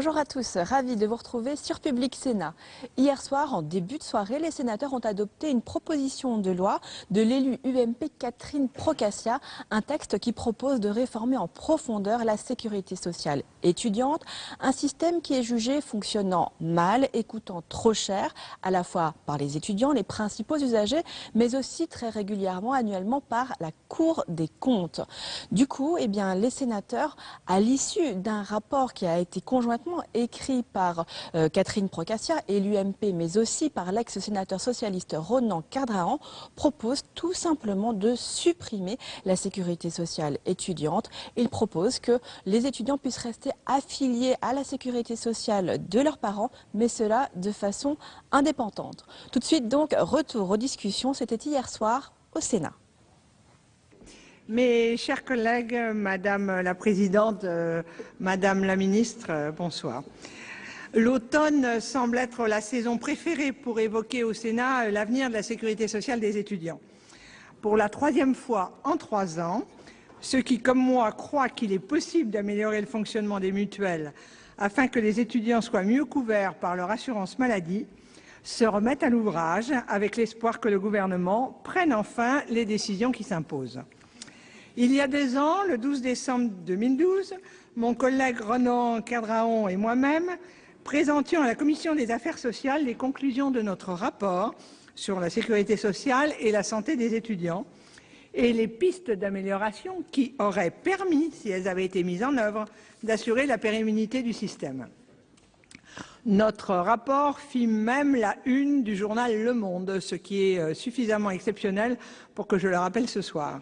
Bonjour à tous, ravi de vous retrouver sur Public Sénat. Hier soir, en début de soirée, les sénateurs ont adopté une proposition de loi de l'élue UMP Catherine Procaccia, un texte qui propose de réformer en profondeur la sécurité sociale étudiante, un système qui est jugé fonctionnant mal et coûtant trop cher, à la fois par les étudiants, les principaux usagers, mais aussi très régulièrement, annuellement, par la Cour des comptes. Du coup, les sénateurs, à l'issue d'un rapport qui a été conjointement écrit par Catherine Procaccia et l'UMP, mais aussi par l'ex-sénateur socialiste Ronan Cardrahan, propose tout simplement de supprimer la sécurité sociale étudiante. Il propose que les étudiants puissent rester affiliés à la sécurité sociale de leurs parents, mais cela de façon indépendante. Tout de suite donc, retour aux discussions, c'était hier soir au Sénat. Mes chers collègues, Madame la Présidente, Madame la Ministre, bonsoir. L'automne semble être la saison préférée pour évoquer au Sénat l'avenir de la sécurité sociale des étudiants. Pour la troisième fois en 3 ans, ceux qui, comme moi, croient qu'il est possible d'améliorer le fonctionnement des mutuelles afin que les étudiants soient mieux couverts par leur assurance maladie se remettent à l'ouvrage avec l'espoir que le gouvernement prenne enfin les décisions qui s'imposent. Il y a 2 ans, le 12 décembre 2012, mon collègue Ronan Cardrahan et moi-même présentions à la Commission des affaires sociales les conclusions de notre rapport sur la sécurité sociale et la santé des étudiants et les pistes d'amélioration qui auraient permis, si elles avaient été mises en œuvre, d'assurer la pérennité du système. Notre rapport fit même la une du journal Le Monde, ce qui est suffisamment exceptionnel pour que je le rappelle ce soir.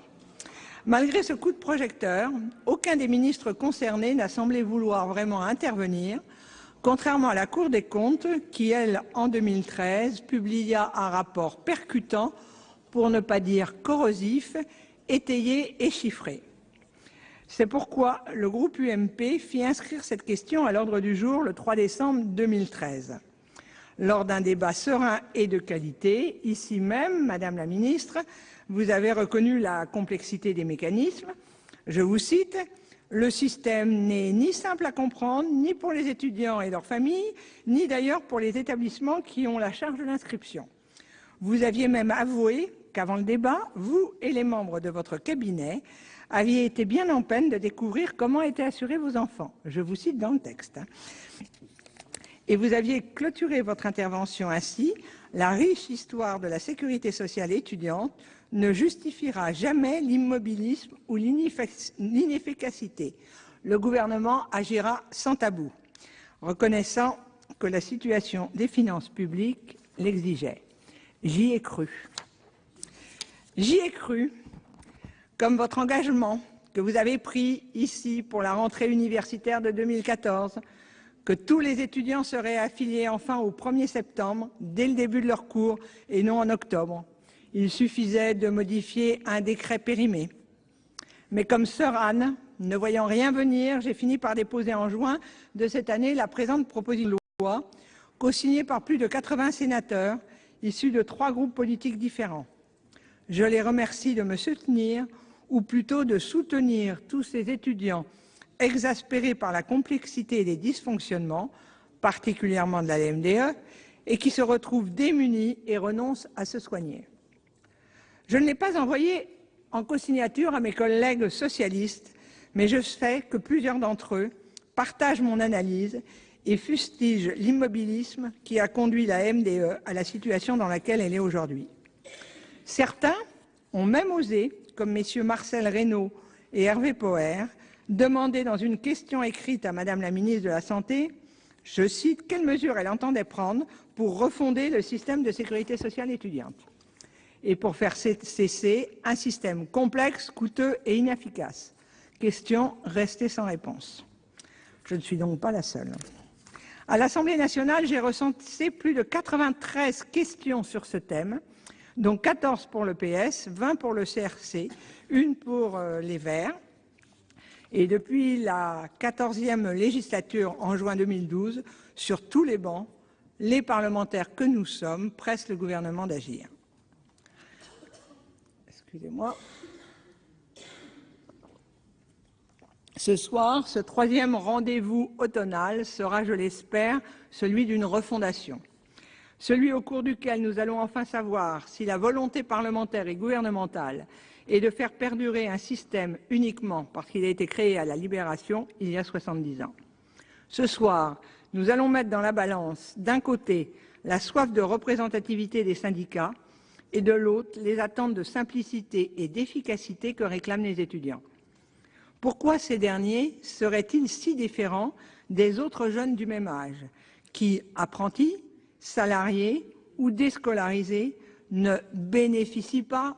Malgré ce coup de projecteur, aucun des ministres concernés n'a semblé vouloir vraiment intervenir, contrairement à la Cour des comptes qui, elle, en 2013, publia un rapport percutant, pour ne pas dire corrosif, étayé et chiffré. C'est pourquoi le groupe UMP fit inscrire cette question à l'ordre du jour le 3 décembre 2013. Lors d'un débat serein et de qualité, ici même, Madame la Ministre, vous avez reconnu la complexité des mécanismes. Je vous cite, « Le système n'est ni simple à comprendre, ni pour les étudiants et leurs familles, ni d'ailleurs pour les établissements qui ont la charge de l'inscription. » Vous aviez même avoué qu'avant le débat, vous et les membres de votre cabinet aviez été bien en peine de découvrir comment étaient assurés vos enfants. Je vous cite dans le texte. Et vous aviez clôturé votre intervention ainsi, « La riche histoire de la sécurité sociale étudiante ne justifiera jamais l'immobilisme ou l'inefficacité. Le gouvernement agira sans tabou, reconnaissant que la situation des finances publiques l'exigeait. » J'y ai cru. J'y ai cru, comme votre engagement que vous avez pris ici pour la rentrée universitaire de 2014, que tous les étudiants seraient affiliés enfin au 1er septembre, dès le début de leur cours, et non en octobre. Il suffisait de modifier un décret périmé. Mais comme sœur Anne, ne voyant rien venir, j'ai fini par déposer en juin de cette année la présente proposition de loi, co-signée par plus de 80 sénateurs, issus de 3 groupes politiques différents. Je les remercie de me soutenir, ou plutôt de soutenir tous ces étudiants exaspérés par la complexité des dysfonctionnements, particulièrement de la MDE, et qui se retrouvent démunis et renoncent à se soigner. Je ne l'ai pas envoyé en co-signature à mes collègues socialistes, mais je sais que plusieurs d'entre eux partagent mon analyse et fustigent l'immobilisme qui a conduit la MDE à la situation dans laquelle elle est aujourd'hui. Certains ont même osé, comme messieurs Marcel Reynaud et Hervé Poher, demander dans une question écrite à Madame la ministre de la Santé, je cite, « quelles mesures elle entendait prendre pour refonder le système de sécurité sociale étudiante et pour faire cesser un système complexe, coûteux et inefficace. Question restée sans réponse. » Je ne suis donc pas la seule. À l'Assemblée nationale, j'ai recensé plus de 93 questions sur ce thème, dont 14 pour le PS, 20 pour le CRC, 1 pour les Verts. Et depuis la 14e législature en juin 2012, sur tous les bancs, les parlementaires que nous sommes pressent le gouvernement d'agir. Excusez-moi. Ce soir, ce troisième rendez-vous automnal sera, je l'espère, celui d'une refondation. Celui au cours duquel nous allons enfin savoir si la volonté parlementaire et gouvernementale est de faire perdurer un système uniquement parce qu'il a été créé à la Libération il y a 70 ans. Ce soir, nous allons mettre dans la balance, d'un côté, la soif de représentativité des syndicats et de l'autre, les attentes de simplicité et d'efficacité que réclament les étudiants. Pourquoi ces derniers seraient-ils si différents des autres jeunes du même âge qui, apprentis, salariés ou déscolarisés, ne bénéficient pas,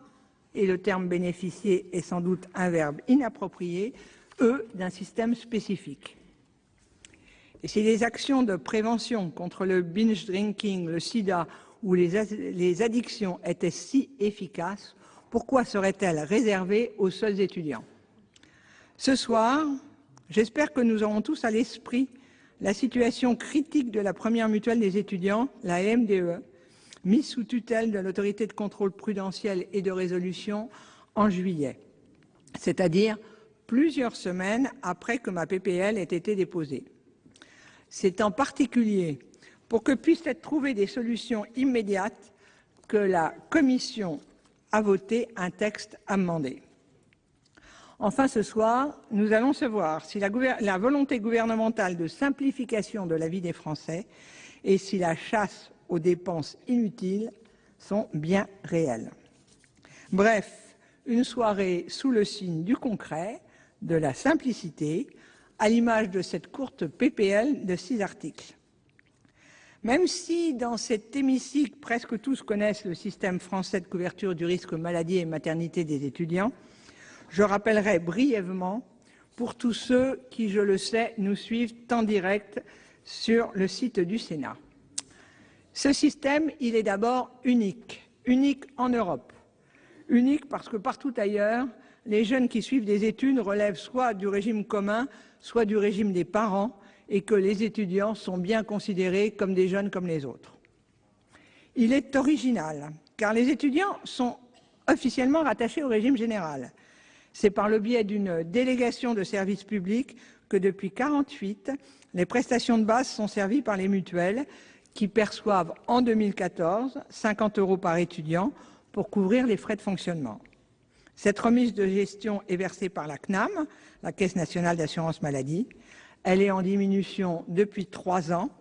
et le terme bénéficier est sans doute un verbe inapproprié, eux, d'un système spécifique? Et si les actions de prévention contre le binge drinking, le sida ou les addictions étaient si efficaces, pourquoi seraient-elles réservées aux seuls étudiants? Ce soir, j'espère que nous aurons tous à l'esprit la situation critique de la première mutuelle des étudiants, la MDE, mise sous tutelle de l'autorité de contrôle prudentiel et de résolution en juillet, c'est-à-dire plusieurs semaines après que ma PPL ait été déposée. C'est en particulier pour que puissent être trouvées des solutions immédiates que la Commission a voté un texte amendé. Enfin, ce soir, nous allons savoir si la volonté gouvernementale de simplification de la vie des Français et si la chasse aux dépenses inutiles sont bien réelles. Bref, une soirée sous le signe du concret, de la simplicité, à l'image de cette courte PPL de 6 articles. Même si, dans cet hémicycle, presque tous connaissent le système français de couverture du risque maladie et maternité des étudiants, je rappellerai brièvement, pour tous ceux qui, je le sais, nous suivent en direct sur le site du Sénat. Ce système, il est d'abord unique en Europe. Unique parce que partout ailleurs, les jeunes qui suivent des études relèvent soit du régime commun, soit du régime des parents, et que les étudiants sont bien considérés comme des jeunes comme les autres. Il est original, car les étudiants sont officiellement rattachés au régime général. C'est par le biais d'une délégation de service public que depuis 1948, les prestations de base sont servies par les mutuelles qui perçoivent en 2014 50 € par étudiant pour couvrir les frais de fonctionnement. Cette remise de gestion est versée par la CNAM, la Caisse nationale d'assurance maladie. Elle est en diminution depuis 3 ans,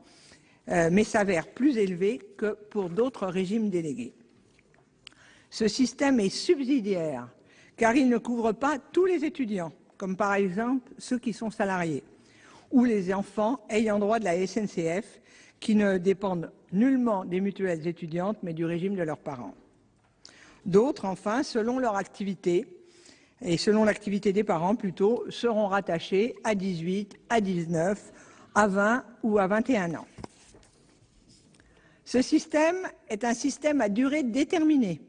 mais s'avère plus élevée que pour d'autres régimes délégués. Ce système est subsidiaire, car il ne couvre pas tous les étudiants, comme par exemple ceux qui sont salariés, ou les enfants ayant droit de la SNCF, qui ne dépendent nullement des mutuelles étudiantes, mais du régime de leurs parents. D'autres, enfin, selon leur activité, et selon l'activité des parents plutôt, seront rattachés à 18, à 19, à 20 ou à 21 ans. Ce système est un système à durée déterminée,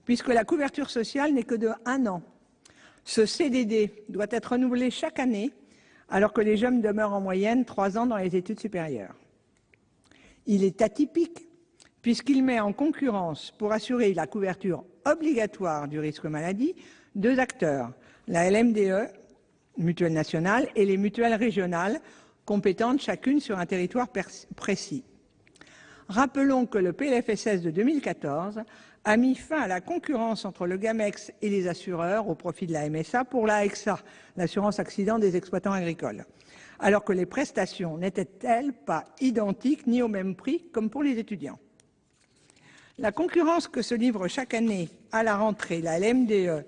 puisque la couverture sociale n'est que de 1 an. Ce CDD doit être renouvelé chaque année, alors que les jeunes demeurent en moyenne 3 ans dans les études supérieures. Il est atypique, puisqu'il met en concurrence, pour assurer la couverture obligatoire du risque maladie, 2 acteurs, la LMDE, mutuelle nationale, et les mutuelles régionales, compétentes chacune sur un territoire précis. Rappelons que le PLFSS de 2014 a mis fin à la concurrence entre le GAMEX et les assureurs au profit de la MSA pour la AEXA, l'assurance accident des exploitants agricoles, alors que les prestations n'étaient-elles pas identiques ni au même prix comme pour les étudiants. La concurrence que se livre chaque année à la rentrée la LMDE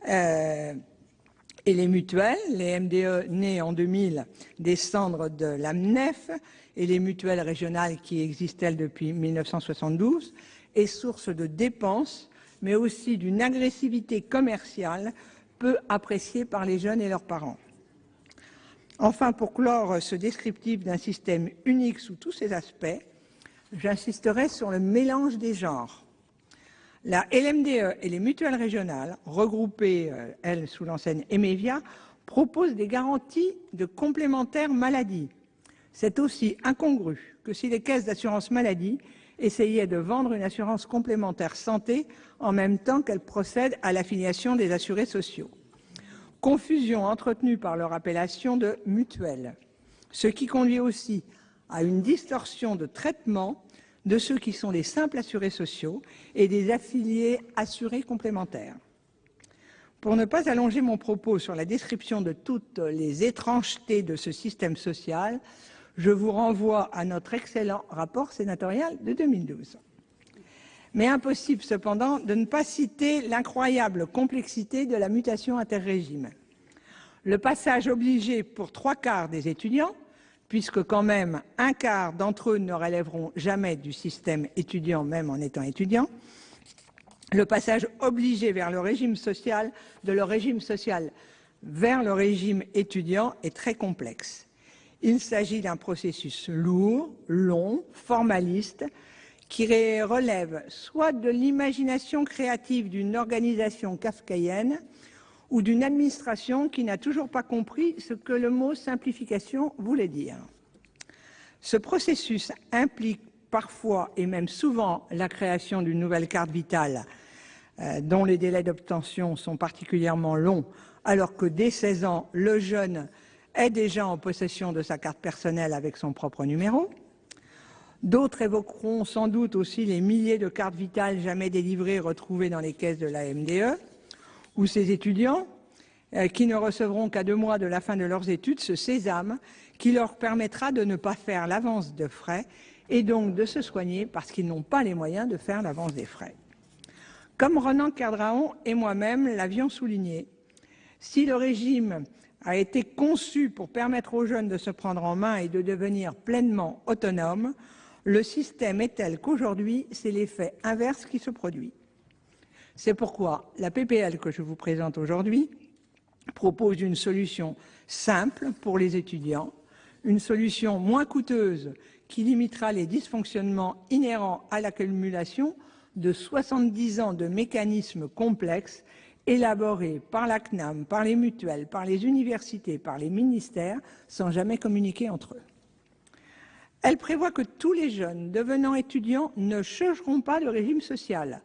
et les mutuelles, les MDE nées en 2000 des cendres de l'AMNEF et les mutuelles régionales qui existent elles depuis 1972, est source de dépenses, mais aussi d'une agressivité commerciale peu appréciée par les jeunes et leurs parents. Enfin, pour clore ce descriptif d'un système unique sous tous ses aspects, j'insisterai sur le mélange des genres. La LMDE et les mutuelles régionales, regroupées, elles, sous l'enseigne Emevia, proposent des garanties de complémentaire maladie. C'est aussi incongru que si les caisses d'assurance maladie essayaient de vendre une assurance complémentaire santé en même temps qu'elles procèdent à l'affiliation des assurés sociaux. confusion entretenue par leur appellation de mutuelle, ce qui conduit aussi à une distorsion de traitement de ceux qui sont les simples assurés sociaux et des affiliés assurés complémentaires. Pour ne pas allonger mon propos sur la description de toutes les étrangetés de ce système social, je vous renvoie à notre excellent rapport sénatorial de 2012. Mais impossible cependant de ne pas citer l'incroyable complexité de la mutation interrégime. Le passage obligé pour 3/4 des étudiants, puisque quand même 1/4 d'entre eux ne relèveront jamais du système étudiant, même en étant étudiants, le passage obligé vers le régime social, de leur régime social vers le régime étudiant est très complexe. Il s'agit d'un processus lourd, long, formaliste, qui relève soit de l'imagination créative d'une organisation kafkaïenne ou d'une administration qui n'a toujours pas compris ce que le mot simplification voulait dire. Ce processus implique parfois et même souvent la création d'une nouvelle carte vitale dont les délais d'obtention sont particulièrement longs, alors que dès 16 ans, le jeune est déjà en possession de sa carte personnelle avec son propre numéro. D'autres évoqueront sans doute aussi les milliers de cartes vitales jamais délivrées retrouvées dans les caisses de la MDE, ou ces étudiants qui ne recevront qu'à 2 mois de la fin de leurs études ce sésame qui leur permettra de ne pas faire l'avance de frais et donc de se soigner parce qu'ils n'ont pas les moyens de faire l'avance des frais. Comme Ronan Kerdraon et moi-même l'avions souligné, si le régime a été conçu pour permettre aux jeunes de se prendre en main et de devenir pleinement autonomes, le système est tel qu'aujourd'hui, c'est l'effet inverse qui se produit. C'est pourquoi la PPL que je vous présente aujourd'hui propose une solution simple pour les étudiants, une solution moins coûteuse qui limitera les dysfonctionnements inhérents à l'accumulation de 70 ans de mécanismes complexes élaborés par la CNAM, par les mutuelles, par les universités, par les ministères, sans jamais communiquer entre eux. Elle prévoit que tous les jeunes devenant étudiants ne changeront pas de régime social.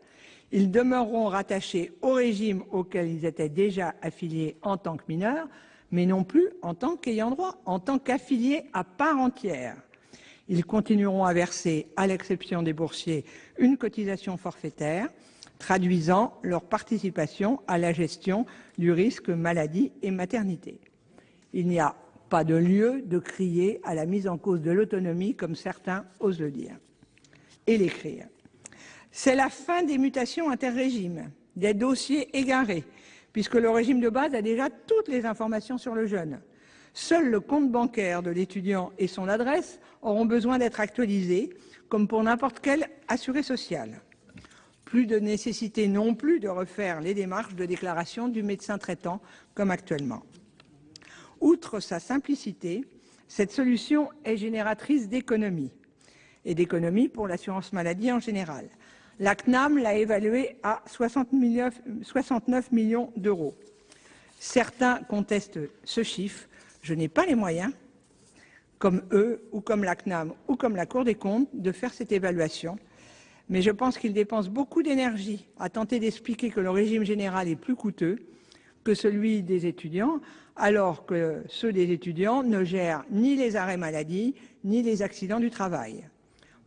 Ils demeureront rattachés au régime auquel ils étaient déjà affiliés en tant que mineurs, mais non plus en tant qu'ayants droit, en tant qu'affiliés à part entière. Ils continueront à verser, à l'exception des boursiers, une cotisation forfaitaire, traduisant leur participation à la gestion du risque maladie et maternité. Il n'y a pas de lieu de crier à la mise en cause de l'autonomie, comme certains osent le dire et l'écrire. C'est la fin des mutations interrégimes, des dossiers égarés, puisque le régime de base a déjà toutes les informations sur le jeune. Seul le compte bancaire de l'étudiant et son adresse auront besoin d'être actualisés, comme pour n'importe quel assuré social. Plus de nécessité non plus de refaire les démarches de déclaration du médecin traitant, comme actuellement. Outre sa simplicité, cette solution est génératrice d'économies, et d'économies pour l'assurance maladie en général. La CNAM l'a évalué à 69 millions d'euros. Certains contestent ce chiffre. Je n'ai pas les moyens, comme eux, ou comme la CNAM, ou comme la Cour des comptes, de faire cette évaluation. Mais je pense qu'ils dépensent beaucoup d'énergie à tenter d'expliquer que le régime général est plus coûteux que celui des étudiants, alors que ceux des étudiants ne gèrent ni les arrêts maladie, ni les accidents du travail.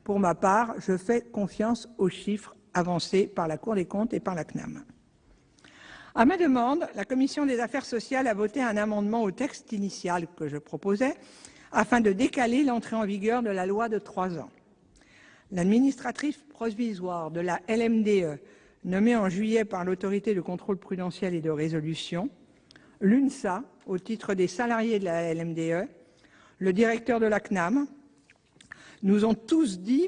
Pour ma part, je fais confiance aux chiffres avancés par la Cour des comptes et par la CNAM. À ma demande, la Commission des affaires sociales a voté un amendement au texte initial que je proposais afin de décaler l'entrée en vigueur de la loi de 3 ans. L'administratrice provisoire de la LMDE, nommée en juillet par l'autorité de contrôle prudentiel et de résolution, l'UNSA, au titre des salariés de la LMDE, le directeur de la CNAM, nous ont tous dit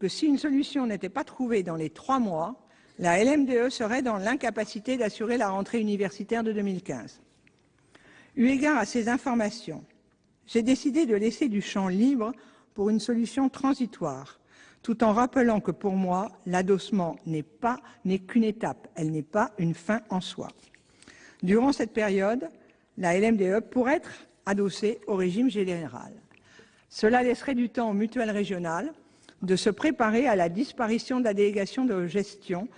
que si une solution n'était pas trouvée dans les 3 mois, la LMDE serait dans l'incapacité d'assurer la rentrée universitaire de 2015. Eu égard à ces informations, j'ai décidé de laisser du champ libre pour une solution transitoire, tout en rappelant que pour moi, l'adossement n'est qu'une étape, elle n'est pas une fin en soi. Durant cette période, la LMDE pourrait être adossée au régime général. Cela laisserait du temps aux mutuelles régionales de se préparer à la disparition de la délégation de gestion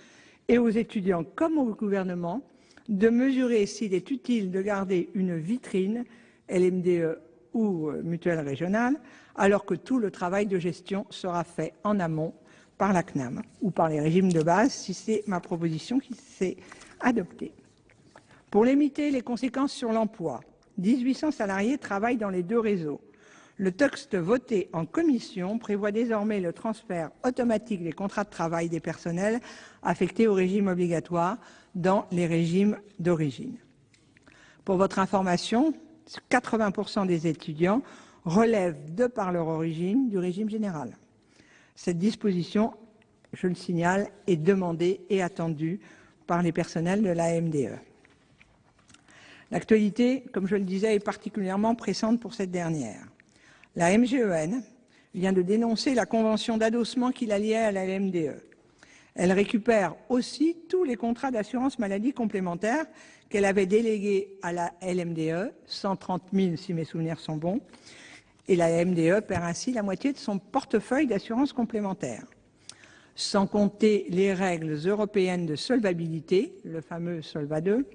et aux étudiants comme au gouvernement de mesurer s'il est utile de garder une vitrine, LMDE ou mutuelle régionale, alors que tout le travail de gestion sera fait en amont par la CNAM ou par les régimes de base, si c'est ma proposition qui s'est adoptée. Pour limiter les conséquences sur l'emploi, 1800 salariés travaillent dans les deux réseaux. Le texte voté en commission prévoit désormais le transfert automatique des contrats de travail des personnels affectés au régime obligatoire dans les régimes d'origine. Pour votre information, 80% des étudiants relèvent, de par leur origine, du régime général. Cette disposition, je le signale, est demandée et attendue par les personnels de la MDE. L'actualité, comme je le disais, est particulièrement pressante pour cette dernière. La MGEN vient de dénoncer la convention d'adossement qui la liait à la MDE. Elle récupère aussi tous les contrats d'assurance maladie complémentaire qu'elle avait délégués à la LMDE, 130 000 si mes souvenirs sont bons, et la MDE perd ainsi la moitié de son portefeuille d'assurance complémentaire. Sans compter les règles européennes de solvabilité, le fameux Solva 2,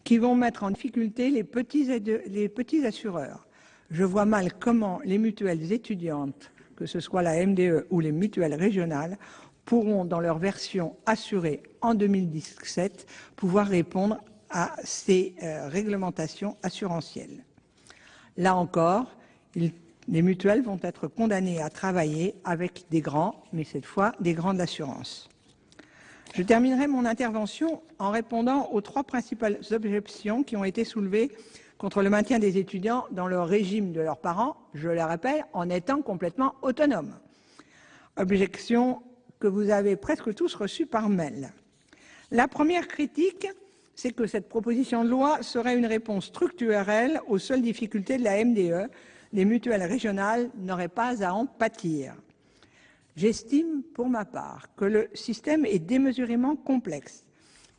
qui vont mettre en difficulté les petits assureurs. Je vois mal comment les mutuelles étudiantes, que ce soit la MDE ou les mutuelles régionales, pourront, dans leur version assurée en 2017, pouvoir répondre à ces réglementations assurantielles. Là encore, les mutuelles vont être condamnées à travailler avec des grands, mais cette fois des grandes assurances. Je terminerai mon intervention en répondant aux trois principales objections qui ont été soulevées contre le maintien des étudiants dans le régime de leurs parents, je le rappelle, en étant complètement autonomes. Objections que vous avez presque tous reçues par mail. La première critique, c'est que cette proposition de loi serait une réponse structurelle aux seules difficultés de la MDE. Les mutuelles régionales n'auraient pas à en pâtir. J'estime, pour ma part, que le système est démesurément complexe,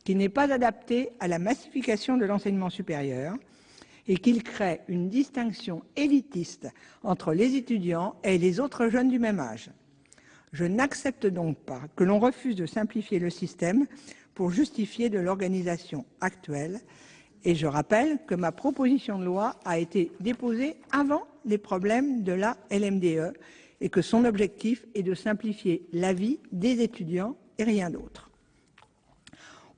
qu'il n'est pas adapté à la massification de l'enseignement supérieur et qu'il crée une distinction élitiste entre les étudiants et les autres jeunes du même âge. Je n'accepte donc pas que l'on refuse de simplifier le système pour justifier de l'organisation actuelle. Et je rappelle que ma proposition de loi a été déposée avant les problèmes de la LMDE et que son objectif est de simplifier la vie des étudiants et rien d'autre.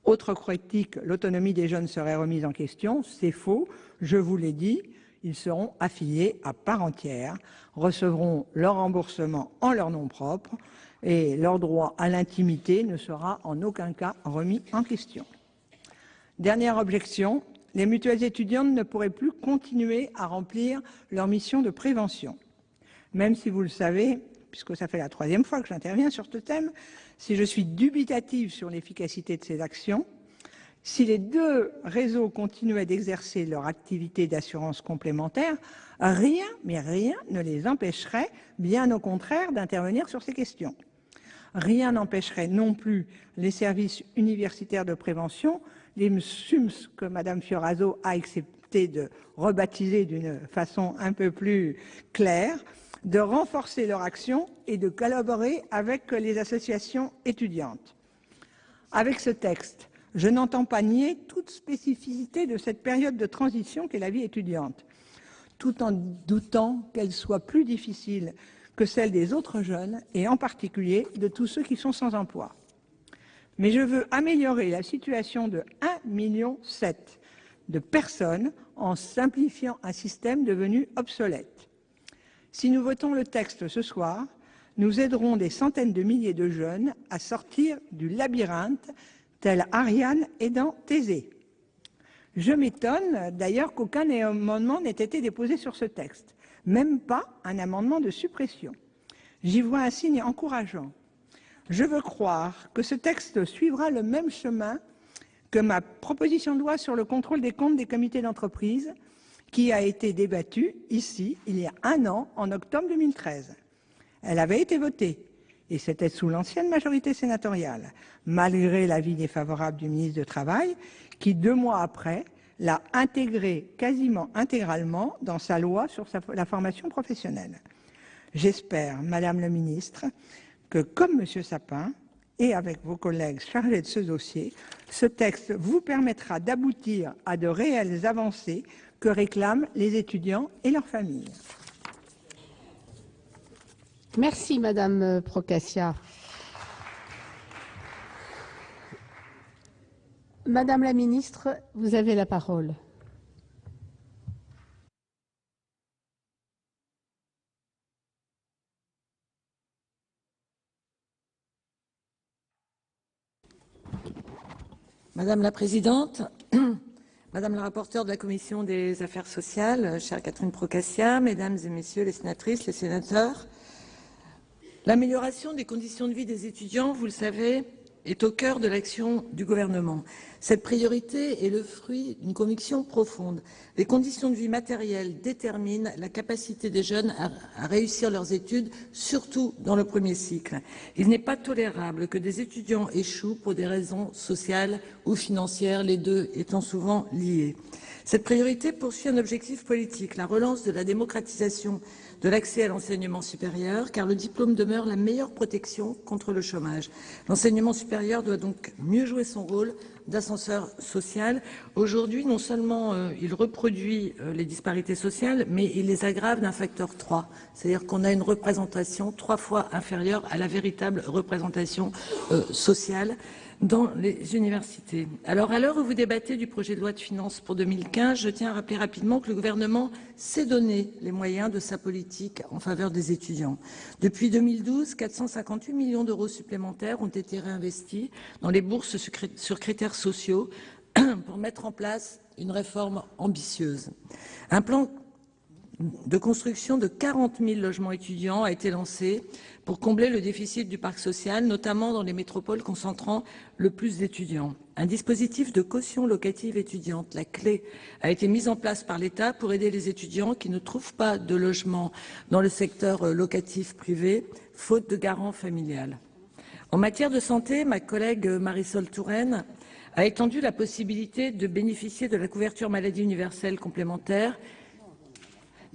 Autre critique, l'autonomie des jeunes serait remise en question. C'est faux, je vous l'ai dit, ils seront affiliés à part entière, recevront leur remboursement en leur nom propre et leur droit à l'intimité ne sera en aucun cas remis en question. Dernière objection, les mutuelles étudiantes ne pourraient plus continuer à remplir leur mission de prévention. Même si vous le savez, puisque ça fait la troisième fois que j'interviens sur ce thème, si je suis dubitative sur l'efficacité de ces actions, si les deux réseaux continuaient d'exercer leur activité d'assurance complémentaire, rien, mais rien ne les empêcherait, bien au contraire, d'intervenir sur ces questions. Rien n'empêcherait non plus les services universitaires de prévention, les SUMS que Mme Fioraso a accepté de rebaptiser d'une façon un peu plus claire, de renforcer leur action et de collaborer avec les associations étudiantes. Avec ce texte, je n'entends pas nier toute spécificité de cette période de transition qu'est la vie étudiante, tout en doutant qu'elle soit plus difficile que celle des autres jeunes, et en particulier de tous ceux qui sont sans emploi. Mais je veux améliorer la situation de 1,7 million de personnes en simplifiant un système devenu obsolète. Si nous votons le texte ce soir, nous aiderons des centaines de milliers de jeunes à sortir du labyrinthe, tel Ariane aidant Thésée. Je m'étonne d'ailleurs qu'aucun amendement n'ait été déposé sur ce texte, même pas un amendement de suppression. J'y vois un signe encourageant. Je veux croire que ce texte suivra le même chemin que ma proposition de loi sur le contrôle des comptes des comités d'entreprise, qui a été débattue ici il y a un an, en octobre 2013. Elle avait été votée, et c'était sous l'ancienne majorité sénatoriale, malgré l'avis défavorable du ministre du Travail, qui 2 mois après l'a intégrée quasiment intégralement dans sa loi sur la formation professionnelle. J'espère, Madame la Ministre, que comme M. Sapin, et avec vos collègues chargés de ce dossier, ce texte vous permettra d'aboutir à de réelles avancées que réclament les étudiants et leurs familles. Merci, Madame Procaccia. Madame la ministre, vous avez la parole. Madame la Présidente, Madame la rapporteure de la Commission des Affaires sociales, chère Catherine Procaccia, Mesdames et Messieurs les sénatrices, les sénateurs, l'amélioration des conditions de vie des étudiants, vous le savez, est au cœur de l'action du gouvernement. Cette priorité est le fruit d'une conviction profonde. Les conditions de vie matérielles déterminent la capacité des jeunes à réussir leurs études, surtout dans le premier cycle. Il n'est pas tolérable que des étudiants échouent pour des raisons sociales ou financières, les deux étant souvent liés. Cette priorité poursuit un objectif politique, la relance de la démocratisation de l'accès à l'enseignement supérieur, car le diplôme demeure la meilleure protection contre le chômage. L'enseignement supérieur doit donc mieux jouer son rôle d'ascenseur social. Aujourd'hui, non seulement il reproduit les disparités sociales, mais il les aggrave d'un facteur 3. C'est-à-dire qu'on a une représentation 3 fois inférieure à la véritable représentation sociale dans les universités. Alors, à l'heure où vous débattez du projet de loi de finances pour 2015, je tiens à rappeler rapidement que le gouvernement s'est donné les moyens de sa politique en faveur des étudiants. Depuis 2012, 458 millions d'euros supplémentaires ont été réinvestis dans les bourses sur critères sociaux pour mettre en place une réforme ambitieuse. Un plan de construction de 40 000 logements étudiants a été lancé pour combler le déficit du parc social, notamment dans les métropoles concentrant le plus d'étudiants. Un dispositif de caution locative étudiante, la clé, a été mis en place par l'État pour aider les étudiants qui ne trouvent pas de logement dans le secteur locatif privé, faute de garant familial. En matière de santé, ma collègue Marisol Touraine a étendu la possibilité de bénéficier de la couverture maladie universelle complémentaire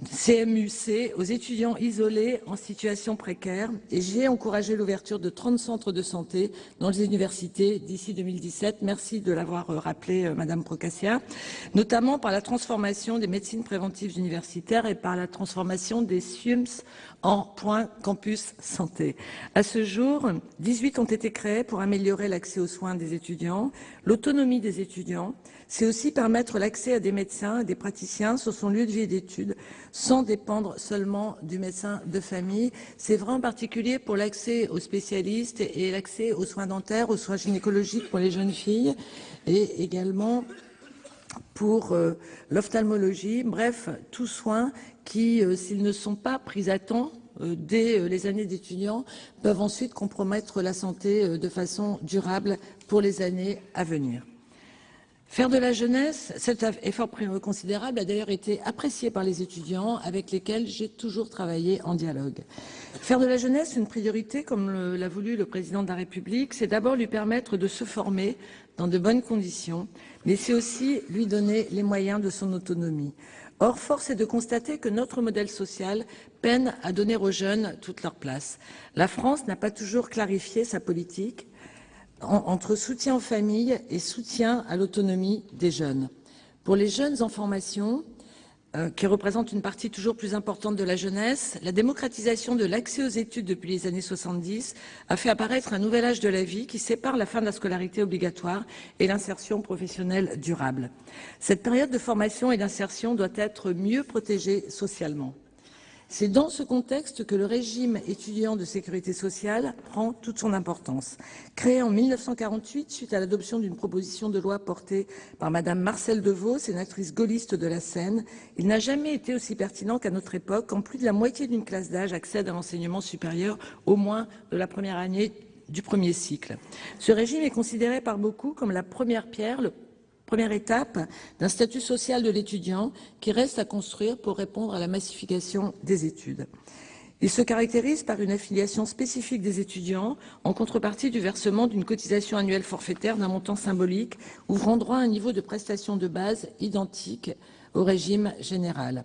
CMU-C aux étudiants isolés en situation précaire et j'ai encouragé l'ouverture de 30 centres de santé dans les universités d'ici 2017. Merci de l'avoir rappelé, Madame Procaccia, notamment par la transformation des médecines préventives universitaires et par la transformation des SUMS en points campus santé. À ce jour, 18 ont été créés pour améliorer l'accès aux soins des étudiants, l'autonomie des étudiants. C'est aussi permettre l'accès à des médecins et des praticiens sur son lieu de vie et d'études, sans dépendre seulement du médecin de famille. C'est vrai en particulier pour l'accès aux spécialistes et l'accès aux soins dentaires, aux soins gynécologiques pour les jeunes filles et également pour l'ophtalmologie. Bref, tous soins qui, s'ils ne sont pas pris à temps dès les années d'étudiants, peuvent ensuite compromettre la santé de façon durable pour les années à venir. Faire de la jeunesse, cet effort considérable a d'ailleurs été apprécié par les étudiants avec lesquels j'ai toujours travaillé en dialogue. Faire de la jeunesse une priorité, comme l'a voulu le président de la République, c'est d'abord lui permettre de se former dans de bonnes conditions, mais c'est aussi lui donner les moyens de son autonomie. Or, force est de constater que notre modèle social peine à donner aux jeunes toute leur place. La France n'a pas toujours clarifié sa politique entre soutien aux familles et soutien à l'autonomie des jeunes. Pour les jeunes en formation, qui représentent une partie toujours plus importante de la jeunesse, la démocratisation de l'accès aux études depuis les années 70 a fait apparaître un nouvel âge de la vie qui sépare la fin de la scolarité obligatoire et l'insertion professionnelle durable. Cette période de formation et d'insertion doit être mieux protégée socialement. C'est dans ce contexte que le régime étudiant de sécurité sociale prend toute son importance. Créé en 1948 suite à l'adoption d'une proposition de loi portée par Madame Marcelle Devaux, sénatrice gaulliste de la Seine, il n'a jamais été aussi pertinent qu'à notre époque, quand plus de la moitié d'une classe d'âge accède à l'enseignement supérieur au moins de la première année du premier cycle. Ce régime est considéré par beaucoup comme la première pierre, première étape d'un statut social de l'étudiant qui reste à construire pour répondre à la massification des études. Il se caractérise par une affiliation spécifique des étudiants en contrepartie du versement d'une cotisation annuelle forfaitaire d'un montant symbolique ouvrant droit à un niveau de prestation de base identique au régime général.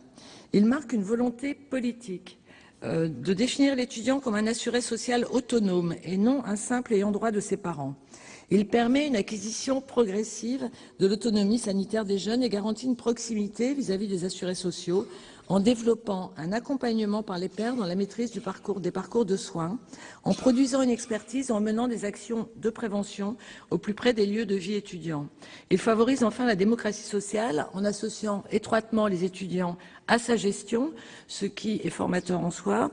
Il marque une volonté politique de définir l'étudiant comme un assuré social autonome et non un simple ayant droit de ses parents. Il permet une acquisition progressive de l'autonomie sanitaire des jeunes et garantit une proximité vis-à-vis des assurés sociaux en développant un accompagnement par les pairs dans la maîtrise des parcours de soins, en produisant une expertise et en menant des actions de prévention au plus près des lieux de vie étudiants. Il favorise enfin la démocratie sociale en associant étroitement les étudiants à sa gestion, ce qui est formateur en soi,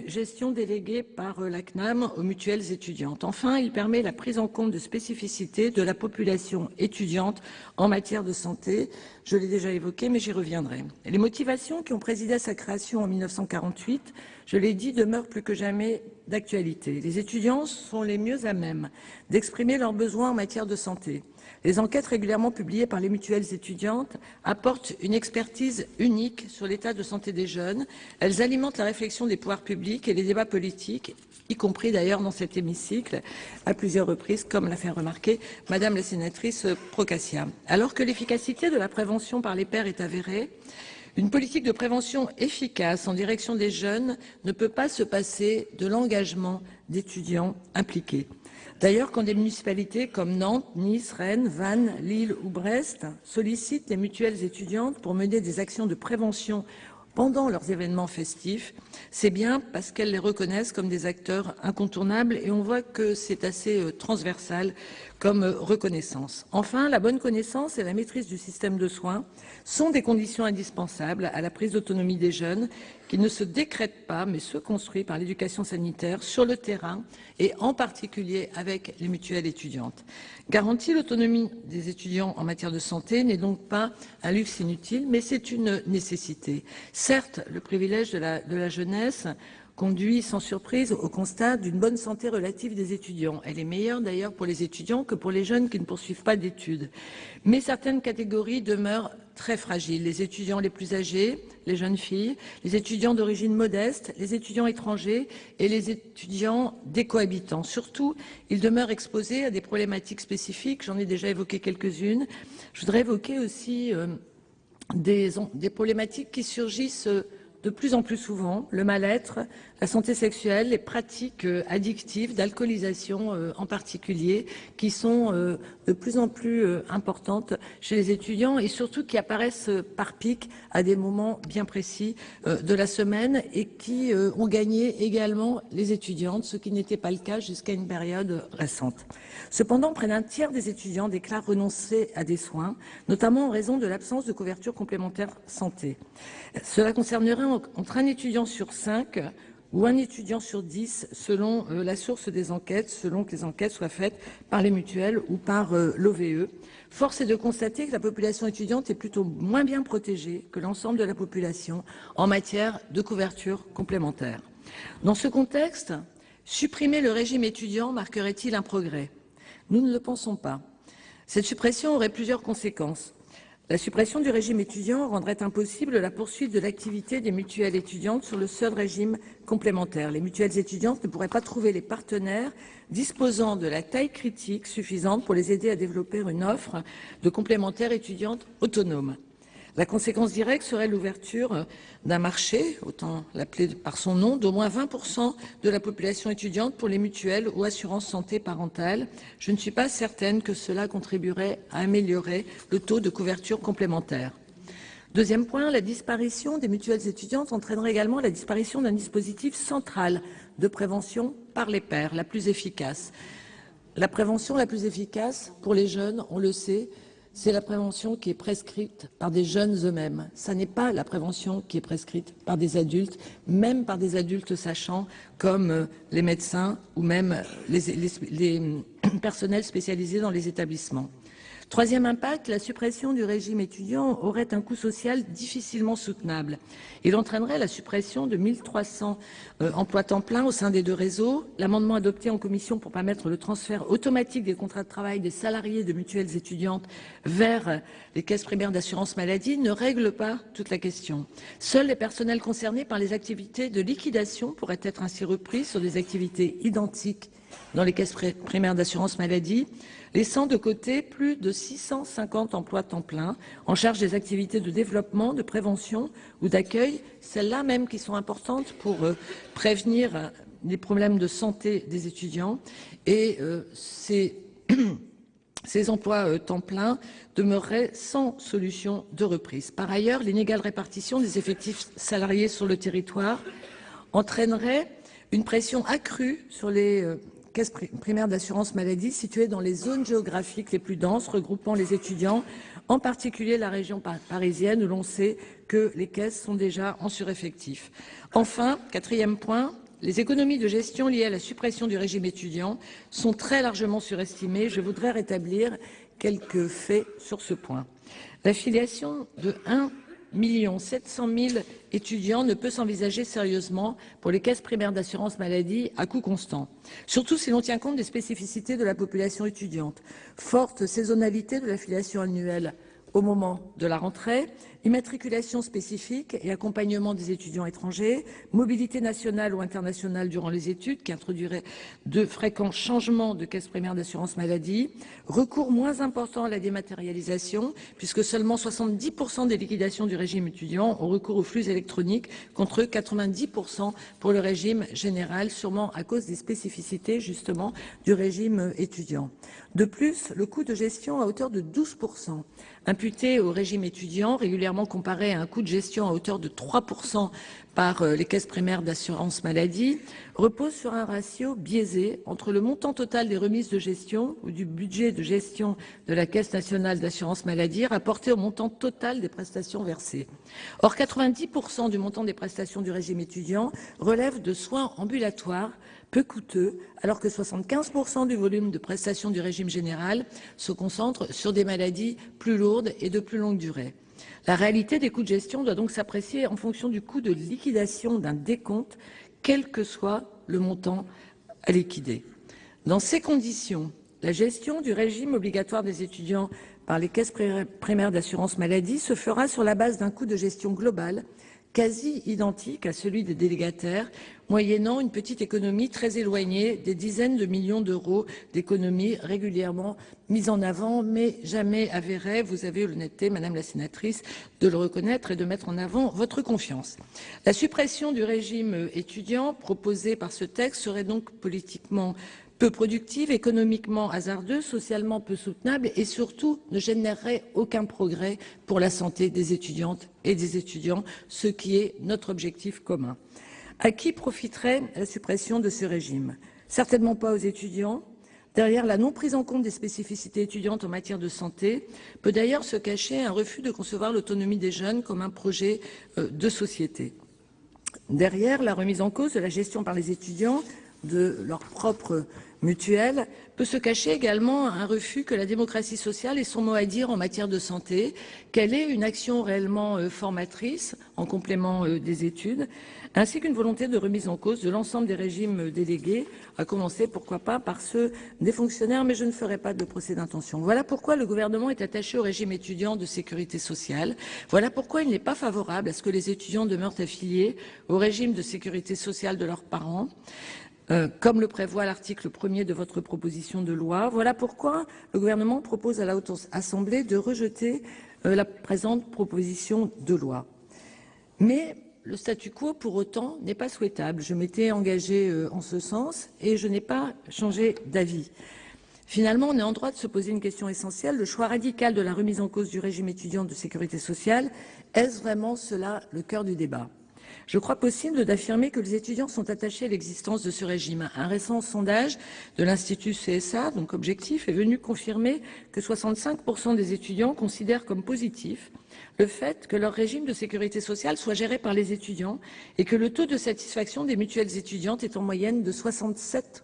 gestion déléguée par la CNAM aux mutuelles étudiantes. Enfin, il permet la prise en compte de spécificités de la population étudiante en matière de santé. Je l'ai déjà évoqué, mais j'y reviendrai. Les motivations qui ont présidé à sa création en 1948, je l'ai dit, demeurent plus que jamais d'actualité. Les étudiants sont les mieux à même d'exprimer leurs besoins en matière de santé. Les enquêtes régulièrement publiées par les mutuelles étudiantes apportent une expertise unique sur l'état de santé des jeunes. Elles alimentent la réflexion des pouvoirs publics et les débats politiques, y compris d'ailleurs dans cet hémicycle, à plusieurs reprises, comme l'a fait remarquer Madame la sénatrice Procaccia. Alors que l'efficacité de la prévention par les pairs est avérée, une politique de prévention efficace en direction des jeunes ne peut pas se passer de l'engagement d'étudiants impliqués. D'ailleurs, quand des municipalités comme Nantes, Nice, Rennes, Vannes, Lille ou Brest sollicitent les mutuelles étudiantes pour mener des actions de prévention pendant leurs événements festifs, c'est bien parce qu'elles les reconnaissent comme des acteurs incontournables et on voit que c'est assez transversal comme reconnaissance. Enfin, la bonne connaissance et la maîtrise du système de soins sont des conditions indispensables à la prise d'autonomie des jeunes qui ne se décrètent pas mais se construisent par l'éducation sanitaire sur le terrain et en particulier avec les mutuelles étudiantes. Garantir l'autonomie des étudiants en matière de santé n'est donc pas un luxe inutile, mais c'est une nécessité. Certes, le privilège de la jeunesse conduit sans surprise au constat d'une bonne santé relative des étudiants. Elle est meilleure d'ailleurs pour les étudiants que pour les jeunes qui ne poursuivent pas d'études. Mais certaines catégories demeurent très fragiles. Les étudiants les plus âgés, les jeunes filles, les étudiants d'origine modeste, les étudiants étrangers et les étudiants des cohabitants. Surtout, ils demeurent exposés à des problématiques spécifiques. J'en ai déjà évoqué quelques-unes. Je voudrais évoquer aussi des problématiques qui surgissent de plus en plus souvent, le mal-être, la santé sexuelle, les pratiques addictives, d'alcoolisation en particulier, qui sont de plus en plus importantes chez les étudiants et surtout qui apparaissent par pic à des moments bien précis de la semaine et qui ont gagné également les étudiantes, ce qui n'était pas le cas jusqu'à une période récente. Cependant, près d'un tiers des étudiants déclarent renoncer à des soins, notamment en raison de l'absence de couverture complémentaire santé. Cela concernerait entre un étudiant sur 5 ou un étudiant sur 10 selon la source des enquêtes, selon que les enquêtes soient faites par les mutuelles ou par l'OVE. Force est de constater que la population étudiante est plutôt moins bien protégée que l'ensemble de la population en matière de couverture complémentaire. Dans ce contexte, supprimer le régime étudiant marquerait-il un progrès ? Nous ne le pensons pas. Cette suppression aurait plusieurs conséquences. La suppression du régime étudiant rendrait impossible la poursuite de l'activité des mutuelles étudiantes sur le seul régime complémentaire. Les mutuelles étudiantes ne pourraient pas trouver les partenaires disposant de la taille critique suffisante pour les aider à développer une offre de complémentaires étudiantes autonomes. La conséquence directe serait l'ouverture d'un marché, autant l'appeler par son nom, d'au moins 20% de la population étudiante pour les mutuelles ou assurances santé parentale. Je ne suis pas certaine que cela contribuerait à améliorer le taux de couverture complémentaire. Deuxième point, la disparition des mutuelles étudiantes entraînerait également la disparition d'un dispositif central de prévention par les pairs, la plus efficace. La prévention la plus efficace pour les jeunes, on le sait, c'est la prévention qui est prescrite par des jeunes eux-mêmes. Ça n'est pas la prévention qui est prescrite par des adultes, même par des adultes sachants comme les médecins ou même les personnels spécialisés dans les établissements. Troisième impact, la suppression du régime étudiant aurait un coût social difficilement soutenable. Il entraînerait la suppression de 1300 emplois temps plein au sein des deux réseaux. L'amendement adopté en commission pour permettre le transfert automatique des contrats de travail des salariés de mutuelles étudiantes vers les caisses primaires d'assurance maladie ne règle pas toute la question. Seuls les personnels concernés par les activités de liquidation pourraient être ainsi repris sur des activités identiques dans les caisses primaires d'assurance maladie, laissant de côté plus de 650 emplois temps plein en charge des activités de développement, de prévention ou d'accueil, celles-là même qui sont importantes pour prévenir les problèmes de santé des étudiants. Et ces emplois temps plein demeureraient sans solution de reprise. Par ailleurs, l'inégale répartition des effectifs salariés sur le territoire entraînerait une pression accrue sur les caisses primaires d'assurance maladie situées dans les zones géographiques les plus denses regroupant les étudiants, en particulier la région parisienne où l'on sait que les caisses sont déjà en sureffectif. Enfin, quatrième point, les économies de gestion liées à la suppression du régime étudiant sont très largement surestimées. Je voudrais rétablir quelques faits sur ce point. L'affiliation de 1 700 000 étudiants ne peut s'envisager sérieusement pour les caisses primaires d'assurance maladie à coût constant, surtout si l'on tient compte des spécificités de la population étudiante. Forte saisonnalité de l'affiliation annuelle au moment de la rentrée, immatriculation spécifique et accompagnement des étudiants étrangers, mobilité nationale ou internationale durant les études qui introduirait de fréquents changements de caisse primaire d'assurance maladie, recours moins important à la dématérialisation puisque seulement 70% des liquidations du régime étudiant ont recours au flux électronique contre 90% pour le régime général, sûrement à cause des spécificités justement du régime étudiant. De plus, le coût de gestion à hauteur de 12%, imputé au régime étudiant, régulièrement comparé à un coût de gestion à hauteur de 3% par les caisses primaires d'assurance maladie, repose sur un ratio biaisé entre le montant total des remises de gestion ou du budget de gestion de la Caisse nationale d'assurance maladie rapporté au montant total des prestations versées. Or, 90% du montant des prestations du régime étudiant relève de soins ambulatoires peu coûteux, alors que 75% du volume de prestations du régime général se concentre sur des maladies plus lourdes et de plus longue durée. La réalité des coûts de gestion doit donc s'apprécier en fonction du coût de liquidation d'un décompte, quel que soit le montant à liquider. Dans ces conditions, la gestion du régime obligatoire des étudiants par les caisses primaires d'assurance maladie se fera sur la base d'un coût de gestion global quasi identique à celui des délégataires, moyennant une petite économie très éloignée des dizaines de millions d'euros d'économies régulièrement mises en avant, mais jamais avérées. Vous avez eu l'honnêteté, Madame la sénatrice, de le reconnaître et de mettre en avant votre confiance. La suppression du régime étudiant proposée par ce texte serait donc politiquement peu productive, économiquement hasardeuse, socialement peu soutenable et surtout ne générerait aucun progrès pour la santé des étudiantes et des étudiants, ce qui est notre objectif commun. À qui profiterait la suppression de ce régime? Certainement pas aux étudiants. Derrière la non prise en compte des spécificités étudiantes en matière de santé peut d'ailleurs se cacher un refus de concevoir l'autonomie des jeunes comme un projet de société. Derrière la remise en cause de la gestion par les étudiants de leur propre mutuelle peut se cacher également un refus que la démocratie sociale ait son mot à dire en matière de santé, qu'elle ait une action réellement formatrice en complément des études, ainsi qu'une volonté de remise en cause de l'ensemble des régimes délégués, à commencer pourquoi pas par ceux des fonctionnaires, mais je ne ferai pas de procès d'intention. Voilà pourquoi le gouvernement est attaché au régime étudiant de sécurité sociale. Voilà pourquoi il n'est pas favorable à ce que les étudiants demeurent affiliés au régime de sécurité sociale de leurs parents, comme le prévoit l'article 1er de votre proposition de loi. Voilà pourquoi le gouvernement propose à la Haute Assemblée de rejeter la présente proposition de loi. Mais le statu quo, pour autant, n'est pas souhaitable. Je m'étais engagée en ce sens et je n'ai pas changé d'avis. Finalement, on est en droit de se poser une question essentielle. Le choix radical de la remise en cause du régime étudiant de sécurité sociale, est-ce vraiment cela le cœur du débat ? Je crois possible d'affirmer que les étudiants sont attachés à l'existence de ce régime. Un récent sondage de l'Institut CSA, donc objectif, est venu confirmer que 65% des étudiants considèrent comme positif le fait que leur régime de sécurité sociale soit géré par les étudiants et que le taux de satisfaction des mutuelles étudiantes est en moyenne de 67%.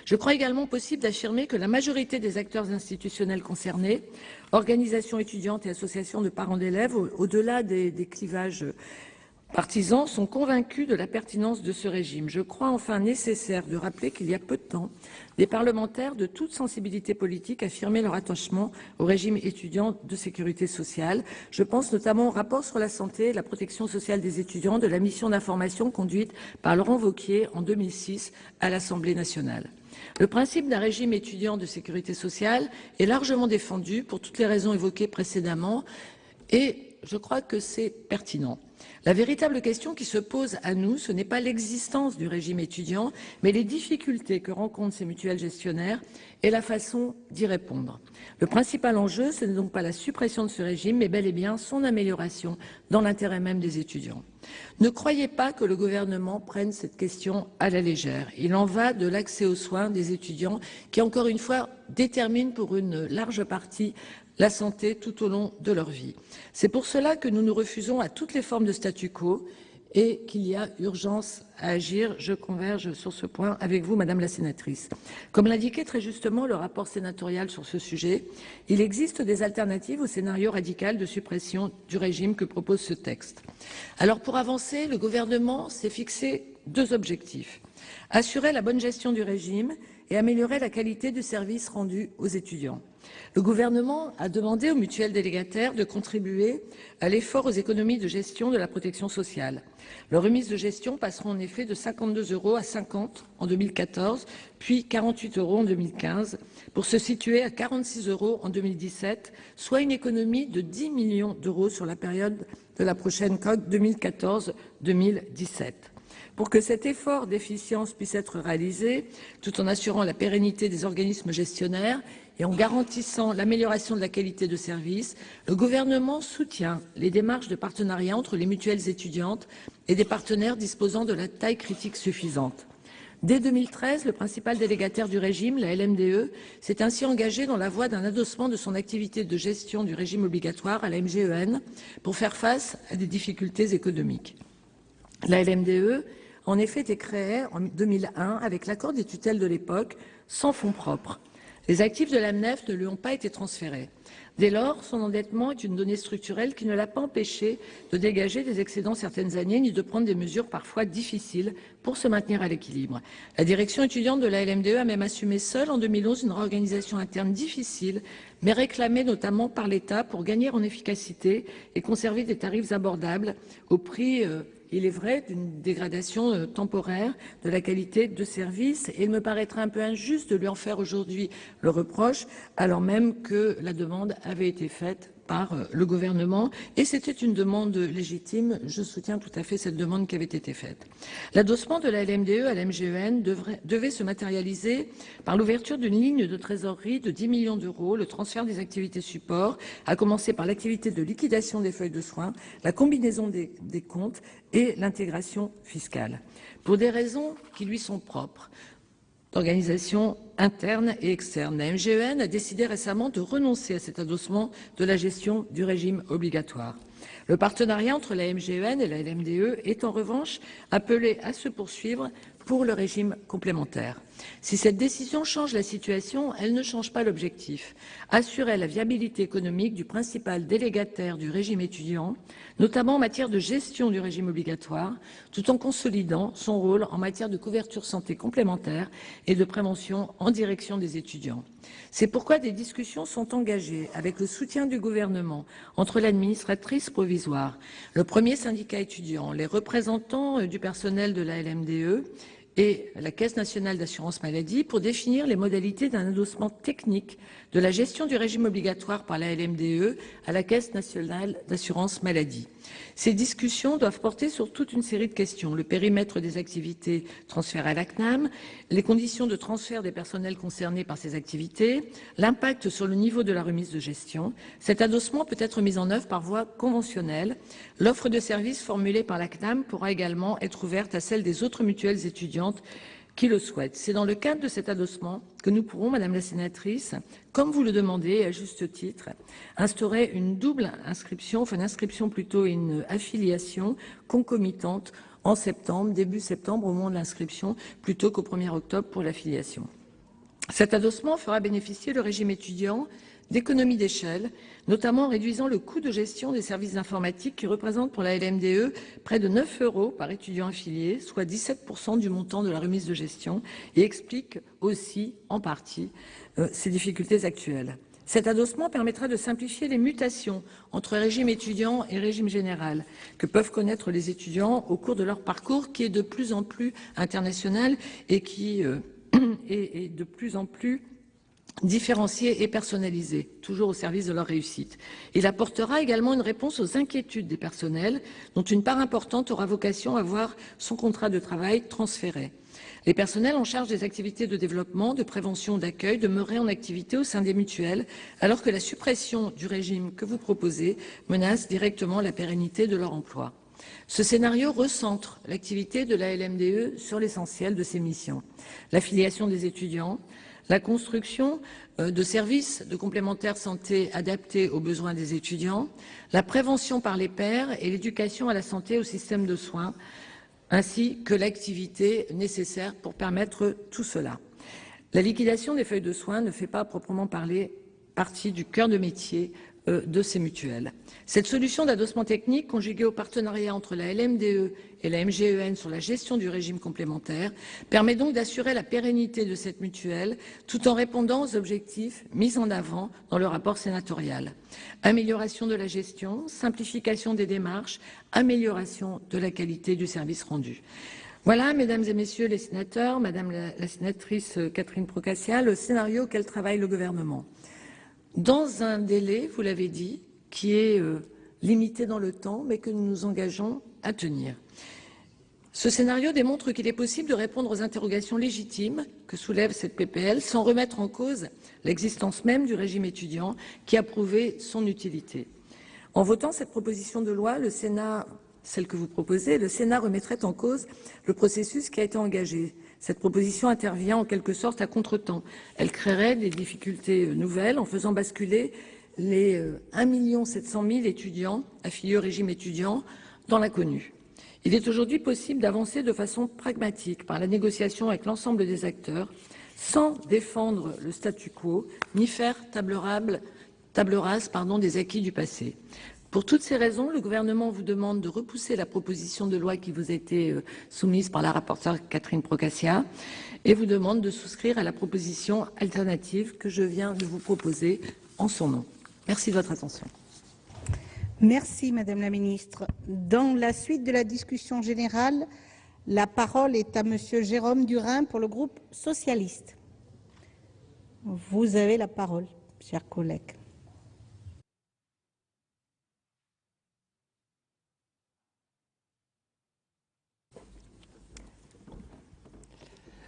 Je crois également possible d'affirmer que la majorité des acteurs institutionnels concernés, organisations étudiantes et associations de parents d'élèves, au-delà des clivages partisans sont convaincus de la pertinence de ce régime. Je crois enfin nécessaire de rappeler qu'il y a peu de temps, des parlementaires de toute sensibilité politique affirmaient leur attachement au régime étudiant de sécurité sociale. Je pense notamment au rapport sur la santé et la protection sociale des étudiants de la mission d'information conduite par Laurent Wauquiez en 2006 à l'Assemblée nationale. Le principe d'un régime étudiant de sécurité sociale est largement défendu pour toutes les raisons évoquées précédemment et je crois que c'est pertinent. La véritable question qui se pose à nous, ce n'est pas l'existence du régime étudiant, mais les difficultés que rencontrent ces mutuelles gestionnaires et la façon d'y répondre. Le principal enjeu, ce n'est donc pas la suppression de ce régime, mais bel et bien son amélioration dans l'intérêt même des étudiants. Ne croyez pas que le gouvernement prenne cette question à la légère. Il en va de l'accès aux soins des étudiants qui, encore une fois, détermine pour une large partie la santé tout au long de leur vie. C'est pour cela que nous nous refusons à toutes les formes de statu quo et qu'il y a urgence à agir. Je converge sur ce point avec vous, Madame la sénatrice. Comme l'indiquait très justement le rapport sénatorial sur ce sujet, il existe des alternatives au scénario radical de suppression du régime que propose ce texte. Alors pour avancer, le gouvernement s'est fixé 2 objectifs. Assurer la bonne gestion du régime et améliorer la qualité du service rendu aux étudiants. Le gouvernement a demandé aux mutuelles délégataires de contribuer à l'effort aux économies de gestion de la protection sociale. Leurs remises de gestion passeront en effet de 52 € à 50 en 2014, puis 48 € en 2015, pour se situer à 46 € en 2017, soit une économie de 10 millions d'euros sur la période de la prochaine COG 2014-2017. Pour que cet effort d'efficience puisse être réalisé, tout en assurant la pérennité des organismes gestionnaires et en garantissant l'amélioration de la qualité de service, le gouvernement soutient les démarches de partenariat entre les mutuelles étudiantes et des partenaires disposant de la taille critique suffisante. Dès 2013, le principal délégataire du régime, la LMDE, s'est ainsi engagé dans la voie d'un adossement de son activité de gestion du régime obligatoire à la MGEN pour faire face à des difficultés économiques. La LMDE a en effet été créée en 2001 avec l'accord des tutelles de l'époque, sans fonds propres. Les actifs de l'AMNEF ne lui ont pas été transférés. Dès lors, son endettement est une donnée structurelle qui ne l'a pas empêché de dégager des excédents certaines années, ni de prendre des mesures parfois difficiles pour se maintenir à l'équilibre. La direction étudiante de la LMDE a même assumé seule en 2011 une réorganisation interne difficile, mais réclamée notamment par l'État pour gagner en efficacité et conserver des tarifs abordables au prix il est vrai, d'une dégradation temporaire de la qualité de service. Et il me paraîtrait un peu injuste de lui en faire aujourd'hui le reproche, alors même que la demande avait été faite par le gouvernement et c'était une demande légitime. Je soutiens tout à fait cette demande qui avait été faite. L'adossement de la LMDE à la MGEN devait se matérialiser par l'ouverture d'une ligne de trésorerie de 10 millions d'euros, le transfert des activités support, à commencer par l'activité de liquidation des feuilles de soins, la combinaison des comptes et l'intégration fiscale. Pour des raisons qui lui sont propres, d'organisation interne et externe, la MGEN a décidé récemment de renoncer à cet adossement de la gestion du régime obligatoire. Le partenariat entre la MGEN et la LMDE est en revanche appelé à se poursuivre pour le régime complémentaire. Si cette décision change la situation, elle ne change pas l'objectif: assurer la viabilité économique du principal délégataire du régime étudiant, notamment en matière de gestion du régime obligatoire, tout en consolidant son rôle en matière de couverture santé complémentaire et de prévention en direction des étudiants. C'est pourquoi des discussions sont engagées avec le soutien du gouvernement entre l'administratrice provisoire, le premier syndicat étudiant, les représentants du personnel de la LMDE et la Caisse nationale d'assurance maladie pour définir les modalités d'un adossement technique de la gestion du régime obligatoire par la LMDE à la Caisse nationale d'assurance maladie. Ces discussions doivent porter sur toute une série de questions: le périmètre des activités transférées à la CNAM, les conditions de transfert des personnels concernés par ces activités, l'impact sur le niveau de la remise de gestion. Cet adossement peut être mis en œuvre par voie conventionnelle. L'offre de services formulée par la CNAM pourra également être ouverte à celle des autres mutuelles étudiantes qui le souhaitent. C'est dans le cadre de cet adossement que nous pourrons, Madame la sénatrice, comme vous le demandez et à juste titre, instaurer une double inscription, enfin une inscription plutôt, une affiliation concomitante en septembre, début septembre au moment de l'inscription, plutôt qu'au 1er octobre pour l'affiliation. Cet adossement fera bénéficier le régime étudiant d'économie d'échelle, notamment en réduisant le coût de gestion des services informatiques qui représente pour la LMDE près de 9 € par étudiant affilié, soit 17% du montant de la remise de gestion, et explique aussi, en partie, ces difficultés actuelles. Cet adossement permettra de simplifier les mutations entre régime étudiant et régime général que peuvent connaître les étudiants au cours de leur parcours, qui est de plus en plus international et qui est de plus en plus différencié et personnalisé, toujours au service de leur réussite. Il apportera également une réponse aux inquiétudes des personnels, dont une part importante aura vocation à voir son contrat de travail transféré. Les personnels en charge des activités de développement, de prévention, d'accueil demeureraient en activité au sein des mutuelles, alors que la suppression du régime que vous proposez menace directement la pérennité de leur emploi. Ce scénario recentre l'activité de la LMDE sur l'essentiel de ses missions: l'affiliation des étudiants, la construction de services de complémentaire santé adaptés aux besoins des étudiants, la prévention par les pairs et l'éducation à la santé et au système de soins, ainsi que l'activité nécessaire pour permettre tout cela. La liquidation des feuilles de soins ne fait pas, à proprement parler, partie du cœur de métier de ces mutuelles. Cette solution d'adossement technique, conjuguée au partenariat entre la LMDE et la MGEN sur la gestion du régime complémentaire, permet donc d'assurer la pérennité de cette mutuelle tout en répondant aux objectifs mis en avant dans le rapport sénatorial. Amélioration de la gestion, simplification des démarches, amélioration de la qualité du service rendu. Voilà, mesdames et messieurs les sénateurs, madame la sénatrice Catherine Procaccia, le scénario auquel travaille le gouvernement. Dans un délai, vous l'avez dit, qui est limité dans le temps, mais que nous nous engageons à tenir. Ce scénario démontre qu'il est possible de répondre aux interrogations légitimes que soulève cette PPL sans remettre en cause l'existence même du régime étudiant qui a prouvé son utilité. En votant cette proposition de loi, le Sénat, celle que vous proposez, le Sénat remettrait en cause le processus qui a été engagé. Cette proposition intervient en quelque sorte à contretemps. Elle créerait des difficultés nouvelles en faisant basculer les 1 700 000 étudiants affiliés au régime étudiant dans l'inconnu. Il est aujourd'hui possible d'avancer de façon pragmatique par la négociation avec l'ensemble des acteurs, sans défendre le statu quo, ni faire table rase des acquis du passé. Pour toutes ces raisons, le gouvernement vous demande de repousser la proposition de loi qui vous a été soumise par la rapporteure Catherine Procaccia et vous demande de souscrire à la proposition alternative que je viens de vous proposer en son nom. Merci de votre attention. Merci Madame la Ministre. Dans la suite de la discussion générale, la parole est à Monsieur Jérôme Durain pour le groupe socialiste. Vous avez la parole, chers collègues.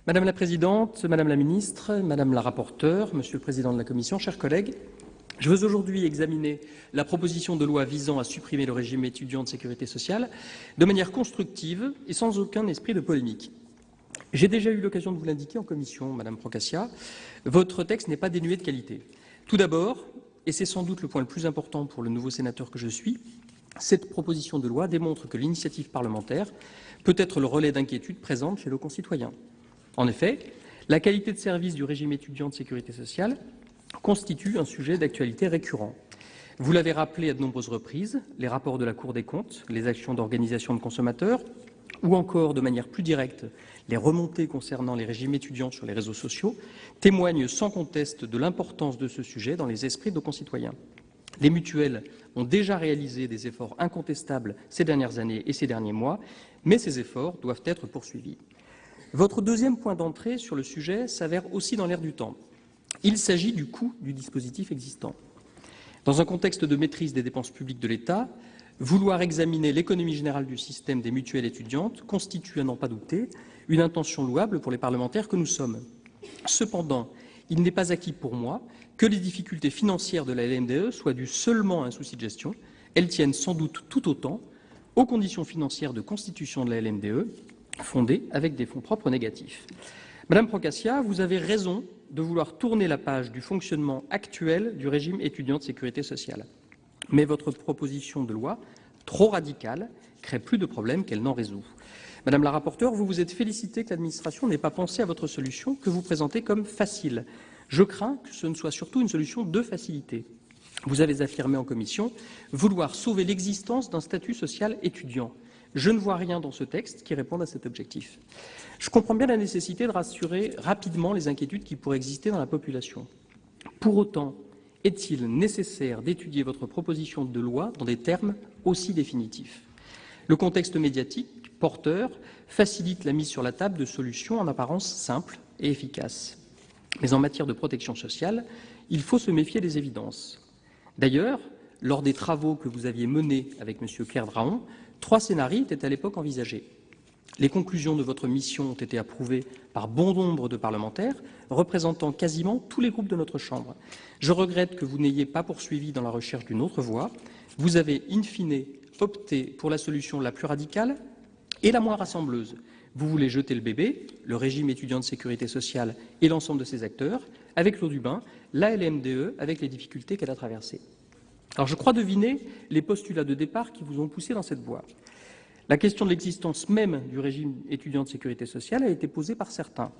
Madame la Présidente, Madame la Ministre, Madame la Rapporteure, Monsieur le Président de la Commission, chers collègues, je veux aujourd'hui examiner la proposition de loi visant à supprimer le régime étudiant de sécurité sociale de manière constructive et sans aucun esprit de polémique. J'ai déjà eu l'occasion de vous l'indiquer en commission, Madame Procaccia, votre texte n'est pas dénué de qualité. Tout d'abord, et c'est sans doute le point le plus important pour le nouveau sénateur que je suis, cette proposition de loi démontre que l'initiative parlementaire peut être le relais d'inquiétudes présentes chez nos concitoyens. En effet, la qualité de service du régime étudiant de sécurité sociale constitue un sujet d'actualité récurrent. Vous l'avez rappelé à de nombreuses reprises, les rapports de la Cour des comptes, les actions d'organisation de consommateurs, ou encore, de manière plus directe, les remontées concernant les régimes étudiants sur les réseaux sociaux, témoignent sans conteste de l'importance de ce sujet dans les esprits de nos concitoyens. Les mutuelles ont déjà réalisé des efforts incontestables ces dernières années et ces derniers mois, mais ces efforts doivent être poursuivis. Votre deuxième point d'entrée sur le sujet s'avère aussi dans l'air du temps. Il s'agit du coût du dispositif existant. Dans un contexte de maîtrise des dépenses publiques de l'État, vouloir examiner l'économie générale du système des mutuelles étudiantes constitue, à n'en pas douter, une intention louable pour les parlementaires que nous sommes. Cependant, il n'est pas acquis pour moi que les difficultés financières de la LMDE soient dues seulement à un souci de gestion. Elles tiennent sans doute tout autant aux conditions financières de constitution de la LMDE, fondée avec des fonds propres négatifs. Madame Procaccia, vous avez raison de vouloir tourner la page du fonctionnement actuel du régime étudiant de sécurité sociale. Mais votre proposition de loi, trop radicale, crée plus de problèmes qu'elle n'en résout. Madame la rapporteure, vous vous êtes félicitée que l'administration n'ait pas pensé à votre solution que vous présentez comme facile. Je crains que ce ne soit surtout une solution de facilité. Vous avez affirmé en commission vouloir sauver l'existence d'un statut social étudiant. Je ne vois rien dans ce texte qui réponde à cet objectif. Je comprends bien la nécessité de rassurer rapidement les inquiétudes qui pourraient exister dans la population. Pour autant, est-il nécessaire d'étudier votre proposition de loi dans des termes aussi définitifs? Le contexte médiatique porteur facilite la mise sur la table de solutions en apparence simples et efficaces. Mais en matière de protection sociale, il faut se méfier des évidences. D'ailleurs, lors des travaux que vous aviez menés avec M. Claire-Draon, 3 scénarios étaient à l'époque envisagés. Les conclusions de votre mission ont été approuvées par bon nombre de parlementaires, représentant quasiment tous les groupes de notre Chambre. Je regrette que vous n'ayez pas poursuivi dans la recherche d'une autre voie. Vous avez, in fine, opté pour la solution la plus radicale et la moins rassembleuse. Vous voulez jeter le bébé, le régime étudiant de sécurité sociale et l'ensemble de ses acteurs, avec l'eau du bain, la LMDE avec les difficultés qu'elle a traversées. Alors je crois deviner les postulats de départ qui vous ont poussé dans cette voie. La question de l'existence même du régime étudiant de sécurité sociale a été posée par certains.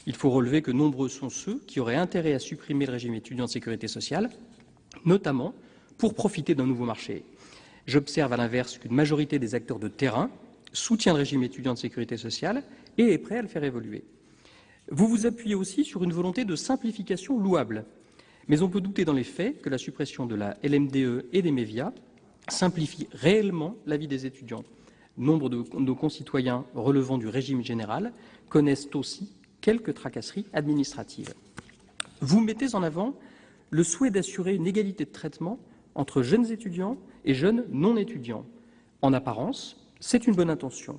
Il faut relever que nombreux sont ceux qui auraient intérêt à supprimer le régime étudiant de sécurité sociale, notamment pour profiter d'un nouveau marché. J'observe à l'inverse qu'une majorité des acteurs de terrain soutient le régime étudiant de sécurité sociale et est prêt à le faire évoluer. Vous vous appuyez aussi sur une volonté de simplification louable, mais on peut douter dans les faits que la suppression de la LMDE et des MEVIA simplifie réellement la vie des étudiants. Nombre de nos concitoyens relevant du régime général connaissent aussi quelques tracasseries administratives. Vous mettez en avant le souhait d'assurer une égalité de traitement entre jeunes étudiants et jeunes non-étudiants. En apparence, c'est une bonne intention,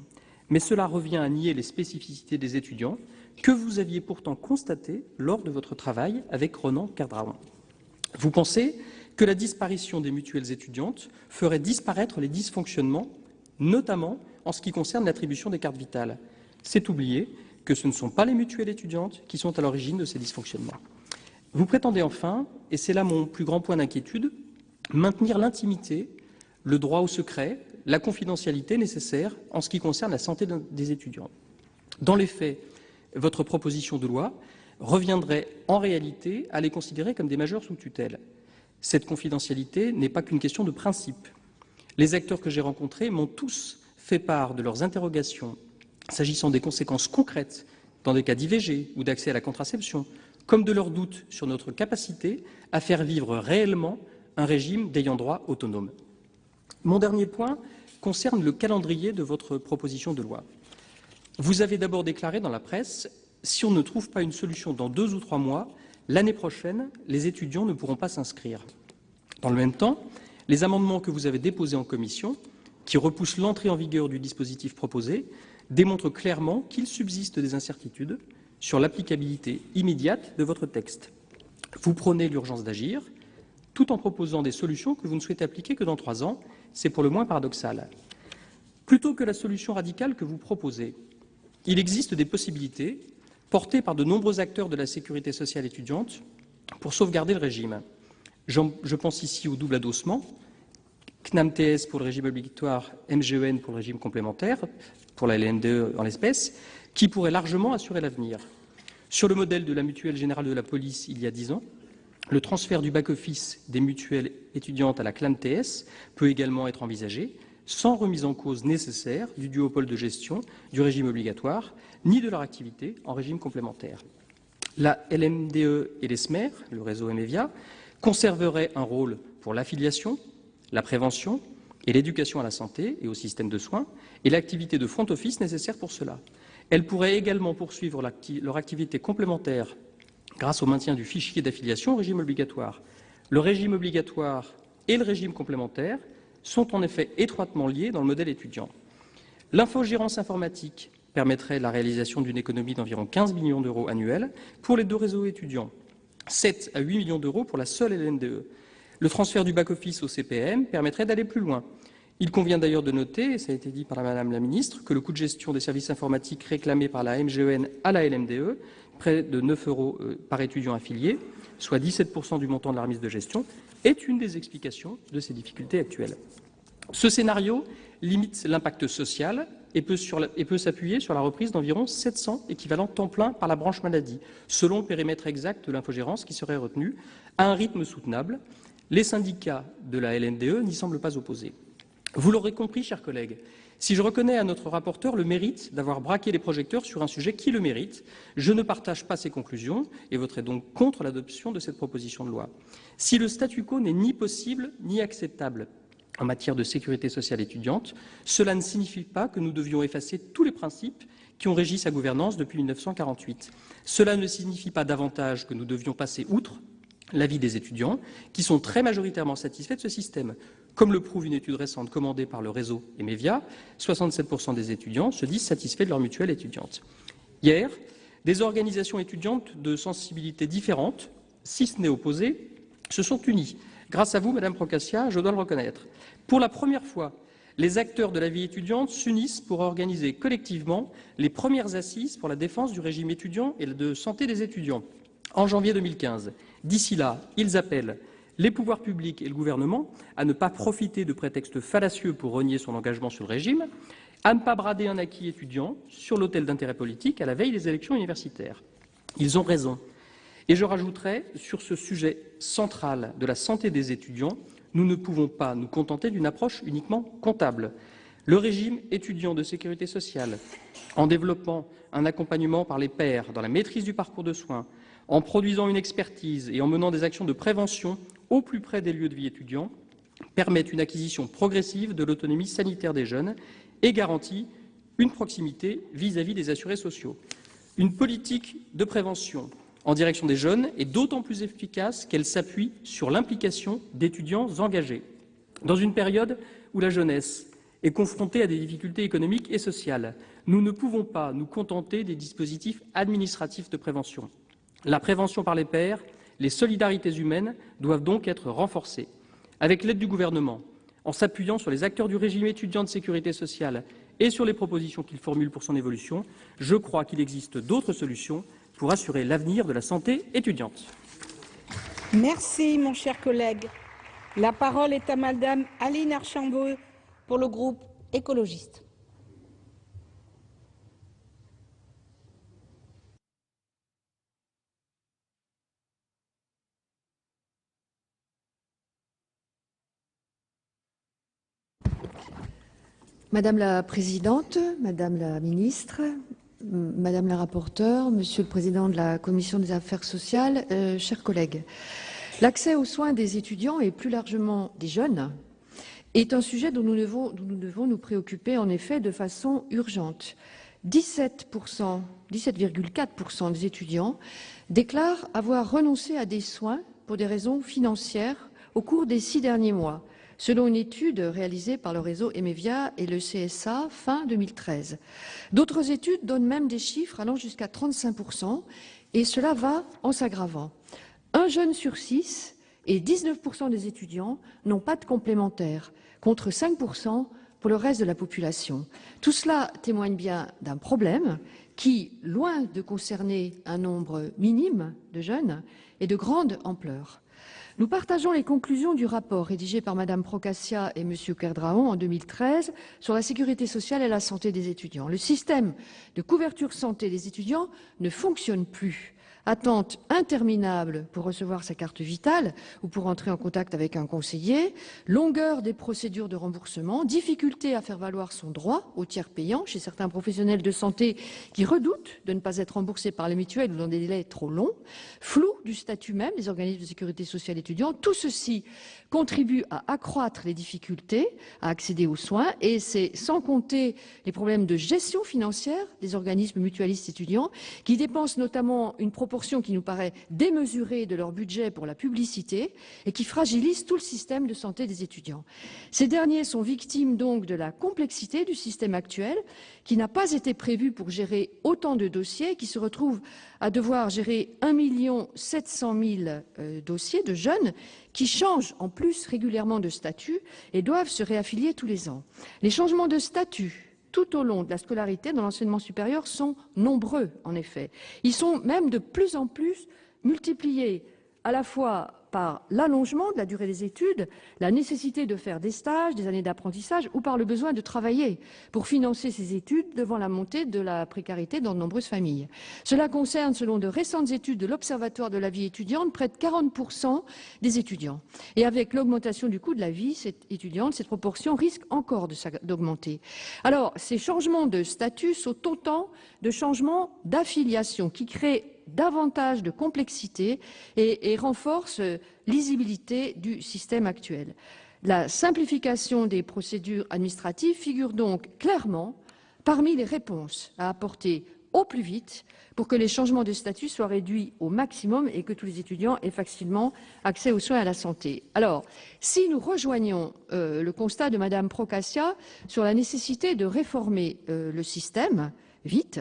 mais cela revient à nier les spécificités des étudiants que vous aviez pourtant constatées lors de votre travail avec Ronan Claire-Draon. Vous pensez que la disparition des mutuelles étudiantes ferait disparaître les dysfonctionnements, notamment en ce qui concerne l'attribution des cartes vitales. C'est oublier que ce ne sont pas les mutuelles étudiantes qui sont à l'origine de ces dysfonctionnements. Vous prétendez enfin, et c'est là mon plus grand point d'inquiétude, maintenir l'intimité, le droit au secret, la confidentialité nécessaire en ce qui concerne la santé des étudiants. Dans les faits, votre proposition de loi reviendrait en réalité à les considérer comme des majeurs sous tutelle. Cette confidentialité n'est pas qu'une question de principe. Les acteurs que j'ai rencontrés m'ont tous fait part de leurs interrogations s'agissant des conséquences concrètes dans des cas d'IVG ou d'accès à la contraception, comme de leurs doutes sur notre capacité à faire vivre réellement un régime d'ayant droit autonome. Mon dernier point concerne le calendrier de votre proposition de loi. Vous avez d'abord déclaré dans la presse « Si on ne trouve pas une solution dans 2 ou 3 mois, l'année prochaine, les étudiants ne pourront pas s'inscrire ». Dans le même temps, les amendements que vous avez déposés en commission, qui repoussent l'entrée en vigueur du dispositif proposé, démontrent clairement qu'il subsiste des incertitudes sur l'applicabilité immédiate de votre texte. Vous prônez l'urgence d'agir, tout en proposant des solutions que vous ne souhaitez appliquer que dans 3 ans. C'est pour le moins paradoxal. Plutôt que la solution radicale que vous proposez, il existe des possibilités portées par de nombreux acteurs de la sécurité sociale étudiante pour sauvegarder le régime. Je pense ici au double adossement, CNAM-TS pour le régime obligatoire, MGEN pour le régime complémentaire, pour la LMDE en l'espèce, qui pourrait largement assurer l'avenir. Sur le modèle de la mutuelle générale de la police il y a 10 ans, le transfert du back-office des mutuelles étudiantes à la CNAM-TS peut également être envisagé, sans remise en cause nécessaire du duopole de gestion du régime obligatoire, ni de leur activité en régime complémentaire. La LMDE et les SMER, le réseau MEVIA, conserveraient un rôle pour l'affiliation, la prévention et l'éducation à la santé et au système de soins, et l'activité de front office nécessaire pour cela. Elles pourraient également poursuivre leur activité complémentaire grâce au maintien du fichier d'affiliation au régime obligatoire. Le régime obligatoire et le régime complémentaire sont en effet étroitement liés dans le modèle étudiant. L'infogérance informatique permettrait la réalisation d'une économie d'environ 15 millions d'euros annuels pour les 2 réseaux étudiants, 7 à 8 millions d'euros pour la seule LMDE. Le transfert du back-office au CPM permettrait d'aller plus loin. Il convient d'ailleurs de noter, et ça a été dit par Madame la Ministre, que le coût de gestion des services informatiques réclamé par la MGEN à la LMDE, près de 9 € par étudiant affilié, soit 17% du montant de la remise de gestion, est une des explications de ces difficultés actuelles. Ce scénario limite l'impact social et peut s'appuyer sur la reprise d'environ 700 équivalents temps plein par la branche maladie, selon le périmètre exact de l'infogérance qui serait retenu, à un rythme soutenable. Les syndicats de la LNDE n'y semblent pas opposés. Vous l'aurez compris, chers collègues, si je reconnais à notre rapporteur le mérite d'avoir braqué les projecteurs sur un sujet qui le mérite, je ne partage pas ses conclusions et voterai donc contre l'adoption de cette proposition de loi. Si le statu quo n'est ni possible ni acceptable en matière de sécurité sociale étudiante, cela ne signifie pas que nous devions effacer tous les principes qui ont régi sa gouvernance depuis 1948. Cela ne signifie pas davantage que nous devions passer outre l'avis des étudiants, qui sont très majoritairement satisfaits de ce système. Comme le prouve une étude récente commandée par le réseau Emevia, 67% des étudiants se disent satisfaits de leur mutuelle étudiante. Hier, des organisations étudiantes de sensibilités différentes, si ce n'est opposées, se sont unies. Grâce à vous, Madame Procaccia, je dois le reconnaître. Pour la première fois, les acteurs de la vie étudiante s'unissent pour organiser collectivement les premières assises pour la défense du régime étudiant et de santé des étudiants en janvier 2015. D'ici là, ils appellent les pouvoirs publics et le gouvernement à ne pas profiter de prétextes fallacieux pour renier son engagement sur le régime, à ne pas brader un acquis étudiant sur l'autel d'intérêts politiques à la veille des élections universitaires. Ils ont raison. Et je rajouterai, sur ce sujet central de la santé des étudiants, nous ne pouvons pas nous contenter d'une approche uniquement comptable. Le régime étudiant de sécurité sociale, en développant un accompagnement par les pairs dans la maîtrise du parcours de soins, en produisant une expertise et en menant des actions de prévention au plus près des lieux de vie étudiants, permettent une acquisition progressive de l'autonomie sanitaire des jeunes et garantit une proximité vis-à-vis des assurés sociaux. Une politique de prévention en direction des jeunes est d'autant plus efficace qu'elle s'appuie sur l'implication d'étudiants engagés. Dans une période où la jeunesse est confrontée à des difficultés économiques et sociales, nous ne pouvons pas nous contenter des dispositifs administratifs de prévention. La prévention par les pairs, les solidarités humaines doivent donc être renforcées. Avec l'aide du gouvernement, en s'appuyant sur les acteurs du régime étudiant de sécurité sociale et sur les propositions qu'il formule pour son évolution, je crois qu'il existe d'autres solutions pour assurer l'avenir de la santé étudiante. Merci, mon cher collègue. La parole est à Madame Aline Archambault pour le groupe écologiste. Madame la Présidente, Madame la Ministre, Madame la Rapporteure, Monsieur le Président de la Commission des Affaires sociales, chers collègues, l'accès aux soins des étudiants et plus largement des jeunes est un sujet dont nous devons nous préoccuper en effet de façon urgente. 17,4% des étudiants déclarent avoir renoncé à des soins pour des raisons financières au cours des 6 derniers mois, selon une étude réalisée par le réseau Emevia et le CSA fin 2013. D'autres études donnent même des chiffres allant jusqu'à 35%, et cela va en s'aggravant. Un jeune sur 6 et 19% des étudiants n'ont pas de complémentaire, contre 5% pour le reste de la population. Tout cela témoigne bien d'un problème qui, loin de concerner un nombre minime de jeunes, est de grande ampleur. Nous partageons les conclusions du rapport rédigé par Madame Procaccia et Monsieur Kerdraon en 2013 sur la sécurité sociale et la santé des étudiants. Le système de couverture santé des étudiants ne fonctionne plus. Attente interminable pour recevoir sa carte vitale ou pour entrer en contact avec un conseiller, longueur des procédures de remboursement, difficulté à faire valoir son droit au tiers payant chez certains professionnels de santé qui redoutent de ne pas être remboursés par les mutuelles ou dans des délais trop longs, flou du statut même des organismes de sécurité sociale étudiants. Tout ceci contribue à accroître les difficultés à accéder aux soins et c'est sans compter les problèmes de gestion financière des organismes mutualistes étudiants qui dépensent notamment une proportion qui nous paraît démesurée de leur budget pour la publicité et qui fragilise tout le système de santé des étudiants. Ces derniers sont victimes donc de la complexité du système actuel qui n'a pas été prévu pour gérer autant de dossiers et qui se retrouve à devoir gérer 1 700 000 dossiers de jeunes qui changent en plus régulièrement de statut et doivent se réaffilier tous les ans. Les changements de statut tout au long de la scolarité dans l'enseignement supérieur sont nombreux, en effet. Ils sont même de plus en plus multipliés, à la fois par l'allongement de la durée des études, la nécessité de faire des stages, des années d'apprentissage ou par le besoin de travailler pour financer ces études devant la montée de la précarité dans de nombreuses familles. Cela concerne, selon de récentes études de l'Observatoire de la vie étudiante, près de 40% des étudiants. Et avec l'augmentation du coût de la vie étudiante, cette proportion risque encore d'augmenter. Alors, ces changements de statut sont autant de changements d'affiliation qui créent davantage de complexité et renforcent lisibilité du système actuel. La simplification des procédures administratives figure donc clairement parmi les réponses à apporter au plus vite pour que les changements de statut soient réduits au maximum et que tous les étudiants aient facilement accès aux soins et à la santé. Alors, si nous rejoignons le constat de Madame Procaccia sur la nécessité de réformer le système vite,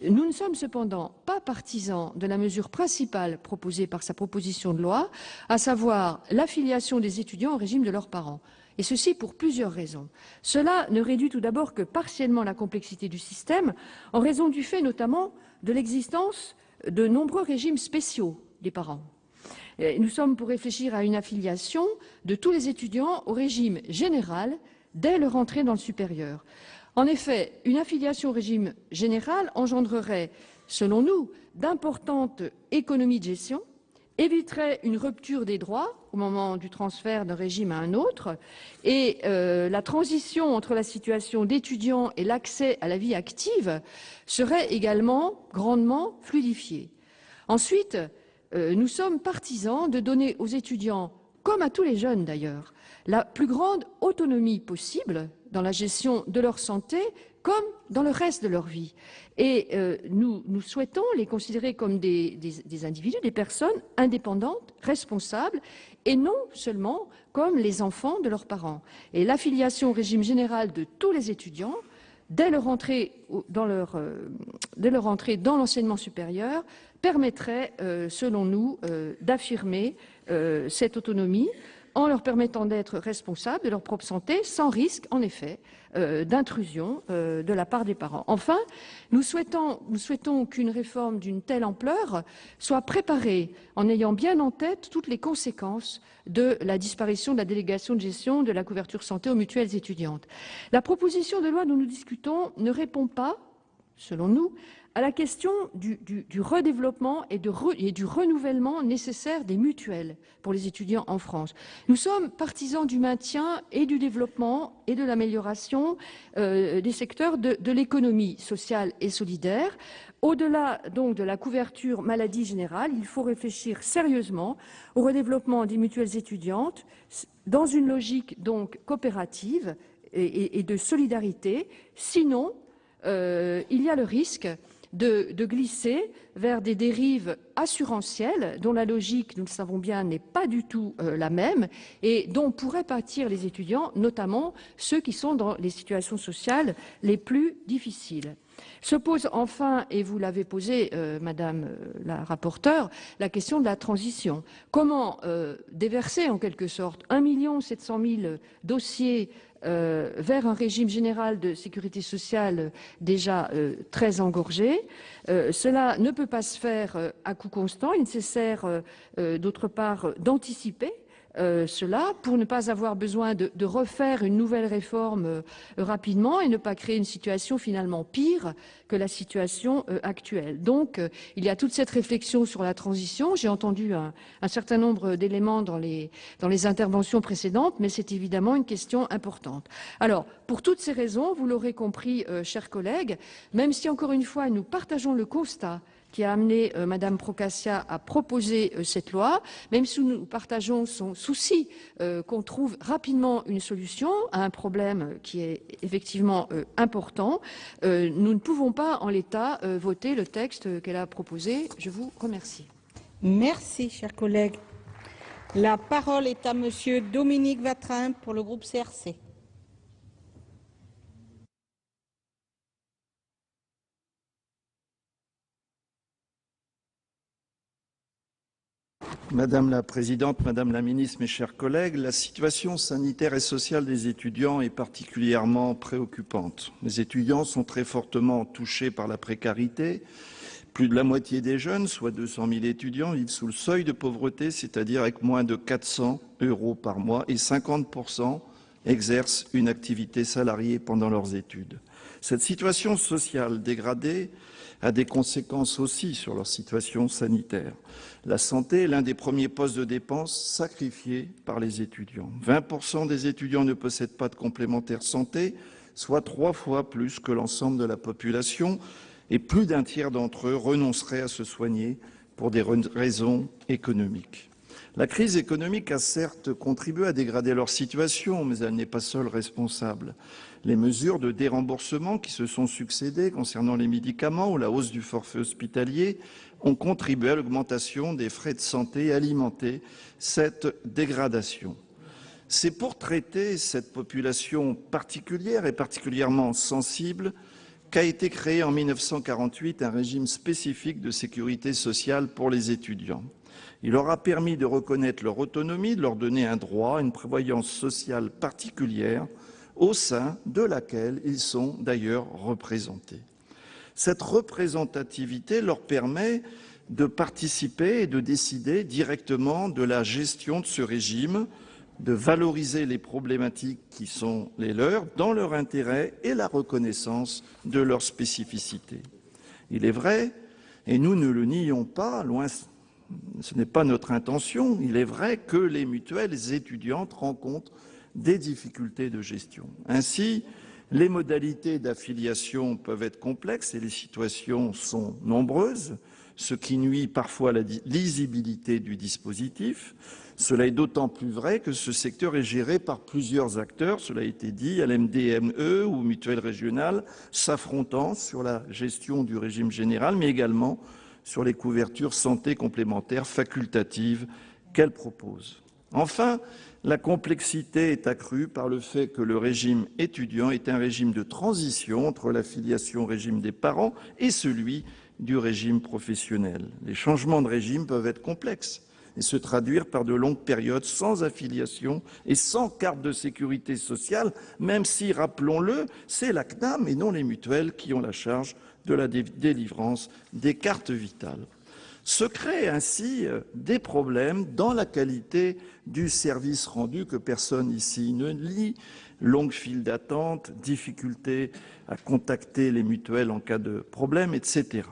nous ne sommes cependant pas partisans de la mesure principale proposée par sa proposition de loi, à savoir l'affiliation des étudiants au régime de leurs parents. Et ceci pour plusieurs raisons. Cela ne réduit tout d'abord que partiellement la complexité du système, en raison du fait notamment de l'existence de nombreux régimes spéciaux des parents. Nous sommes pour réfléchir à une affiliation de tous les étudiants au régime général dès leur entrée dans le supérieur. En effet, une affiliation au régime général engendrerait, selon nous, d'importantes économies de gestion, éviterait une rupture des droits au moment du transfert d'un régime à un autre et la transition entre la situation d'étudiant et l'accès à la vie active serait également grandement fluidifiée. Ensuite, nous sommes partisans de donner aux étudiants, comme à tous les jeunes d'ailleurs, la plus grande autonomie possible dans la gestion de leur santé comme dans le reste de leur vie. Et nous souhaitons les considérer comme des individus, des personnes indépendantes, responsables, et non seulement comme les enfants de leurs parents. Et l'affiliation au régime général de tous les étudiants, dès leur entrée dans l'enseignement supérieur, permettrait, selon nous, d'affirmer cette autonomie, en leur permettant d'être responsables de leur propre santé, sans risque, en effet, d'intrusion de la part des parents. Enfin, nous souhaitons qu'une réforme d'une telle ampleur soit préparée en ayant bien en tête toutes les conséquences de la disparition de la délégation de gestion de la couverture santé aux mutuelles étudiantes. La proposition de loi dont nous discutons ne répond pas, selon nous, à la question du redéveloppement et du renouvellement nécessaire des mutuelles pour les étudiants en France. Nous sommes partisans du maintien et du développement et de l'amélioration des secteurs de l'économie sociale et solidaire. Au-delà donc de la couverture maladie générale, il faut réfléchir sérieusement au redéveloppement des mutuelles étudiantes dans une logique donc coopérative et de solidarité. Sinon, il y a le risque de glisser vers des dérives assurantielles dont la logique, nous le savons bien, n'est pas du tout la même et dont pourraient pâtir les étudiants, notamment ceux qui sont dans les situations sociales les plus difficiles. Se pose enfin, et vous l'avez posé, Madame la rapporteure, la question de la transition. Comment déverser en quelque sorte 1 700 000 dossiers vers un régime général de sécurité sociale déjà très engorgé. Cela ne peut pas se faire à coût constant. Il est nécessaire, d'autre part, d'anticiper cela pour ne pas avoir besoin de refaire une nouvelle réforme rapidement et ne pas créer une situation finalement pire que la situation actuelle. Donc, il y a toute cette réflexion sur la transition. J'ai entendu un certain nombre d'éléments dans les interventions précédentes, mais c'est évidemment une question importante. Alors, pour toutes ces raisons, vous l'aurez compris, chers collègues, même si encore une fois nous partageons le constat qui a amené Madame Procaccia à proposer cette loi, même si nous partageons son souci qu'on trouve rapidement une solution à un problème qui est effectivement important, nous ne pouvons pas en l'état voter le texte qu'elle a proposé. Je vous remercie. Merci, chers collègues. La parole est à Monsieur Dominique Vatrin pour le groupe CRC. Madame la Présidente, Madame la Ministre, mes chers collègues, la situation sanitaire et sociale des étudiants est particulièrement préoccupante. Les étudiants sont très fortement touchés par la précarité, Plus de la moitié des jeunes, soit 200 000 étudiants, vivent sous le seuil de pauvreté, c'est-à-dire avec moins de 400 € par mois, et 50% exercent une activité salariée pendant leurs études. Cette situation sociale dégradée a des conséquences aussi sur leur situation sanitaire. La santé est l'un des premiers postes de dépenses sacrifiés par les étudiants. 20% des étudiants ne possèdent pas de complémentaire santé, soit 3 fois plus que l'ensemble de la population, et plus d'un tiers d'entre eux renonceraient à se soigner pour des raisons économiques. La crise économique a certes contribué à dégrader leur situation, mais elle n'est pas seule responsable. Les mesures de déremboursement qui se sont succédées concernant les médicaments ou la hausse du forfait hospitalier ont contribué à l'augmentation des frais de santé et alimenter cette dégradation. C'est pour traiter cette population particulière et particulièrement sensible qu'a été créé en 1948 un régime spécifique de sécurité sociale pour les étudiants. Il leur a permis de reconnaître leur autonomie, de leur donner un droit, une prévoyance sociale particulière au sein de laquelle ils sont d'ailleurs représentés. Cette représentativité leur permet de participer et de décider directement de la gestion de ce régime, de valoriser les problématiques qui sont les leurs dans leur intérêt et la reconnaissance de leurs spécificités. Il est vrai, et nous ne le nions pas, loin, ce n'est pas notre intention, il est vrai que les mutuelles étudiantes rencontrent des difficultés de gestion. Ainsi, les modalités d'affiliation peuvent être complexes et les situations sont nombreuses, ce qui nuit parfois à la lisibilité du dispositif. Cela est d'autant plus vrai que ce secteur est géré par plusieurs acteurs, cela a été dit, LMD-ME ou mutuelles régionales, s'affrontant sur la gestion du régime général, mais également sur les couvertures santé complémentaires facultatives qu'elles proposent. Enfin, la complexité est accrue par le fait que le régime étudiant est un régime de transition entre l'affiliation au régime des parents et celui du régime professionnel. Les changements de régime peuvent être complexes et se traduire par de longues périodes sans affiliation et sans carte de sécurité sociale, même si, rappelons-le, c'est la CNAM et non les mutuelles qui ont la charge de la délivrance des cartes vitales. Se créent ainsi des problèmes dans la qualité du service rendu que personne ici ne nie, longues files d'attente, difficulté à contacter les mutuelles en cas de problème, etc.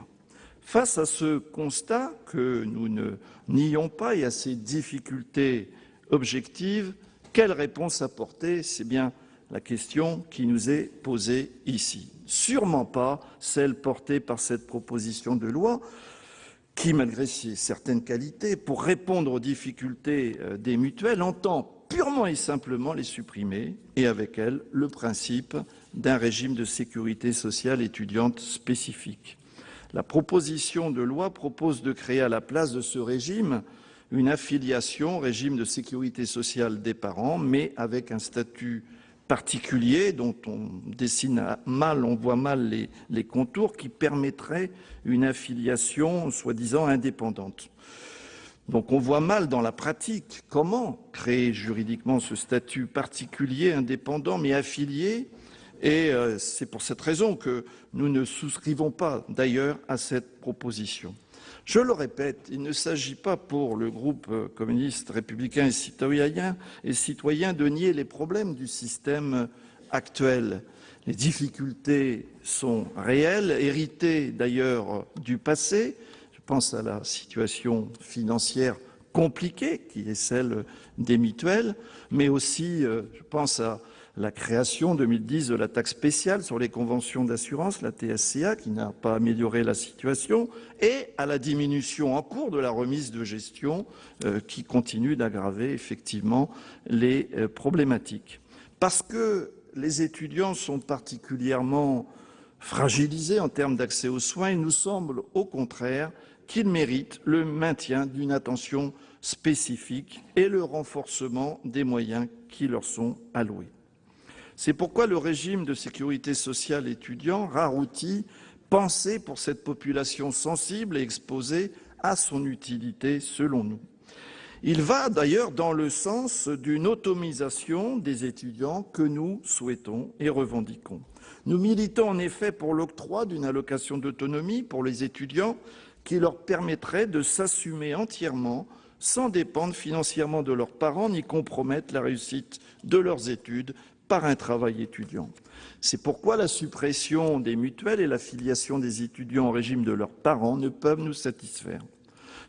Face à ce constat que nous ne nions pas et à ces difficultés objectives, quelle réponse apporter? C'est bien la question qui nous est posée ici. Sûrement pas celle portée par cette proposition de loi qui, malgré certaines qualités, pour répondre aux difficultés des mutuelles, entend purement et simplement les supprimer et avec elles le principe d'un régime de sécurité sociale étudiante spécifique. La proposition de loi propose de créer à la place de ce régime une affiliation au régime de sécurité sociale des parents, mais avec un statut particulier dont on voit mal les contours, qui permettrait une affiliation soi-disant indépendante. Donc on voit mal dans la pratique comment créer juridiquement ce statut particulier, indépendant, mais affilié, et c'est pour cette raison que nous ne souscrivons pas d'ailleurs à cette proposition. Je le répète, il ne s'agit pas pour le groupe communiste, républicain et citoyen de nier les problèmes du système actuel. Les difficultés sont réelles, héritées d'ailleurs du passé. Je pense à la situation financière compliquée qui est celle des mutuelles, mais aussi, je pense à la création en 2010 de la taxe spéciale sur les conventions d'assurance, la TSCA, qui n'a pas amélioré la situation, et à la diminution en cours de la remise de gestion qui continue d'aggraver effectivement les problématiques. Parce que les étudiants sont particulièrement fragilisés en termes d'accès aux soins, il nous semble au contraire qu'ils méritent le maintien d'une attention spécifique et le renforcement des moyens qui leur sont alloués. C'est pourquoi le régime de sécurité sociale étudiant, rare outil pensé pour cette population sensible et exposée, a son utilité selon nous. Il va d'ailleurs dans le sens d'une autonomisation des étudiants que nous souhaitons et revendiquons. Nous militons en effet pour l'octroi d'une allocation d'autonomie pour les étudiants qui leur permettrait de s'assumer entièrement sans dépendre financièrement de leurs parents ni compromettre la réussite de leurs études par un travail étudiant. C'est pourquoi la suppression des mutuelles et l'affiliation des étudiants au régime de leurs parents ne peuvent nous satisfaire.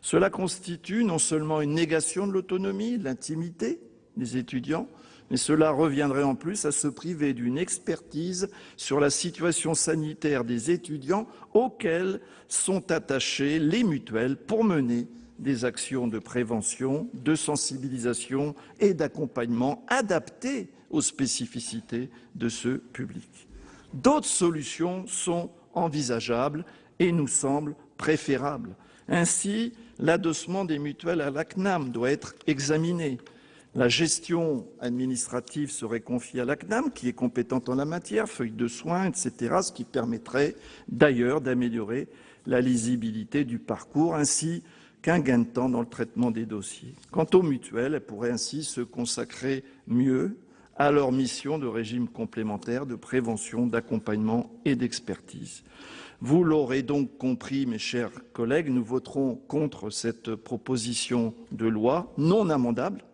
Cela constitue non seulement une négation de l'autonomie, de l'intimité des étudiants, mais cela reviendrait en plus à se priver d'une expertise sur la situation sanitaire des étudiants auxquels sont attachées les mutuelles pour mener des actions de prévention, de sensibilisation et d'accompagnement adaptées aux spécificités de ce public. D'autres solutions sont envisageables et nous semblent préférables. Ainsi, l'adossement des mutuelles à la CNAM doit être examiné. La gestion administrative serait confiée à la CNAM, qui est compétente en la matière, feuilles de soins, etc., ce qui permettrait d'ailleurs d'améliorer la lisibilité du parcours, ainsi qu'un gain de temps dans le traitement des dossiers. Quant aux mutuelles, elles pourraient ainsi se consacrer mieux à leur mission de régime complémentaire, de prévention, d'accompagnement et d'expertise. Vous l'aurez donc compris, mes chers collègues, nous voterons contre cette proposition de loi non amendable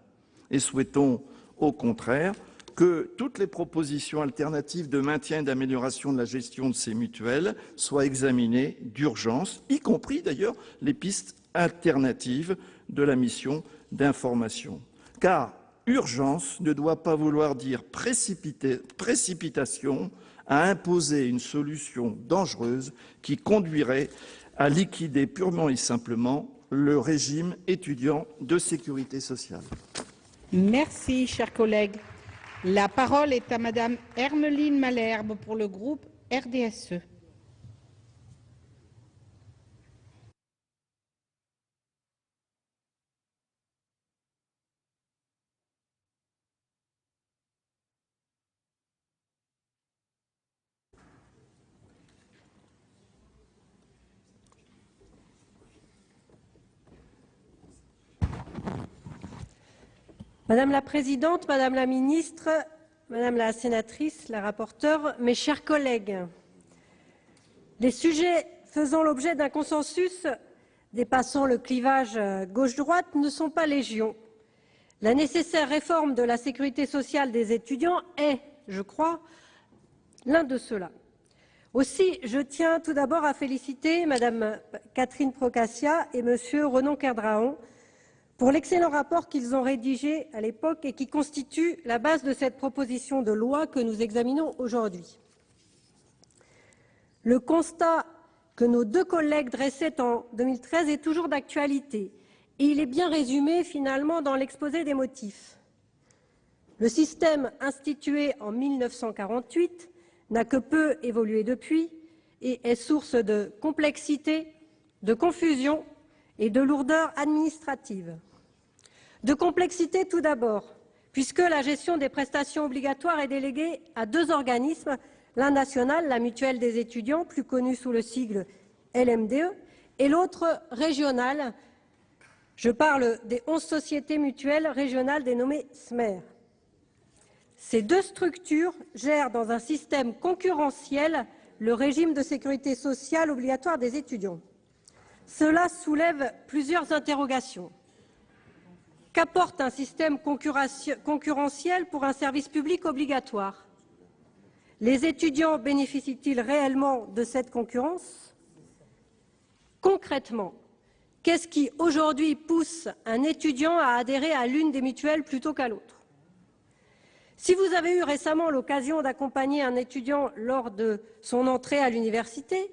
et souhaitons au contraire que toutes les propositions alternatives de maintien et d'amélioration de la gestion de ces mutuelles soient examinées d'urgence, y compris d'ailleurs les pistes alternatives de la mission d'information. Car urgence ne doit pas vouloir dire précipitation à imposer une solution dangereuse qui conduirait à liquider purement et simplement le régime étudiant de sécurité sociale. Merci, cher collègue. La parole est à Madame Hermeline Malherbe pour le groupe RDSE. Madame la Présidente, Madame la Ministre, Madame la Sénatrice, la rapporteure, mes chers collègues, les sujets faisant l'objet d'un consensus dépassant le clivage gauche-droite ne sont pas légion. La nécessaire réforme de la sécurité sociale des étudiants est, je crois, l'un de ceux-là. Aussi, je tiens tout d'abord à féliciter Madame Catherine Procaccia et Monsieur Renan Kerdraon pour l'excellent rapport qu'ils ont rédigé à l'époque et qui constitue la base de cette proposition de loi que nous examinons aujourd'hui. Le constat que nos deux collègues dressaient en 2013 est toujours d'actualité et il est bien résumé finalement dans l'exposé des motifs. Le système institué en 1948 n'a que peu évolué depuis et est source de complexité, de confusion et de lourdeur administrative. De complexité tout d'abord, puisque la gestion des prestations obligatoires est déléguée à deux organismes, l'un national, la mutuelle des étudiants, plus connue sous le sigle LMDE, et l'autre régional, je parle des 11 sociétés mutuelles régionales dénommées SMER. Ces deux structures gèrent dans un système concurrentiel le régime de sécurité sociale obligatoire des étudiants. Cela soulève plusieurs interrogations. Qu'apporte un système concurrentiel pour un service public obligatoire? Les étudiants bénéficient-ils réellement de cette concurrence? Concrètement, qu'est-ce qui aujourd'hui pousse un étudiant à adhérer à l'une des mutuelles plutôt qu'à l'autre? Si vous avez eu récemment l'occasion d'accompagner un étudiant lors de son entrée à l'université,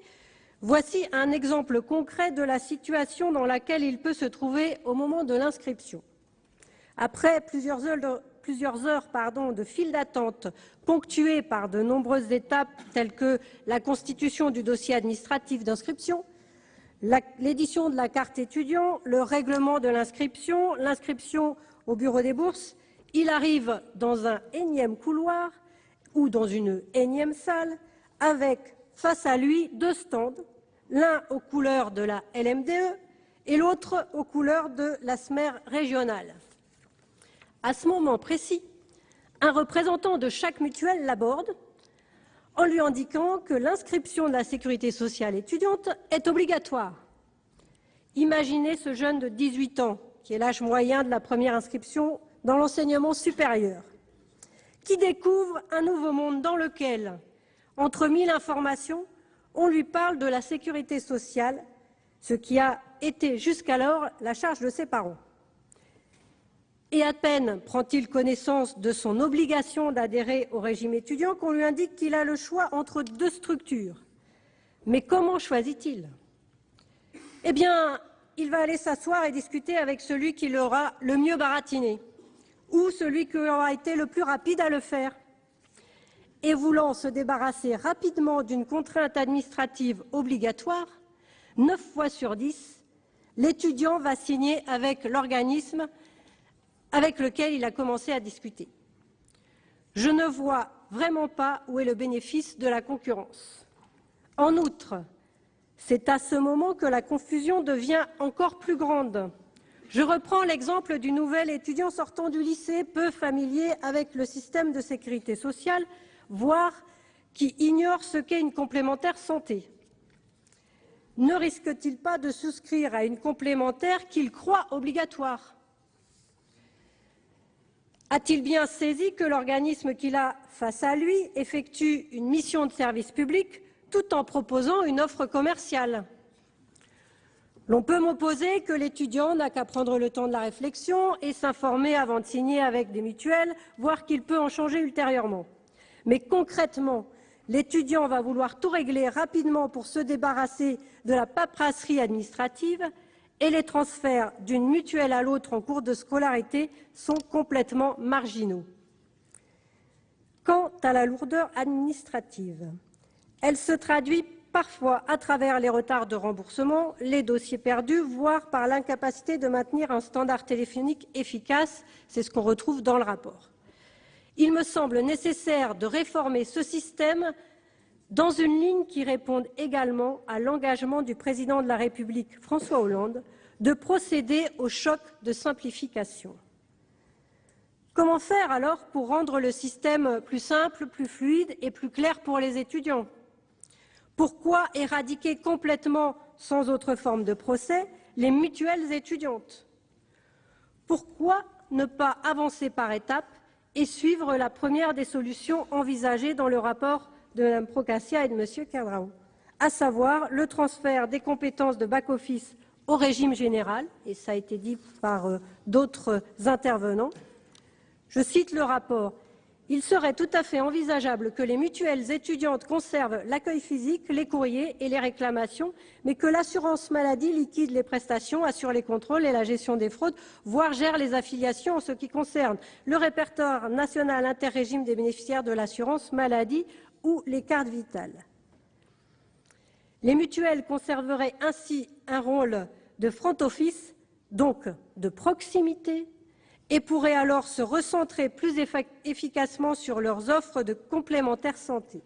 voici un exemple concret de la situation dans laquelle il peut se trouver au moment de l'inscription. Après plusieurs heures de file d'attente ponctuées par de nombreuses étapes telles que la constitution du dossier administratif d'inscription, l'édition de la carte étudiant, le règlement de l'inscription, l'inscription au bureau des bourses, il arrive dans un énième couloir ou dans une énième salle avec face à lui deux stands, l'un aux couleurs de la LMDE et l'autre aux couleurs de la SMER régionale. À ce moment précis, un représentant de chaque mutuelle l'aborde en lui indiquant que l'inscription de la sécurité sociale étudiante est obligatoire. Imaginez ce jeune de 18 ans, qui est l'âge moyen de la première inscription dans l'enseignement supérieur, qui découvre un nouveau monde dans lequel, entre 1000 informations, on lui parle de la sécurité sociale, ce qui a été jusqu'alors la charge de ses parents. Et à peine prend-il connaissance de son obligation d'adhérer au régime étudiant qu'on lui indique qu'il a le choix entre 2 structures. Mais comment choisit-il? Eh bien, il va aller s'asseoir et discuter avec celui qui l'aura le mieux baratiné ou celui qui aura été le plus rapide à le faire. Et voulant se débarrasser rapidement d'une contrainte administrative obligatoire, 9 fois sur 10, l'étudiant va signer avec l'organisme avec lequel il a commencé à discuter. Je ne vois vraiment pas où est le bénéfice de la concurrence. En outre, c'est à ce moment que la confusion devient encore plus grande. Je reprends l'exemple du nouvel étudiant sortant du lycée, peu familier avec le système de sécurité sociale, voire qui ignore ce qu'est une complémentaire santé. Ne risque-t-il pas de souscrire à une complémentaire qu'il croit obligatoire? A-t-il bien saisi que l'organisme qu'il a face à lui effectue une mission de service public tout en proposant une offre commerciale? L'on peut m'opposer que l'étudiant n'a qu'à prendre le temps de la réflexion et s'informer avant de signer avec des mutuelles, voire qu'il peut en changer ultérieurement. Mais concrètement, l'étudiant va vouloir tout régler rapidement pour se débarrasser de la paperasserie administrative et les transferts d'une mutuelle à l'autre en cours de scolarité sont complètement marginaux. Quant à la lourdeur administrative, elle se traduit parfois à travers les retards de remboursement, les dossiers perdus, voire par l'incapacité de maintenir un standard téléphonique efficace. C'est ce qu'on retrouve dans le rapport. Il me semble nécessaire de réformer ce système dans une ligne qui réponde également à l'engagement du président de la République, François Hollande, de procéder au choc de simplification. Comment faire alors pour rendre le système plus simple, plus fluide et plus clair pour les étudiants? Pourquoi éradiquer complètement, sans autre forme de procès, les mutuelles étudiantes? Pourquoi ne pas avancer par étapes et suivre la première des solutions envisagées dans le rapport de Mme Procaccia et de M. Cadrao, à savoir le transfert des compétences de back-office au régime général, et ça a été dit par d'autres intervenants. Je cite le rapport. Il serait tout à fait envisageable que les mutuelles étudiantes conservent l'accueil physique, les courriers et les réclamations, mais que l'assurance maladie liquide les prestations, assure les contrôles et la gestion des fraudes, voire gère les affiliations en ce qui concerne le répertoire national interrégime des bénéficiaires de l'assurance maladie ou les cartes vitales. Les mutuelles conserveraient ainsi un rôle de front office, donc de proximité, et pourraient alors se recentrer plus efficacement sur leurs offres de complémentaires santé.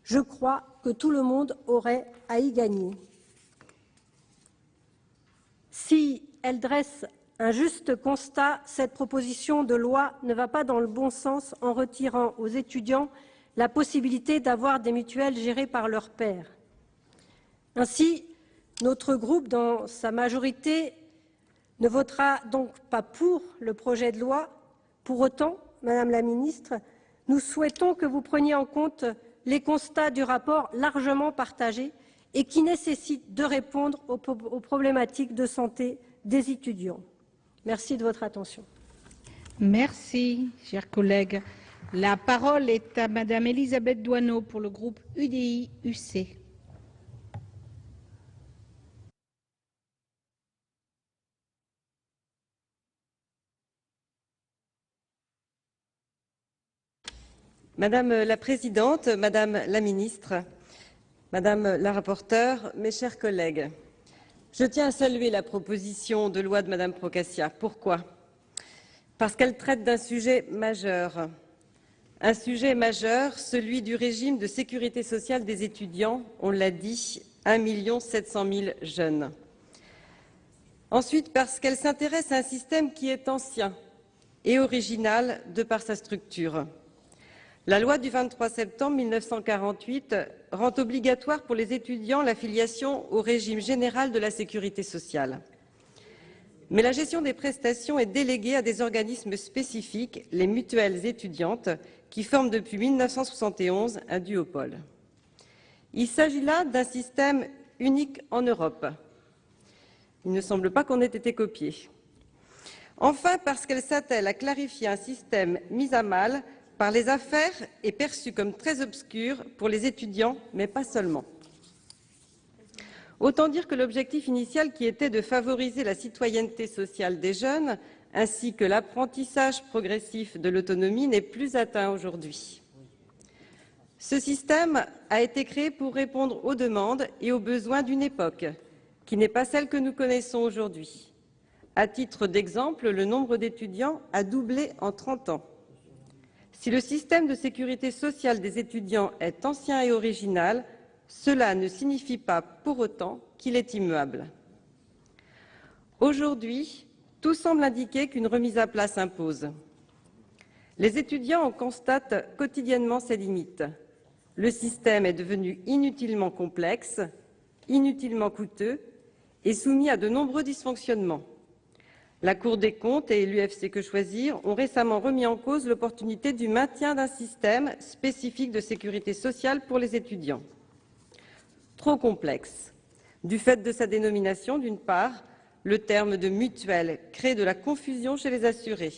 Je crois que tout le monde aurait à y gagner. Si elle dresse un juste constat, cette proposition de loi ne va pas dans le bon sens en retirant aux étudiants la possibilité d'avoir des mutuelles gérées par leurs pairs. Ainsi, notre groupe, dans sa majorité, ne votera donc pas pour le projet de loi. Pour autant, Madame la Ministre, nous souhaitons que vous preniez en compte les constats du rapport largement partagés et qui nécessitent de répondre aux problématiques de santé des étudiants. Merci de votre attention. Merci, chers collègues. La parole est à Madame Elisabeth Doineau pour le groupe UDI-UC. Madame la Présidente, Madame la Ministre, Madame la Rapporteure, mes chers collègues, je tiens à saluer la proposition de loi de Madame Procaccia. Pourquoi? Parce qu'elle traite d'un sujet majeur. Un sujet majeur, celui du régime de sécurité sociale des étudiants, on l'a dit, 1 700 000 jeunes. Ensuite, parce qu'elle s'intéresse à un système qui est ancien et original de par sa structure. La loi du 23 septembre 1948 rend obligatoire pour les étudiants l'affiliation au régime général de la sécurité sociale. Mais la gestion des prestations est déléguée à des organismes spécifiques, les mutuelles étudiantes, qui forment depuis 1971 un duopole. Il s'agit là d'un système unique en Europe. Il ne semble pas qu'on ait été copié. Enfin, parce qu'elle s'attelle à clarifier un système mis à mal par les affaires et perçu comme très obscur pour les étudiants, mais pas seulement. Autant dire que l'objectif initial, qui était de favoriser la citoyenneté sociale des jeunes, ainsi que l'apprentissage progressif de l'autonomie, n'est plus atteint aujourd'hui. Ce système a été créé pour répondre aux demandes et aux besoins d'une époque, qui n'est pas celle que nous connaissons aujourd'hui. À titre d'exemple, le nombre d'étudiants a doublé en 30 ans. Si le système de sécurité sociale des étudiants est ancien et original, cela ne signifie pas pour autant qu'il est immuable. Aujourd'hui, tout semble indiquer qu'une remise à plat s'impose. Les étudiants en constatent quotidiennement ses limites. Le système est devenu inutilement complexe, inutilement coûteux et soumis à de nombreux dysfonctionnements. La Cour des comptes et l'UFC Que Choisir ont récemment remis en cause l'opportunité du maintien d'un système spécifique de sécurité sociale pour les étudiants. Trop complexe. Du fait de sa dénomination, d'une part, le terme de mutuelle crée de la confusion chez les assurés.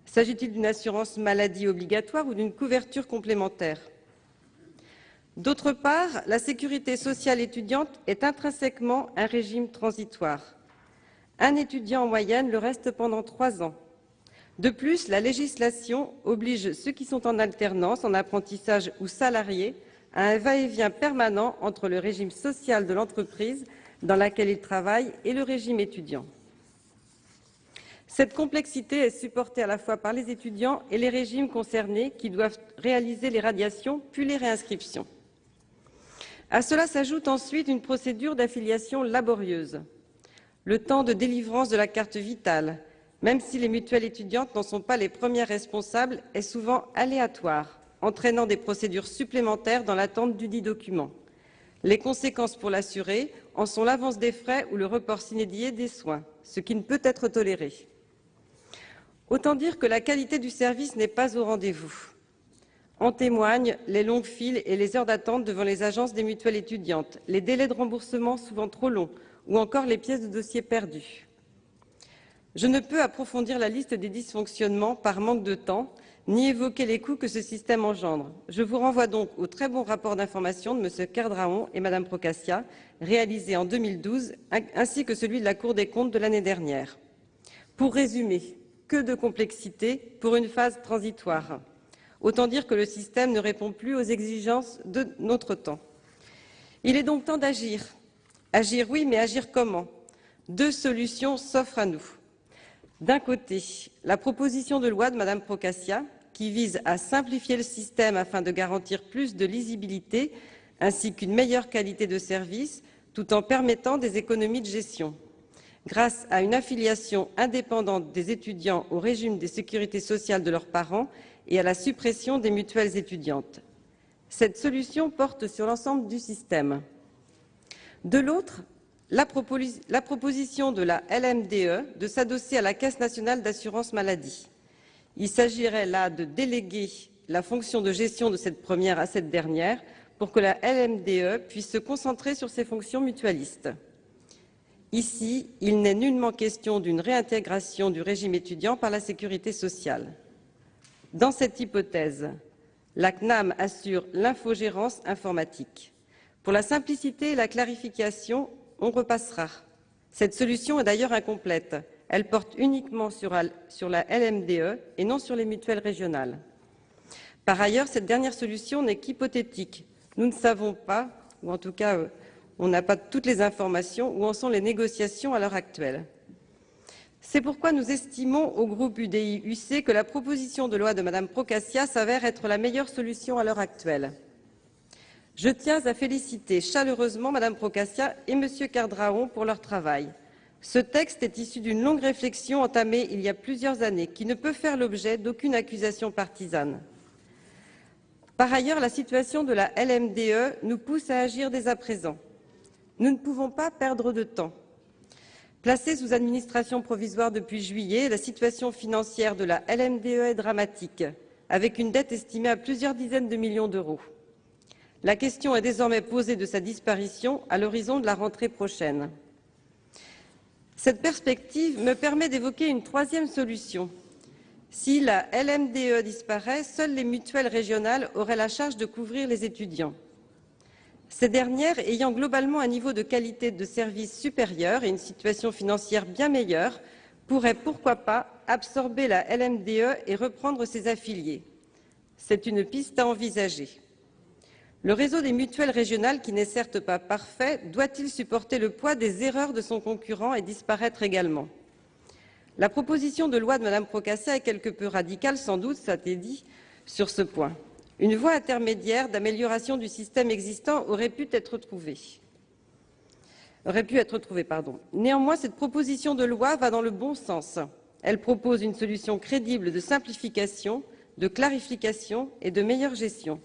S'agit-il d'une assurance maladie obligatoire ou d'une couverture complémentaire? D'autre part, la sécurité sociale étudiante est intrinsèquement un régime transitoire. Un étudiant en moyenne le reste pendant 3 ans. De plus, la législation oblige ceux qui sont en alternance, en apprentissage ou salariés à un va-et-vient permanent entre le régime social de l'entreprise dans laquelle ils travaillent et le régime étudiant. Cette complexité est supportée à la fois par les étudiants et les régimes concernés qui doivent réaliser les radiations puis les réinscriptions. À cela s'ajoute ensuite une procédure d'affiliation laborieuse. Le temps de délivrance de la carte vitale, même si les mutuelles étudiantes n'en sont pas les premières responsables, est souvent aléatoire, entraînant des procédures supplémentaires dans l'attente dudit document. Les conséquences pour l'assuré en sont l'avance des frais ou le report sine die des soins, ce qui ne peut être toléré. Autant dire que la qualité du service n'est pas au rendez-vous. En témoignent les longues files et les heures d'attente devant les agences des mutuelles étudiantes, les délais de remboursement souvent trop longs, ou encore les pièces de dossier perdues. Je ne peux approfondir la liste des dysfonctionnements par manque de temps, ni évoquer les coûts que ce système engendre. Je vous renvoie donc au très bon rapport d'information de M. Cardraon et Mme Procaccia, réalisé en 2012, ainsi que celui de la Cour des comptes de l'année dernière. Pour résumer, que de complexité pour une phase transitoire. Autant dire que le système ne répond plus aux exigences de notre temps. Il est donc temps d'agir. Agir, oui, mais agir comment? 2 solutions s'offrent à nous. D'un côté, la proposition de loi de Mme Procaccia, qui vise à simplifier le système afin de garantir plus de lisibilité ainsi qu'une meilleure qualité de service, tout en permettant des économies de gestion. Grâce à une affiliation indépendante des étudiants au régime des sécurités sociales de leurs parents et à la suppression des mutuelles étudiantes. Cette solution porte sur l'ensemble du système. De l'autre, la proposition de la LMDE de s'adosser à la Caisse nationale d'assurance maladie. Il s'agirait là de déléguer la fonction de gestion de cette première à cette dernière pour que la LMDE puisse se concentrer sur ses fonctions mutualistes. Ici, il n'est nullement question d'une réintégration du régime étudiant par la sécurité sociale. Dans cette hypothèse, la CNAM assure l'infogérance informatique. Pour la simplicité et la clarification, on repassera. Cette solution est d'ailleurs incomplète. Elle porte uniquement sur la LMDE et non sur les mutuelles régionales. Par ailleurs, cette dernière solution n'est qu'hypothétique. Nous ne savons pas, ou en tout cas, on n'a pas toutes les informations, où en sont les négociations à l'heure actuelle. C'est pourquoi nous estimons au groupe UDI-UC que la proposition de loi de Mme Procaccia s'avère être la meilleure solution à l'heure actuelle. Je tiens à féliciter chaleureusement Mme Procaccia et M. Cardraon pour leur travail. Ce texte est issu d'une longue réflexion entamée il y a plusieurs années, qui ne peut faire l'objet d'aucune accusation partisane. Par ailleurs, la situation de la LMDE nous pousse à agir dès à présent. Nous ne pouvons pas perdre de temps. Placée sous administration provisoire depuis juillet, la situation financière de la LMDE est dramatique, avec une dette estimée à plusieurs dizaines de millions d'euros. La question est désormais posée de sa disparition à l'horizon de la rentrée prochaine. Cette perspective me permet d'évoquer une troisième solution. Si la LMDE disparaît, seules les mutuelles régionales auraient la charge de couvrir les étudiants. Ces dernières, ayant globalement un niveau de qualité de service supérieur et une situation financière bien meilleure, pourraient, pourquoi pas, absorber la LMDE et reprendre ses affiliés. C'est une piste à envisager. Le réseau des mutuelles régionales, qui n'est certes pas parfait, doit-il supporter le poids des erreurs de son concurrent et disparaître également? La proposition de loi de Mme Procaccia est quelque peu radicale, sans doute, ça a été dit, sur ce point. Une voie intermédiaire d'amélioration du système existant aurait pu être trouvée. Néanmoins, cette proposition de loi va dans le bon sens. Elle propose une solution crédible de simplification, de clarification et de meilleure gestion,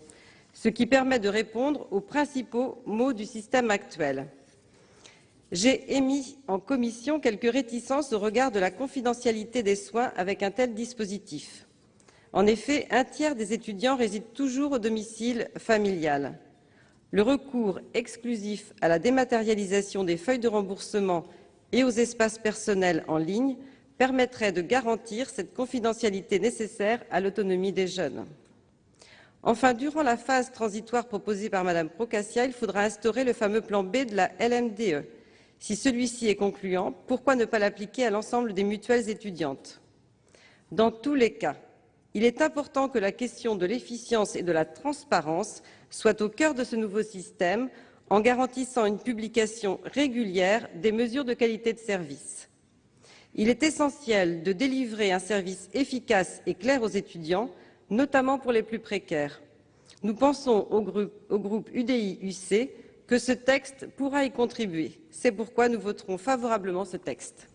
ce qui permet de répondre aux principaux maux du système actuel. J'ai émis en commission quelques réticences au regard de la confidentialité des soins avec un tel dispositif. En effet, un tiers des étudiants résident toujours au domicile familial. Le recours exclusif à la dématérialisation des feuilles de remboursement et aux espaces personnels en ligne permettrait de garantir cette confidentialité nécessaire à l'autonomie des jeunes. Enfin, durant la phase transitoire proposée par Mme Procaccia, il faudra instaurer le fameux plan B de la LMDE. Si celui-ci est concluant, pourquoi ne pas l'appliquer à l'ensemble des mutuelles étudiantes? Dans tous les cas, il est important que la question de l'efficience et de la transparence soit au cœur de ce nouveau système, en garantissant une publication régulière des mesures de qualité de service. Il est essentiel de délivrer un service efficace et clair aux étudiants, notamment pour les plus précaires. Nous pensons au groupe UDI-UC que ce texte pourra y contribuer. C'est pourquoi nous voterons favorablement ce texte.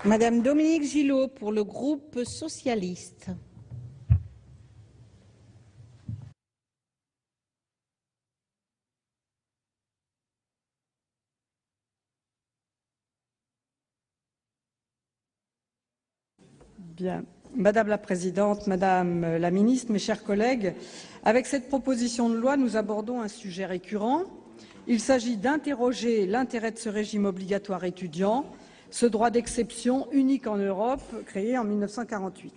Madame Dominique Gillot pour le groupe socialiste. Bien. Madame la Présidente, Madame la Ministre, mes chers collègues, avec cette proposition de loi, nous abordons un sujet récurrent. Il s'agit d'interroger l'intérêt de ce régime obligatoire étudiant, ce droit d'exception unique en Europe, créé en 1948.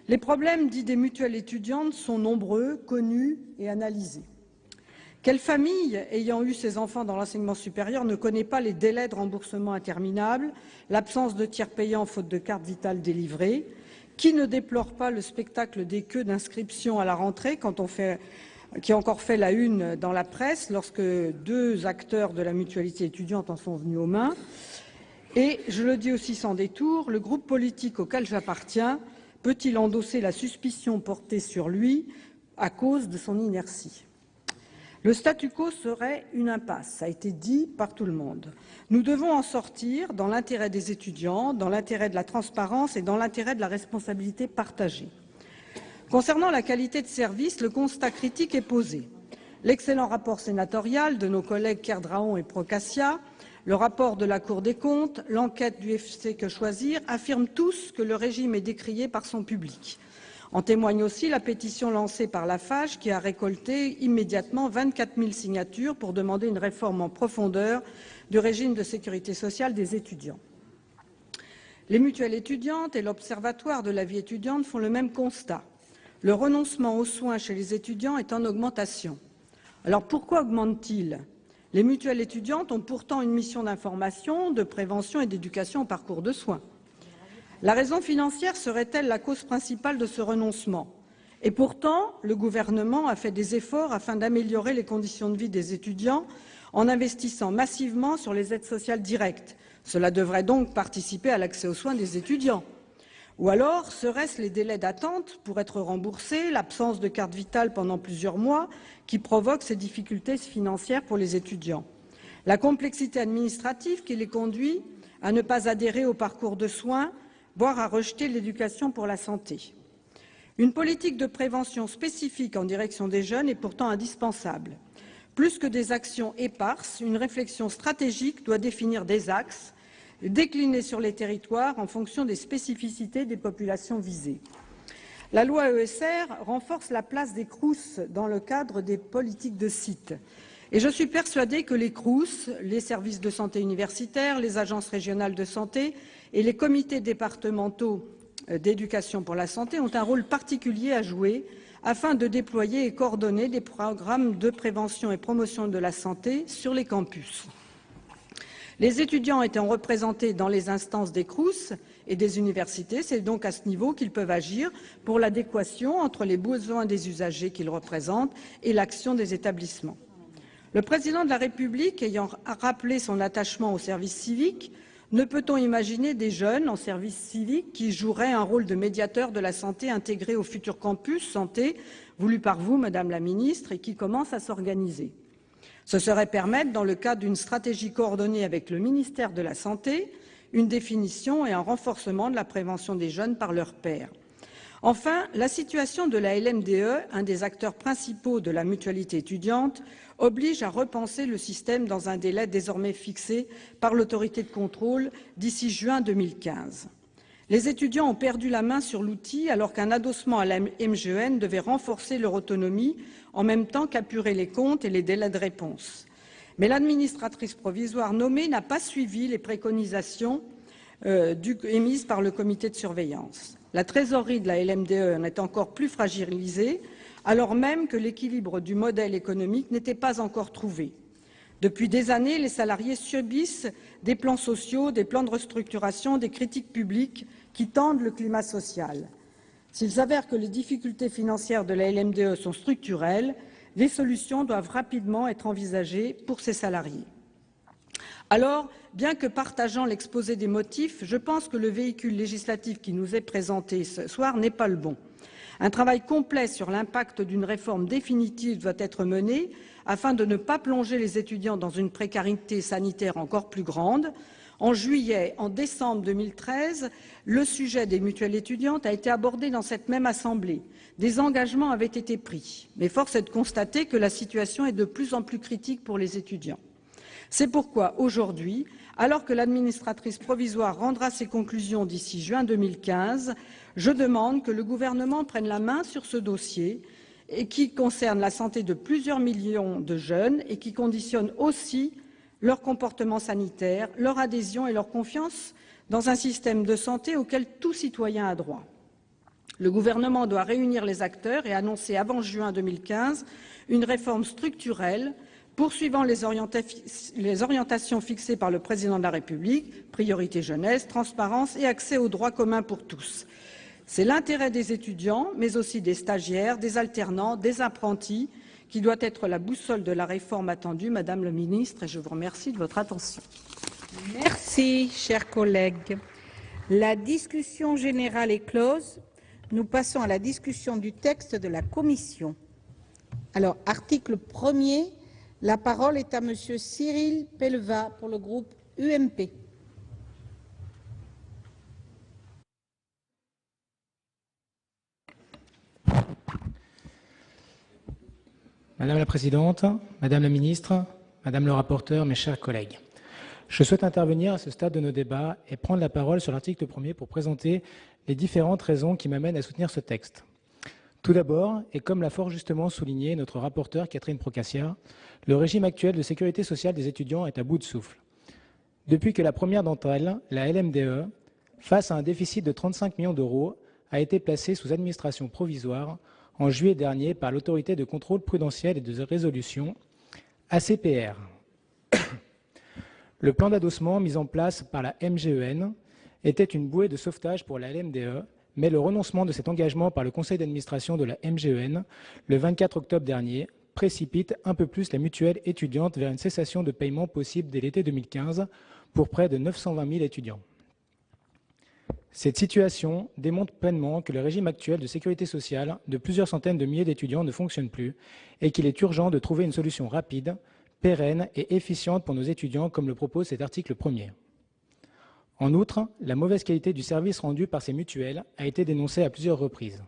Les problèmes dits des mutuelles étudiantes sont nombreux, connus et analysés. Quelle famille ayant eu ses enfants dans l'enseignement supérieur ne connaît pas les délais de remboursement interminables, l'absence de tiers payants faute de carte vitale délivrée? Qui ne déplore pas le spectacle des queues d'inscription à la rentrée qui a encore fait la une dans la presse lorsque 2 acteurs de la mutualité étudiante en sont venus aux mains? Et, je le dis aussi sans détour, le groupe politique auquel j'appartiens peut-il endosser la suspicion portée sur lui à cause de son inertie? Le statu quo serait une impasse, ça a été dit par tout le monde. Nous devons en sortir dans l'intérêt des étudiants, dans l'intérêt de la transparence et dans l'intérêt de la responsabilité partagée. Concernant la qualité de service, le constat critique est posé. L'excellent rapport sénatorial de nos collègues Kerdraon et Procaccia, le rapport de la Cour des comptes, l'enquête du FC Que Choisir affirment tous que le régime est décrié par son public. En témoigne aussi la pétition lancée par la FAGE qui a récolté immédiatement 24 000 signatures pour demander une réforme en profondeur du régime de sécurité sociale des étudiants. Les mutuelles étudiantes et l'Observatoire de la vie étudiante font le même constat. Le renoncement aux soins chez les étudiants est en augmentation. Alors pourquoi augmente-t-il? Les mutuelles étudiantes ont pourtant une mission d'information, de prévention et d'éducation au parcours de soins. La raison financière serait-elle la cause principale de ce renoncement? Et pourtant, le gouvernement a fait des efforts afin d'améliorer les conditions de vie des étudiants en investissant massivement sur les aides sociales directes. Cela devrait donc participer à l'accès aux soins des étudiants. Ou alors, seraient-ce les délais d'attente pour être remboursés, l'absence de carte vitale pendant plusieurs mois qui provoquent ces difficultés financières pour les étudiants? La complexité administrative qui les conduit à ne pas adhérer au parcours de soins, voire à rejeter l'éducation pour la santé. Une politique de prévention spécifique en direction des jeunes est pourtant indispensable. Plus que des actions éparses, une réflexion stratégique doit définir des axes, déclinés sur les territoires en fonction des spécificités des populations visées. La loi ESR renforce la place des CROUS dans le cadre des politiques de site. Et je suis persuadée que les CROUS, les services de santé universitaires, les agences régionales de santé et les comités départementaux d'éducation pour la santé ont un rôle particulier à jouer afin de déployer et coordonner des programmes de prévention et promotion de la santé sur les campus. Les étudiants étant représentés dans les instances des CROUS et des universités, c'est donc à ce niveau qu'ils peuvent agir pour l'adéquation entre les besoins des usagers qu'ils représentent et l'action des établissements. Le président de la République ayant rappelé son attachement au service civique, ne peut-on imaginer des jeunes en service civique qui joueraient un rôle de médiateur de la santé intégré au futur campus santé voulu par vous, Madame la Ministre, et qui commence à s'organiser? Ce serait permettre, dans le cadre d'une stratégie coordonnée avec le ministère de la Santé, une définition et un renforcement de la prévention des jeunes par leurs pairs. Enfin, la situation de la LMDE, un des acteurs principaux de la mutualité étudiante, oblige à repenser le système dans un délai désormais fixé par l'autorité de contrôle d'ici juin 2015. Les étudiants ont perdu la main sur l'outil alors qu'un adossement à la MGEN devait renforcer leur autonomie en même temps qu'apurer les comptes et les délais de réponse. Mais l'administratrice provisoire nommée n'a pas suivi les préconisations émises par le comité de surveillance. La trésorerie de la LMDE en est encore plus fragilisée, alors même que l'équilibre du modèle économique n'était pas encore trouvé. Depuis des années, les salariés subissent des plans sociaux, des plans de restructuration, des critiques publiques qui tendent le climat social. S'il s'avère que les difficultés financières de la LMDE sont structurelles, les solutions doivent rapidement être envisagées pour ces salariés. Alors, bien que partageant l'exposé des motifs, je pense que le véhicule législatif qui nous est présenté ce soir n'est pas le bon. Un travail complet sur l'impact d'une réforme définitive doit être mené afin de ne pas plonger les étudiants dans une précarité sanitaire encore plus grande. En juillet, en décembre 2013, le sujet des mutuelles étudiantes a été abordé dans cette même Assemblée. Des engagements avaient été pris, mais force est de constater que la situation est de plus en plus critique pour les étudiants. C'est pourquoi, aujourd'hui, alors que l'administratrice provisoire rendra ses conclusions d'ici juin 2015, je demande que le gouvernement prenne la main sur ce dossier et qui concerne la santé de plusieurs millions de jeunes et qui conditionne aussi leur comportement sanitaire, leur adhésion et leur confiance dans un système de santé auquel tout citoyen a droit. Le gouvernement doit réunir les acteurs et annoncer avant juin 2015 une réforme structurelle poursuivant les orientations fixées par le Président de la République, priorité jeunesse, transparence et accès aux droits communs pour tous. C'est l'intérêt des étudiants, mais aussi des stagiaires, des alternants, des apprentis, qui doit être la boussole de la réforme attendue, Madame la Ministre, et je vous remercie de votre attention. Merci, chers collègues. La discussion générale est close. Nous passons à la discussion du texte de la Commission. Alors, article 1er, la parole est à Monsieur Cyril Pellevat pour le groupe UMP. Madame la Présidente, Madame la Ministre, Madame le rapporteur, mes chers collègues, je souhaite intervenir à ce stade de nos débats et prendre la parole sur l'article 1er pour présenter les différentes raisons qui m'amènent à soutenir ce texte. Tout d'abord, et comme l'a fort justement souligné notre rapporteure Catherine Procaccia, le régime actuel de sécurité sociale des étudiants est à bout de souffle. Depuis que la première d'entre elles, la LMDE, face à un déficit de 35 millions d'euros, a été placée sous administration provisoire en juillet dernier par l'autorité de contrôle prudentiel et de résolution, ACPR. Le plan d'adossement mis en place par la MGEN était une bouée de sauvetage pour la LMDE, mais le renoncement de cet engagement par le conseil d'administration de la MGEN le 24 octobre dernier précipite un peu plus la mutuelle étudiante vers une cessation de paiement possible dès l'été 2015 pour près de 920 000 étudiants. Cette situation démontre pleinement que le régime actuel de sécurité sociale de plusieurs centaines de milliers d'étudiants ne fonctionne plus et qu'il est urgent de trouver une solution rapide, pérenne et efficiente pour nos étudiants, comme le propose cet article 1er. En outre, la mauvaise qualité du service rendu par ces mutuelles a été dénoncée à plusieurs reprises.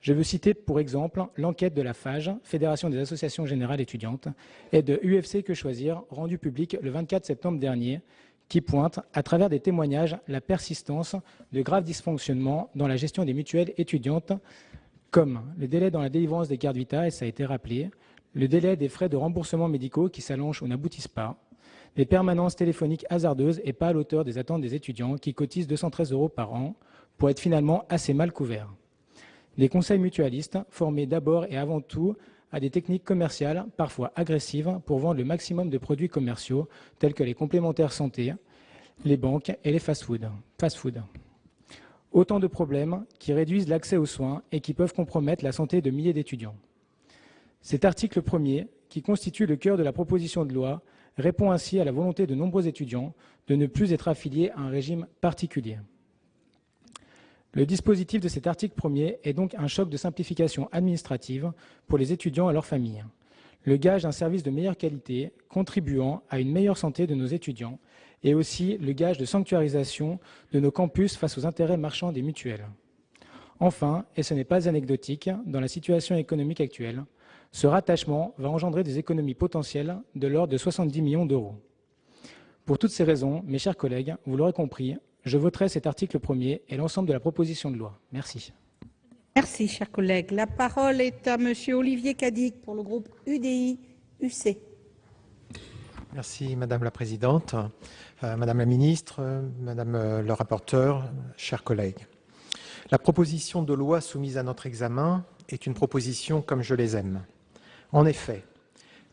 Je veux citer pour exemple l'enquête de la FAGE, Fédération des associations générales étudiantes, et de UFC Que Choisir, rendue publique le 24 septembre dernier, qui pointe, à travers des témoignages, la persistance de graves dysfonctionnements dans la gestion des mutuelles étudiantes, comme le délai dans la délivrance des cartes Vita, et ça a été rappelé, le délai des frais de remboursement médicaux qui s'allongent ou n'aboutissent pas, les permanences téléphoniques hasardeuses et pas à l'auteur des attentes des étudiants qui cotisent 213 € par an pour être finalement assez mal couverts. Des conseils mutualistes formés d'abord et avant tout à des techniques commerciales, parfois agressives, pour vendre le maximum de produits commerciaux tels que les complémentaires santé, les banques et les fast-food. Autant de problèmes qui réduisent l'accès aux soins et qui peuvent compromettre la santé de milliers d'étudiants. Cet article premier, qui constitue le cœur de la proposition de loi, répond ainsi à la volonté de nombreux étudiants de ne plus être affiliés à un régime particulier. Le dispositif de cet article premier est donc un choc de simplification administrative pour les étudiants et leurs familles, le gage d'un service de meilleure qualité contribuant à une meilleure santé de nos étudiants et aussi le gage de sanctuarisation de nos campus face aux intérêts marchands des mutuelles. Enfin, et ce n'est pas anecdotique, dans la situation économique actuelle, ce rattachement va engendrer des économies potentielles de l'ordre de 70 millions d'euros. Pour toutes ces raisons, mes chers collègues, vous l'aurez compris, je voterai cet article premier et l'ensemble de la proposition de loi. Merci. Merci, chers collègues. La parole est à Monsieur Olivier Cadic pour le groupe UDI-UC. Merci, Madame la Présidente, Madame la Ministre, Madame le rapporteur, chers collègues. La proposition de loi soumise à notre examen est une proposition comme je les aime. En effet,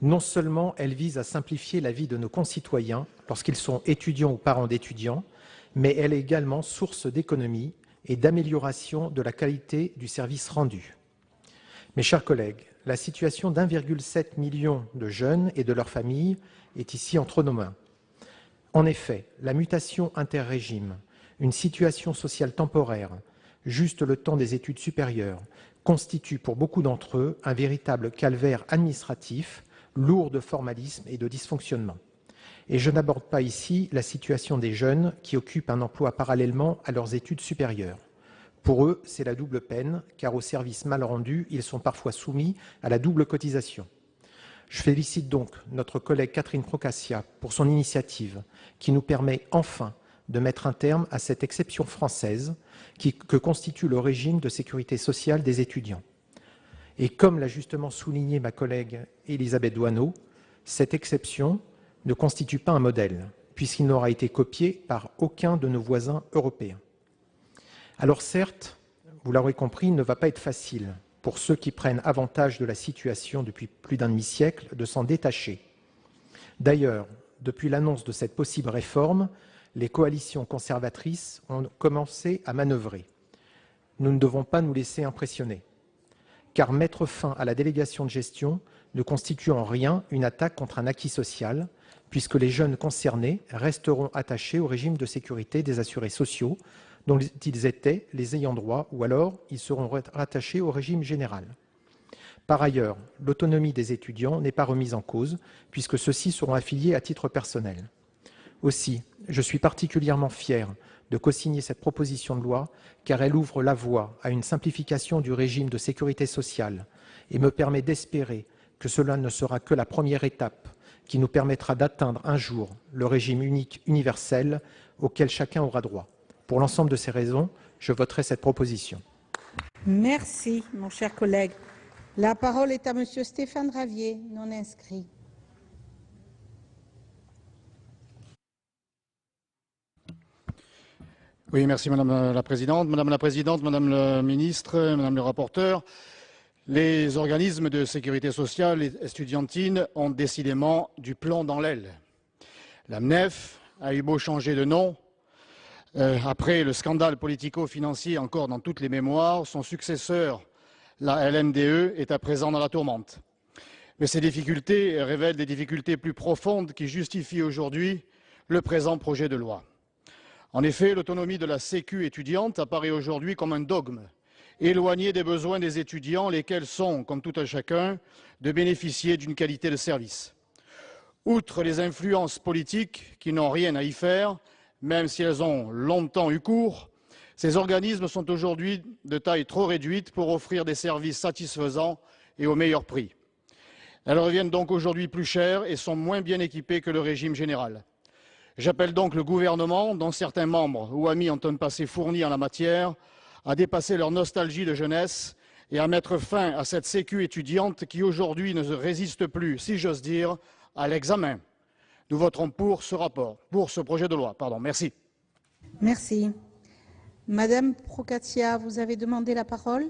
non seulement elle vise à simplifier la vie de nos concitoyens lorsqu'ils sont étudiants ou parents d'étudiants, mais elle est également source d'économie et d'amélioration de la qualité du service rendu. Mes chers collègues, la situation d'1,7 million de jeunes et de leurs familles est ici entre nos mains. En effet, la mutation interrégime, une situation sociale temporaire, juste le temps des études supérieures, constitue pour beaucoup d'entre eux un véritable calvaire administratif, lourd de formalisme et de dysfonctionnement. Et je n'aborde pas ici la situation des jeunes qui occupent un emploi parallèlement à leurs études supérieures. Pour eux, c'est la double peine, car au service mal rendu, ils sont parfois soumis à la double cotisation. Je félicite donc notre collègue Catherine Procaccia pour son initiative, qui nous permet enfin de mettre un terme à cette exception française que constitue le régime de sécurité sociale des étudiants. Et comme l'a justement souligné ma collègue Élisabeth Doineau, cette exception ne constitue pas un modèle, puisqu'il n'aura été copié par aucun de nos voisins européens. Alors certes, vous l'aurez compris, il ne va pas être facile pour ceux qui prennent avantage de la situation depuis plus d'un demi-siècle de s'en détacher. D'ailleurs, depuis l'annonce de cette possible réforme, les coalitions conservatrices ont commencé à manœuvrer. Nous ne devons pas nous laisser impressionner, car mettre fin à la délégation de gestion ne constitue en rien une attaque contre un acquis social, puisque les jeunes concernés resteront attachés au régime de sécurité des assurés sociaux dont ils étaient les ayants droit, ou alors ils seront rattachés au régime général. Par ailleurs, l'autonomie des étudiants n'est pas remise en cause, puisque ceux-ci seront affiliés à titre personnel. Aussi, je suis particulièrement fier de co-signer cette proposition de loi, car elle ouvre la voie à une simplification du régime de sécurité sociale et me permet d'espérer que cela ne sera que la première étape qui nous permettra d'atteindre un jour le régime unique universel auquel chacun aura droit. Pour l'ensemble de ces raisons, je voterai cette proposition. Merci, mon cher collègue. La parole est à Monsieur Stéphane Ravier, non inscrit. Oui, merci Madame la Présidente. Madame la Ministre, Madame le rapporteur, les organismes de sécurité sociale et estudiantine ont décidément du plomb dans l'aile. La MNEF a eu beau changer de nom, après le scandale politico-financier encore dans toutes les mémoires, son successeur, la LMDE, est à présent dans la tourmente. Mais ces difficultés révèlent des difficultés plus profondes qui justifient aujourd'hui le présent projet de loi. En effet, l'autonomie de la Sécu étudiante apparaît aujourd'hui comme un dogme, éloigné des besoins des étudiants, lesquels sont, comme tout un chacun, de bénéficier d'une qualité de service. Outre les influences politiques qui n'ont rien à y faire, même si elles ont longtemps eu cours, Ces organismes sont aujourd'hui de taille trop réduite pour offrir des services satisfaisants et au meilleur prix. Elles reviennent donc aujourd'hui plus chères et sont moins bien équipées que le régime général. J'appelle donc le gouvernement, dont certains membres ou amis ont un passé fourni en la matière, à dépasser leur nostalgie de jeunesse et à mettre fin à cette sécu étudiante qui aujourd'hui ne résiste plus, si j'ose dire, à l'examen. Nous voterons pour ce projet de loi. Merci. Merci. Madame Procaccia, vous avez demandé la parole.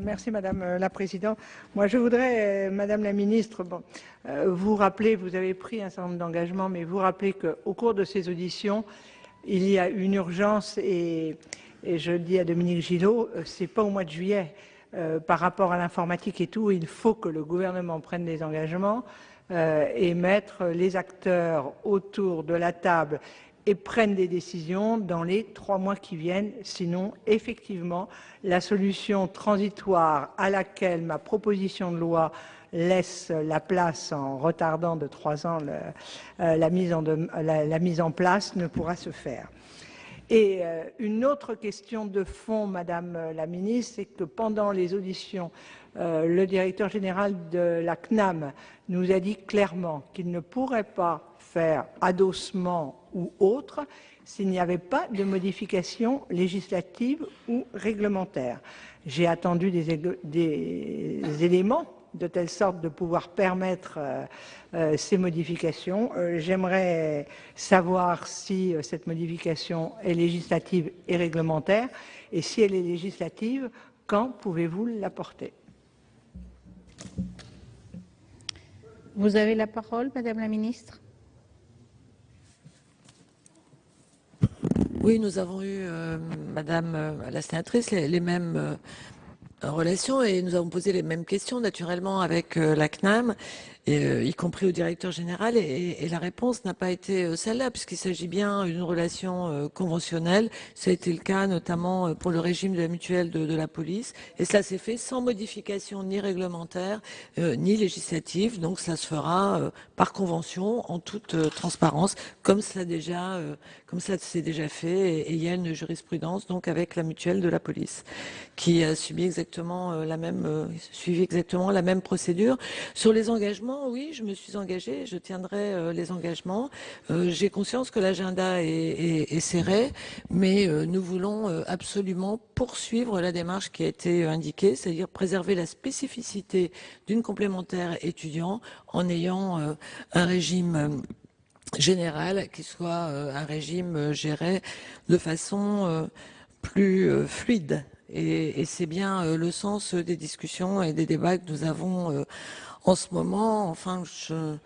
Merci Madame la Présidente. Moi je voudrais, Madame la Ministre, vous rappeler, vous avez pris un certain nombre d'engagements, mais vous rappeler qu'au cours de ces auditions, il y a une urgence et je dis à Dominique Gillot, c'est pas au mois de juillet, par rapport à l'informatique et tout, il faut que le gouvernement prenne des engagements et mettre les acteurs autour de la table et prennent des décisions dans les 3 mois qui viennent. Sinon, effectivement, la solution transitoire à laquelle ma proposition de loi laisse la place en retardant de 3 ans la mise en place ne pourra se faire. Et une autre question de fond, Madame la Ministre, c'est que pendant les auditions, le directeur général de la CNAM nous a dit clairement qu'il ne pourrait pas faire adossement ou autre s'il n'y avait pas de modification législative ou réglementaire. J'ai attendu des éléments de telle sorte de pouvoir permettre ces modifications. J'aimerais savoir si cette modification est législative et réglementaire, et si elle est législative, quand pouvez-vous l'apporter? Vous avez la parole, Madame la Ministre. Oui, nous avons eu, Madame la sénatrice, les mêmes relations et nous avons posé les mêmes questions naturellement avec la CNAM, y compris au directeur général, et la réponse n'a pas été celle-là, puisqu'il s'agit bien d'une relation conventionnelle. Ça a été le cas notamment pour le régime de la mutuelle de la police, et cela s'est fait sans modification ni réglementaire ni législative, donc ça se fera par convention en toute transparence, comme ça s'est déjà fait, et il y a une jurisprudence donc avec la mutuelle de la police qui a suivi exactement suivi exactement la même procédure. Sur les engagements, oui, je me suis engagée, je tiendrai les engagements. J'ai conscience que l'agenda est serré, mais nous voulons absolument poursuivre la démarche qui a été indiquée, c'est-à-dire préserver la spécificité d'une complémentaire étudiant en ayant un régime général qui soit un régime géré de façon plus fluide. Et c'est bien le sens des discussions et des débats que nous avons en ce moment. Enfin, je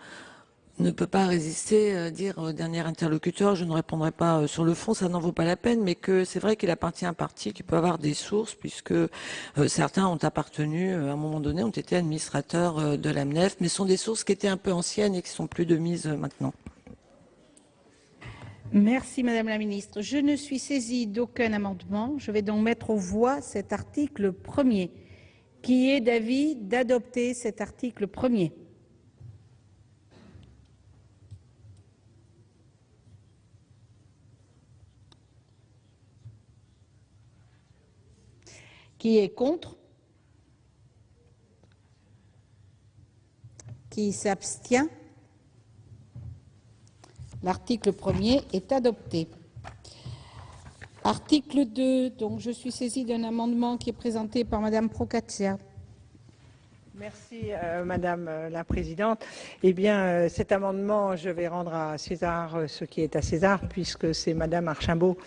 ne peux pas résister à dire au dernier interlocuteur, je ne répondrai pas sur le fond, ça n'en vaut pas la peine, mais que c'est vrai qu'il appartient à un parti qui peut avoir des sources, puisque certains ont appartenu, à un moment donné, ont été administrateurs de l'AMNEF, mais sont des sources qui étaient un peu anciennes et qui sont plus de mise maintenant. Merci Madame la Ministre. Je ne suis saisie d'aucun amendement. Je vais donc mettre aux voix cet article 1er. Qui est d'avis d'adopter cet article 1er? Qui est contre? Qui s'abstient? L'article 1er est adopté. Article 2, donc je suis saisie d'un amendement qui est présenté par Madame Procaccia. Merci Madame la Présidente. Eh bien, cet amendement, je vais rendre à César ce qui est à César, puisque c'est Madame Archimbaud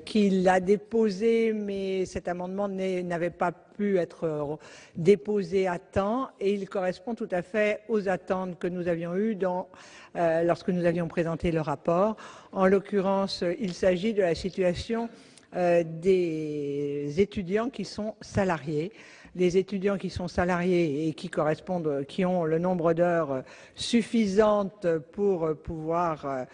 qui l'a déposé, mais cet amendement n'avait pas pu être déposé à temps, et il correspond tout à fait aux attentes que nous avions eues lorsque nous avions présenté le rapport. En l'occurrence, il s'agit de la situation des étudiants qui sont salariés. les étudiants qui sont salariés et qui ont le nombre d'heures suffisantes pour pouvoir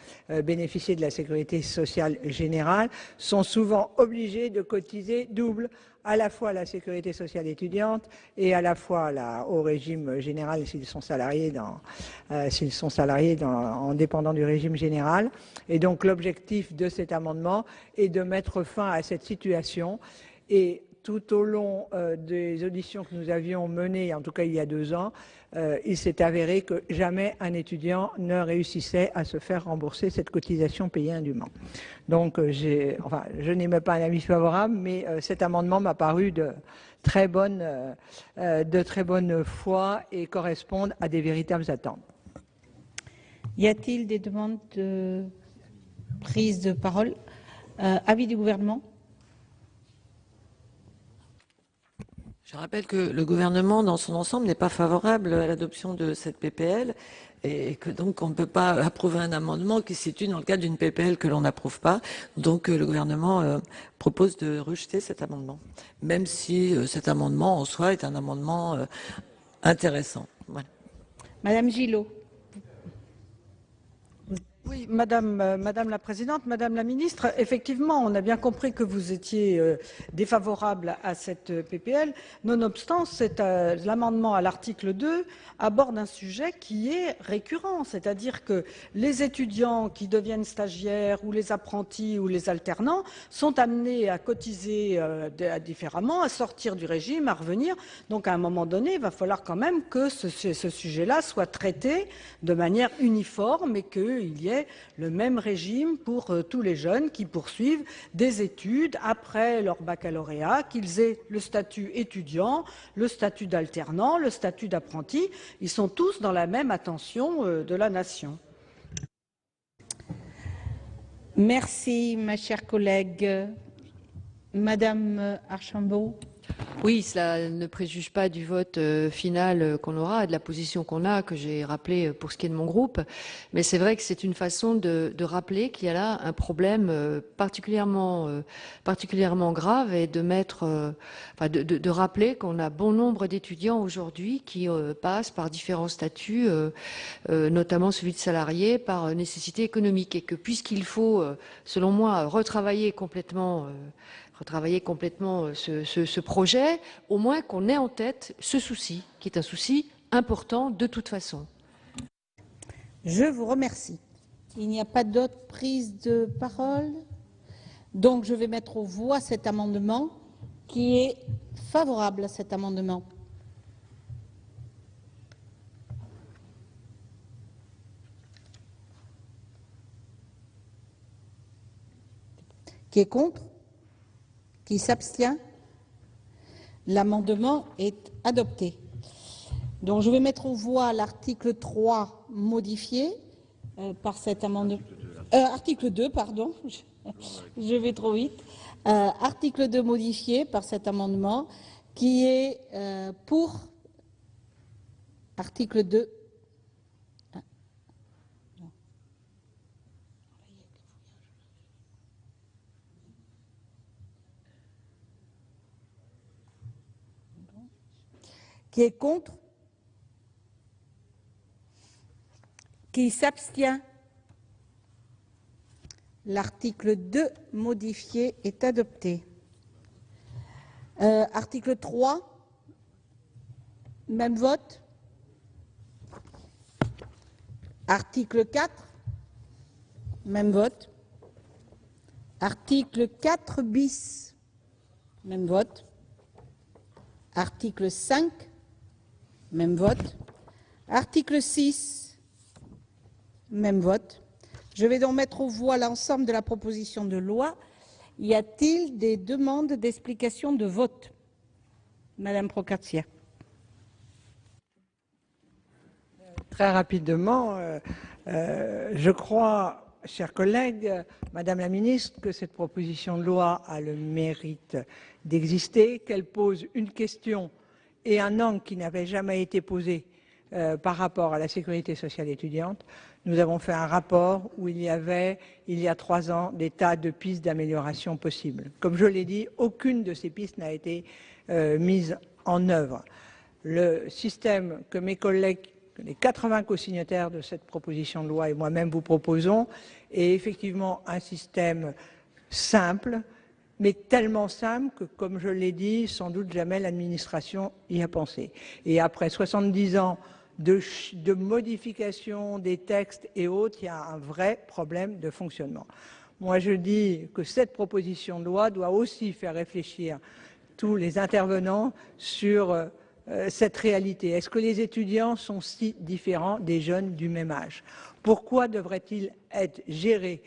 bénéficier de la sécurité sociale générale sont souvent obligés de cotiser double, à la fois la sécurité sociale étudiante et à la fois au régime général s'ils sont salariés en dépendant du régime général. Et donc l'objectif de cet amendement est de mettre fin à cette situation. Et tout au long des auditions que nous avions menées, en tout cas il y a 2 ans, il s'est avéré que jamais un étudiant ne réussissait à se faire rembourser cette cotisation payée indûment. Donc, je n'émets pas un avis favorable, mais cet amendement m'a paru de très bonne foi et correspondre à des véritables attentes. Y a-t-il des demandes de prise de parole? Avis du gouvernement? Je rappelle que le gouvernement, dans son ensemble, n'est pas favorable à l'adoption de cette PPL et que donc on ne peut pas approuver un amendement qui se situe dans le cadre d'une PPL que l'on n'approuve pas. Donc le gouvernement propose de rejeter cet amendement, même si cet amendement en soi est un amendement intéressant. Voilà. Madame Gillot. Oui, Madame la Présidente, Madame la Ministre, effectivement, on a bien compris que vous étiez défavorable à cette PPL. Nonobstant, l'amendement à l'article 2 aborde un sujet qui est récurrent, c'est-à-dire que les étudiants qui deviennent stagiaires ou les apprentis ou les alternants sont amenés à cotiser différemment, à sortir du régime, à revenir. Donc, à un moment donné, il va falloir quand même que ce sujet-là soit traité de manière uniforme et qu'il y ait le même régime pour tous les jeunes qui poursuivent des études après leur baccalauréat, qu'ils aient le statut étudiant, le statut d'alternant, le statut d'apprenti. Ils sont tous dans la même attention de la nation. Merci, ma chère collègue. Madame Archambault. Oui, cela ne préjuge pas du vote final qu'on aura et de la position qu'on a, que j'ai rappelé pour ce qui est de mon groupe. Mais c'est vrai que c'est une façon de rappeler qu'il y a là un problème particulièrement grave et de rappeler qu'on a bon nombre d'étudiants aujourd'hui qui passent par différents statuts, notamment celui de salarié, par nécessité économique, et que puisqu'il faut, selon moi, retravailler complètement ce projet, au moins qu'on ait en tête ce souci, qui est un souci important de toute façon. Je vous remercie. Il n'y a pas d'autres prises de parole. Donc, je vais mettre aux voix cet amendement. Qui est favorable à cet amendement? Qui est contre? Qui s'abstient? L'amendement est adopté. Donc, je vais mettre aux voix l'article 3 modifié par cet amendement. Article 2, pardon. Je vais trop vite. Article 2 modifié par cet amendement. Qui est pour article 2? Qui est contre? Qui s'abstient? L'article 2 modifié est adopté. Article 3, même vote. Article 4, même vote. Article 4 bis, même vote. Article 5, même vote. Article 6, même vote. Je vais donc mettre aux voix l'ensemble de la proposition de loi. Y a-t-il des demandes d'explication de vote? Madame Procaccia. Très rapidement, je crois, chers collègues, Madame la Ministre, que cette proposition de loi a le mérite d'exister, qu'elle pose une question et un angle qui n'avait jamais été posé par rapport à la sécurité sociale étudiante. Nous avons fait un rapport où il y avait, il y a 3 ans, des tas de pistes d'amélioration possibles. Comme je l'ai dit, aucune de ces pistes n'a été mise en œuvre. Le système que mes collègues, les 80 co-signataires de cette proposition de loi et moi-même vous proposons, est effectivement un système simple, mais tellement simple que, comme je l'ai dit, sans doute jamais l'administration y a pensé. Et après 70 ans de modification des textes et autres, il y a un vrai problème de fonctionnement. Moi, je dis que cette proposition de loi doit aussi faire réfléchir tous les intervenants sur cette réalité. Est-ce que les étudiants sont si différents des jeunes du même âge? Pourquoi devraient-ils être gérés?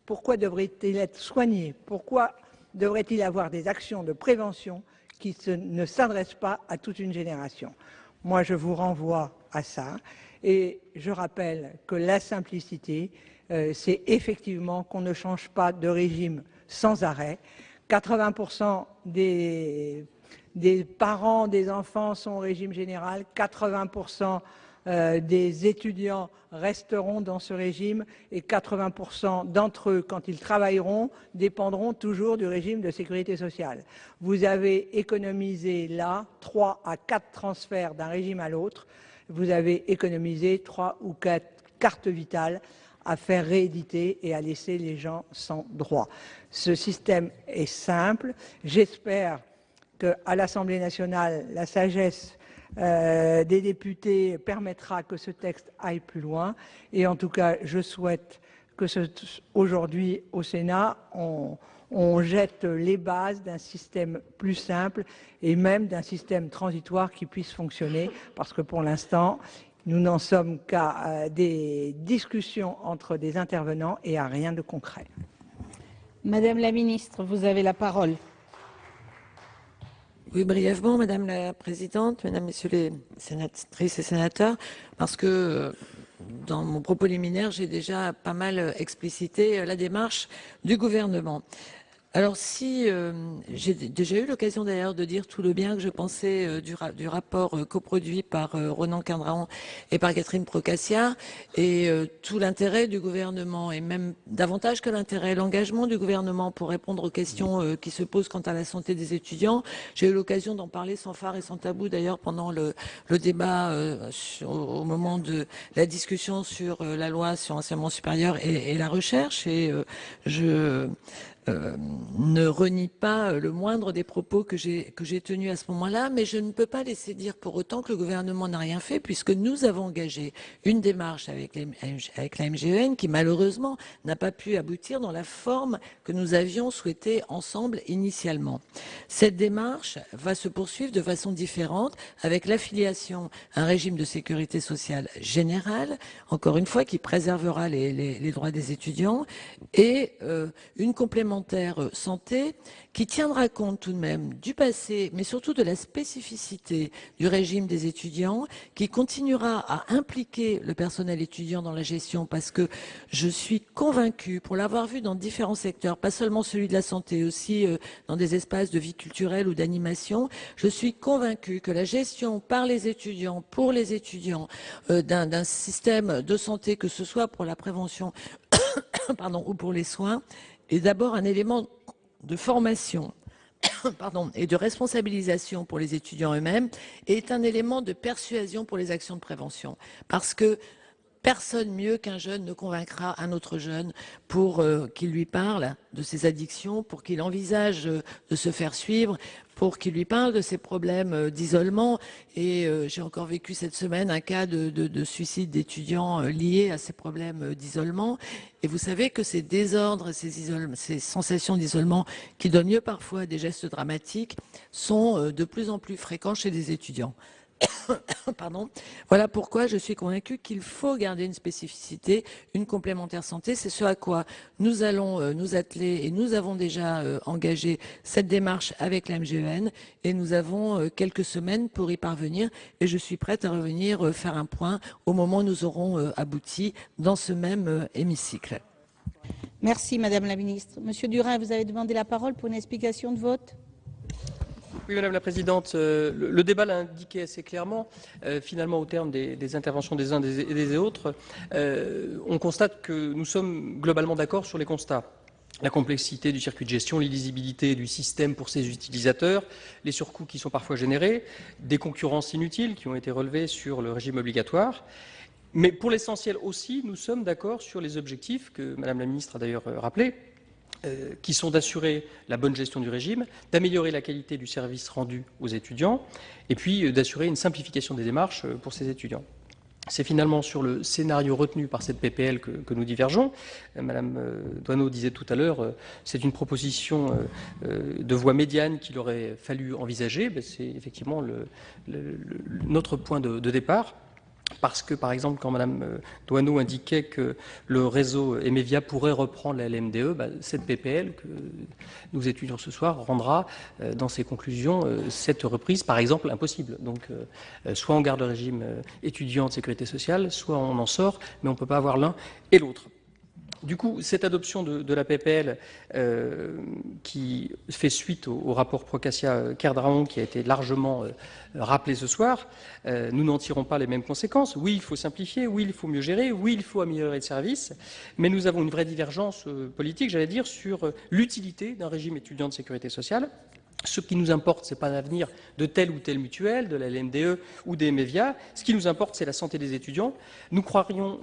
Pourquoi devraient-ils être soignés? Pourquoi devrait-il avoir des actions de prévention qui ne s'adressent pas à toute une génération? Moi, je vous renvoie à ça et je rappelle que la simplicité, c'est effectivement qu'on ne change pas de régime sans arrêt. 80% des parents des enfants sont au régime général, 80% des étudiants resteront dans ce régime et 80% d'entre eux, quand ils travailleront, dépendront toujours du régime de sécurité sociale. Vous avez économisé là 3 à 4 transferts d'un régime à l'autre. Vous avez économisé 3 ou 4 cartes vitales à faire rééditer et à laisser les gens sans droit. Ce système est simple. J'espère qu'à l'Assemblée nationale, la sagesse des députés permettra que ce texte aille plus loin. Et en tout cas, je souhaite que aujourd'hui, au Sénat, on jette les bases d'un système plus simple et même d'un système transitoire qui puisse fonctionner, parce que pour l'instant, nous n'en sommes qu'à des discussions entre des intervenants et à rien de concret. Madame la ministre, vous avez la parole. Oui, brièvement, Madame la Présidente, Mesdames, Messieurs les sénatrices et sénateurs, parce que dans mon propos liminaire, j'ai déjà pas mal explicité la démarche du gouvernement. Alors si j'ai déjà eu l'occasion d'ailleurs de dire tout le bien que je pensais du rapport coproduit par Ronan Quindraon et par Catherine Procaccia et tout l'intérêt du gouvernement et même davantage que l'intérêt, l'engagement du gouvernement pour répondre aux questions qui se posent quant à la santé des étudiants. J'ai eu l'occasion d'en parler sans phare et sans tabou d'ailleurs pendant le débat au moment de la discussion sur la loi sur l'enseignement supérieur et la recherche et je ne renie pas le moindre des propos que j'ai tenus à ce moment-là, mais je ne peux pas laisser dire pour autant que le gouvernement n'a rien fait, puisque nous avons engagé une démarche avec la MGEN qui malheureusement n'a pas pu aboutir dans la forme que nous avions souhaité ensemble initialement. Cette démarche va se poursuivre de façon différente avec l'affiliation à un régime de sécurité sociale général, encore une fois qui préservera les droits des étudiants, et une complémentaire santé qui tiendra compte tout de même du passé, mais surtout de la spécificité du régime des étudiants, qui continuera à impliquer le personnel étudiant dans la gestion, parce que je suis convaincue, pour l'avoir vu dans différents secteurs, pas seulement celui de la santé, aussi dans des espaces de vie culturelle ou d'animation, je suis convaincue que la gestion par les étudiants, pour les étudiants, d'un système de santé, que ce soit pour la prévention pardon, ou pour les soins, est d'abord un élément de formation et de responsabilisation pour les étudiants eux-mêmes, et est un élément de persuasion pour les actions de prévention. Parce que personne mieux qu'un jeune ne convaincra un autre jeune pour qu'il lui parle de ses addictions, pour qu'il envisage de se faire suivre, pour qu'il lui parle de ses problèmes d'isolement. Et j'ai encore vécu cette semaine un cas de suicide d'étudiants liés à ces problèmes d'isolement. Et vous savez que ces désordres, ces sensations d'isolement qui donnent lieu parfois à des gestes dramatiques sont de plus en plus fréquents chez les étudiants. Pardon. Voilà pourquoi je suis convaincue qu'il faut garder une spécificité, une complémentaire santé. C'est ce à quoi nous allons nous atteler, et nous avons déjà engagé cette démarche avec la MGEN, et nous avons quelques semaines pour y parvenir, et je suis prête à revenir faire un point au moment où nous aurons abouti dans ce même hémicycle. Merci Madame la Ministre. Monsieur Durin, vous avez demandé la parole pour une explication de vote. Oui, Madame la Présidente, le débat l'a indiqué assez clairement. Finalement, au terme des interventions des uns et des autres, on constate que nous sommes globalement d'accord sur les constats. la complexité du circuit de gestion, l'illisibilité du système pour ses utilisateurs, les surcoûts qui sont parfois générés, des concurrences inutiles qui ont été relevées sur le régime obligatoire. Mais pour l'essentiel aussi, nous sommes d'accord sur les objectifs que Madame la Ministre a d'ailleurs rappelés, qui sont d'assurer la bonne gestion du régime, d'améliorer la qualité du service rendu aux étudiants, et puis d'assurer une simplification des démarches pour ces étudiants. C'est finalement sur le scénario retenu par cette PPL que nous divergeons. Madame Doineau disait tout à l'heure, c'est une proposition de voie médiane qu'il aurait fallu envisager. C'est effectivement notre point de départ. Parce que, par exemple, quand Mme Doineau indiquait que le réseau Emevia pourrait reprendre la LMDE, cette PPL que nous étudions ce soir rendra, dans ses conclusions, cette reprise, par exemple, impossible. Donc, soit on garde le régime étudiant de sécurité sociale, soit on en sort, mais on ne peut pas avoir l'un et l'autre. Du coup, cette adoption de la PPL qui fait suite au rapport Procaccia-Kerdraon qui a été largement rappelé ce soir, nous n'en tirons pas les mêmes conséquences. Oui, il faut simplifier, oui, il faut mieux gérer, oui, il faut améliorer le service, mais nous avons une vraie divergence politique, j'allais dire, sur l'utilité d'un régime étudiant de sécurité sociale. Ce qui nous importe, ce n'est pas l'avenir de telle ou telle mutuelle, de la LMDE ou des Emevia. Ce qui nous importe, c'est la santé des étudiants. Nous croyons,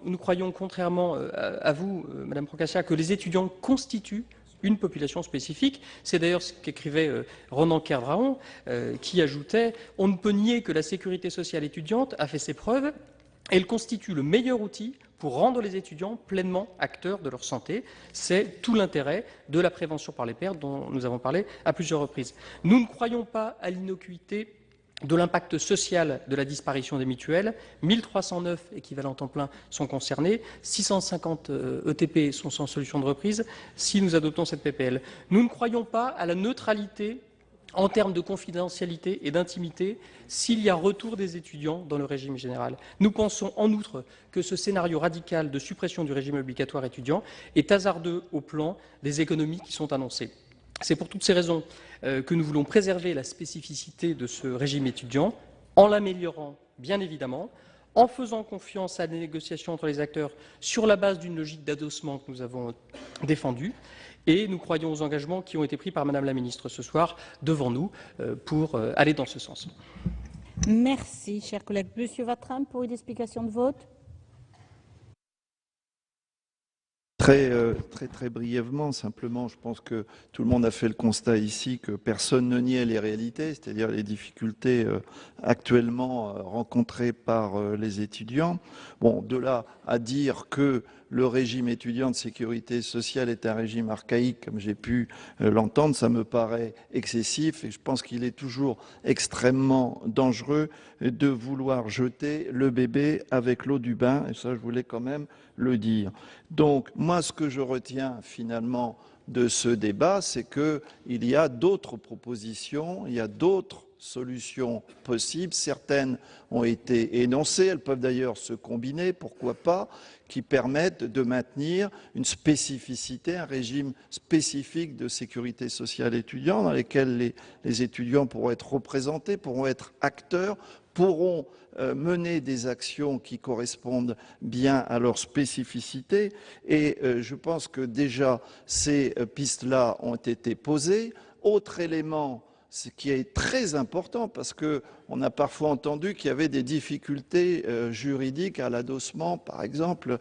contrairement à vous, Madame Procaccia, que les étudiants constituent une population spécifique. C'est d'ailleurs ce qu'écrivait Ronan Kerdraon, qui ajoutait « On ne peut nier que la sécurité sociale étudiante a fait ses preuves. Elle constitue le meilleur outil pour rendre les étudiants pleinement acteurs de leur santé. C'est tout l'intérêt de la prévention par les pairs dont nous avons parlé à plusieurs reprises. Nous ne croyons pas à l'innocuité de l'impact social de la disparition des mutuelles. 1309 équivalents temps plein sont concernés, 650 ETP sont sans solution de reprise si nous adoptons cette PPL. Nous ne croyons pas à la neutralité en termes de confidentialité et d'intimité s'il y a retour des étudiants dans le régime général. Nous pensons en outre que ce scénario radical de suppression du régime obligatoire étudiant est hasardeux au plan des économies qui sont annoncées. C'est pour toutes ces raisons que nous voulons préserver la spécificité de ce régime étudiant en l'améliorant, bien évidemment, en faisant confiance à des négociations entre les acteurs sur la base d'une logique d'adossement que nous avons défendue. Et nous croyons aux engagements qui ont été pris par Madame la Ministre ce soir devant nous pour aller dans ce sens. Merci, cher collègue. Monsieur Vatrin, pour une explication de vote. Très brièvement, simplement, je pense que tout le monde a fait le constat ici que personne ne niait les réalités, c'est-à-dire les difficultés actuellement rencontrées par les étudiants. Bon, de là à dire que le régime étudiant de sécurité sociale est un régime archaïque, comme j'ai pu l'entendre, ça me paraît excessif et je pense qu'il est toujours extrêmement dangereux de vouloir jeter le bébé avec l'eau du bain, et ça je voulais quand même le dire. Donc moi ce que je retiens finalement de ce débat, c'est qu'il y a d'autres propositions, il y a d'autres solutions possibles. Certaines ont été énoncées, elles peuvent d'ailleurs se combiner, pourquoi pas, qui permettent de maintenir une spécificité, un régime spécifique de sécurité sociale étudiant dans lequel les étudiants pourront être représentés, pourront être acteurs, pourront mener des actions qui correspondent bien à leur spécificité. Et je pense que déjà ces pistes-là ont été posées. Autre élément, ce qui est très important, parce qu'on a parfois entendu qu'il y avait des difficultés juridiques à l'adossement, par exemple,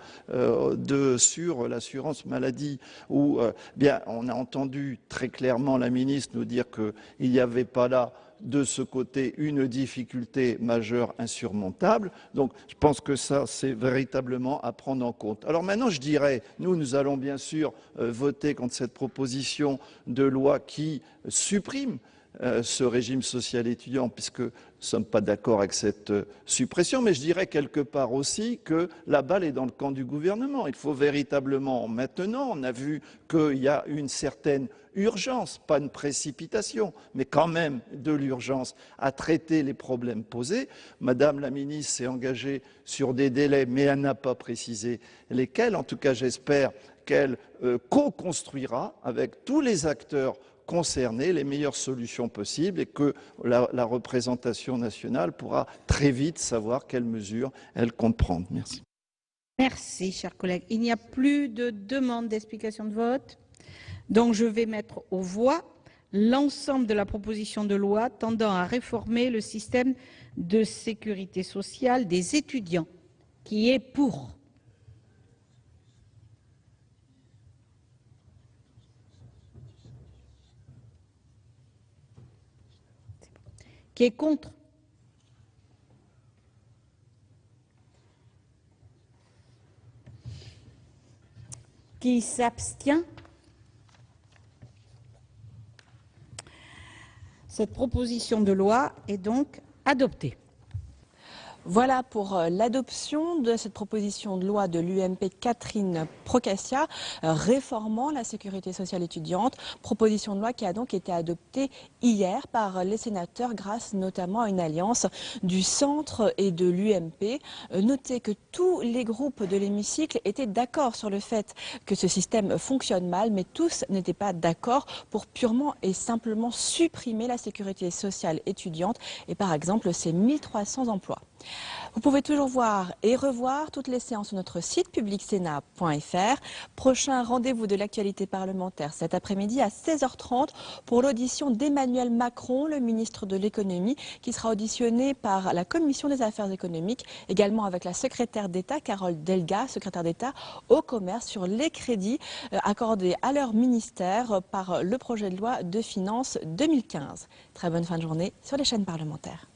sur l'assurance maladie, où bien, on a entendu très clairement la ministre nous dire qu'il n'y avait pas là de ce côté une difficulté majeure insurmontable. Donc je pense que ça, c'est véritablement à prendre en compte. Alors maintenant, je dirais, nous allons bien sûr voter contre cette proposition de loi qui supprime ce régime social étudiant, puisque nous ne sommes pas d'accord avec cette suppression, mais je dirais quelque part aussi que la balle est dans le camp du gouvernement. Il faut véritablement, maintenant, on a vu qu'il y a une certaine urgence, pas une précipitation, mais quand même de l'urgence à traiter les problèmes posés. Madame la ministre s'est engagée sur des délais, mais elle n'a pas précisé lesquels. En tout cas, j'espère qu'elle co-construira avec tous les acteurs concernés les meilleures solutions possibles et que la représentation nationale pourra très vite savoir quelles mesures elle compte prendre. Merci. Merci, chers collègues. Il n'y a plus de demande d'explication de vote. Donc je vais mettre aux voix l'ensemble de la proposition de loi tendant à réformer le système de sécurité sociale des étudiants. Qui est pour? Qui est contre? Qui s'abstient? Cette proposition de loi est donc adoptée. Voilà pour l'adoption de cette proposition de loi de l'UMP Catherine Procaccia réformant la sécurité sociale étudiante. Proposition de loi qui a donc été adoptée hier par les sénateurs grâce notamment à une alliance du centre et de l'UMP. Notez que tous les groupes de l'hémicycle étaient d'accord sur le fait que ce système fonctionne mal, mais tous n'étaient pas d'accord pour purement et simplement supprimer la sécurité sociale étudiante et par exemple ces 1300 emplois. Vous pouvez toujours voir et revoir toutes les séances sur notre site publicsénat.fr. Prochain rendez-vous de l'actualité parlementaire cet après-midi à 16h30 pour l'audition d'Emmanuel Macron, le ministre de l'économie, qui sera auditionné par la Commission des affaires économiques, également avec la secrétaire d'État, Carole Delga, secrétaire d'État au commerce, sur les crédits accordés à leur ministère par le projet de loi de finances 2015. Très bonne fin de journée sur les chaînes parlementaires.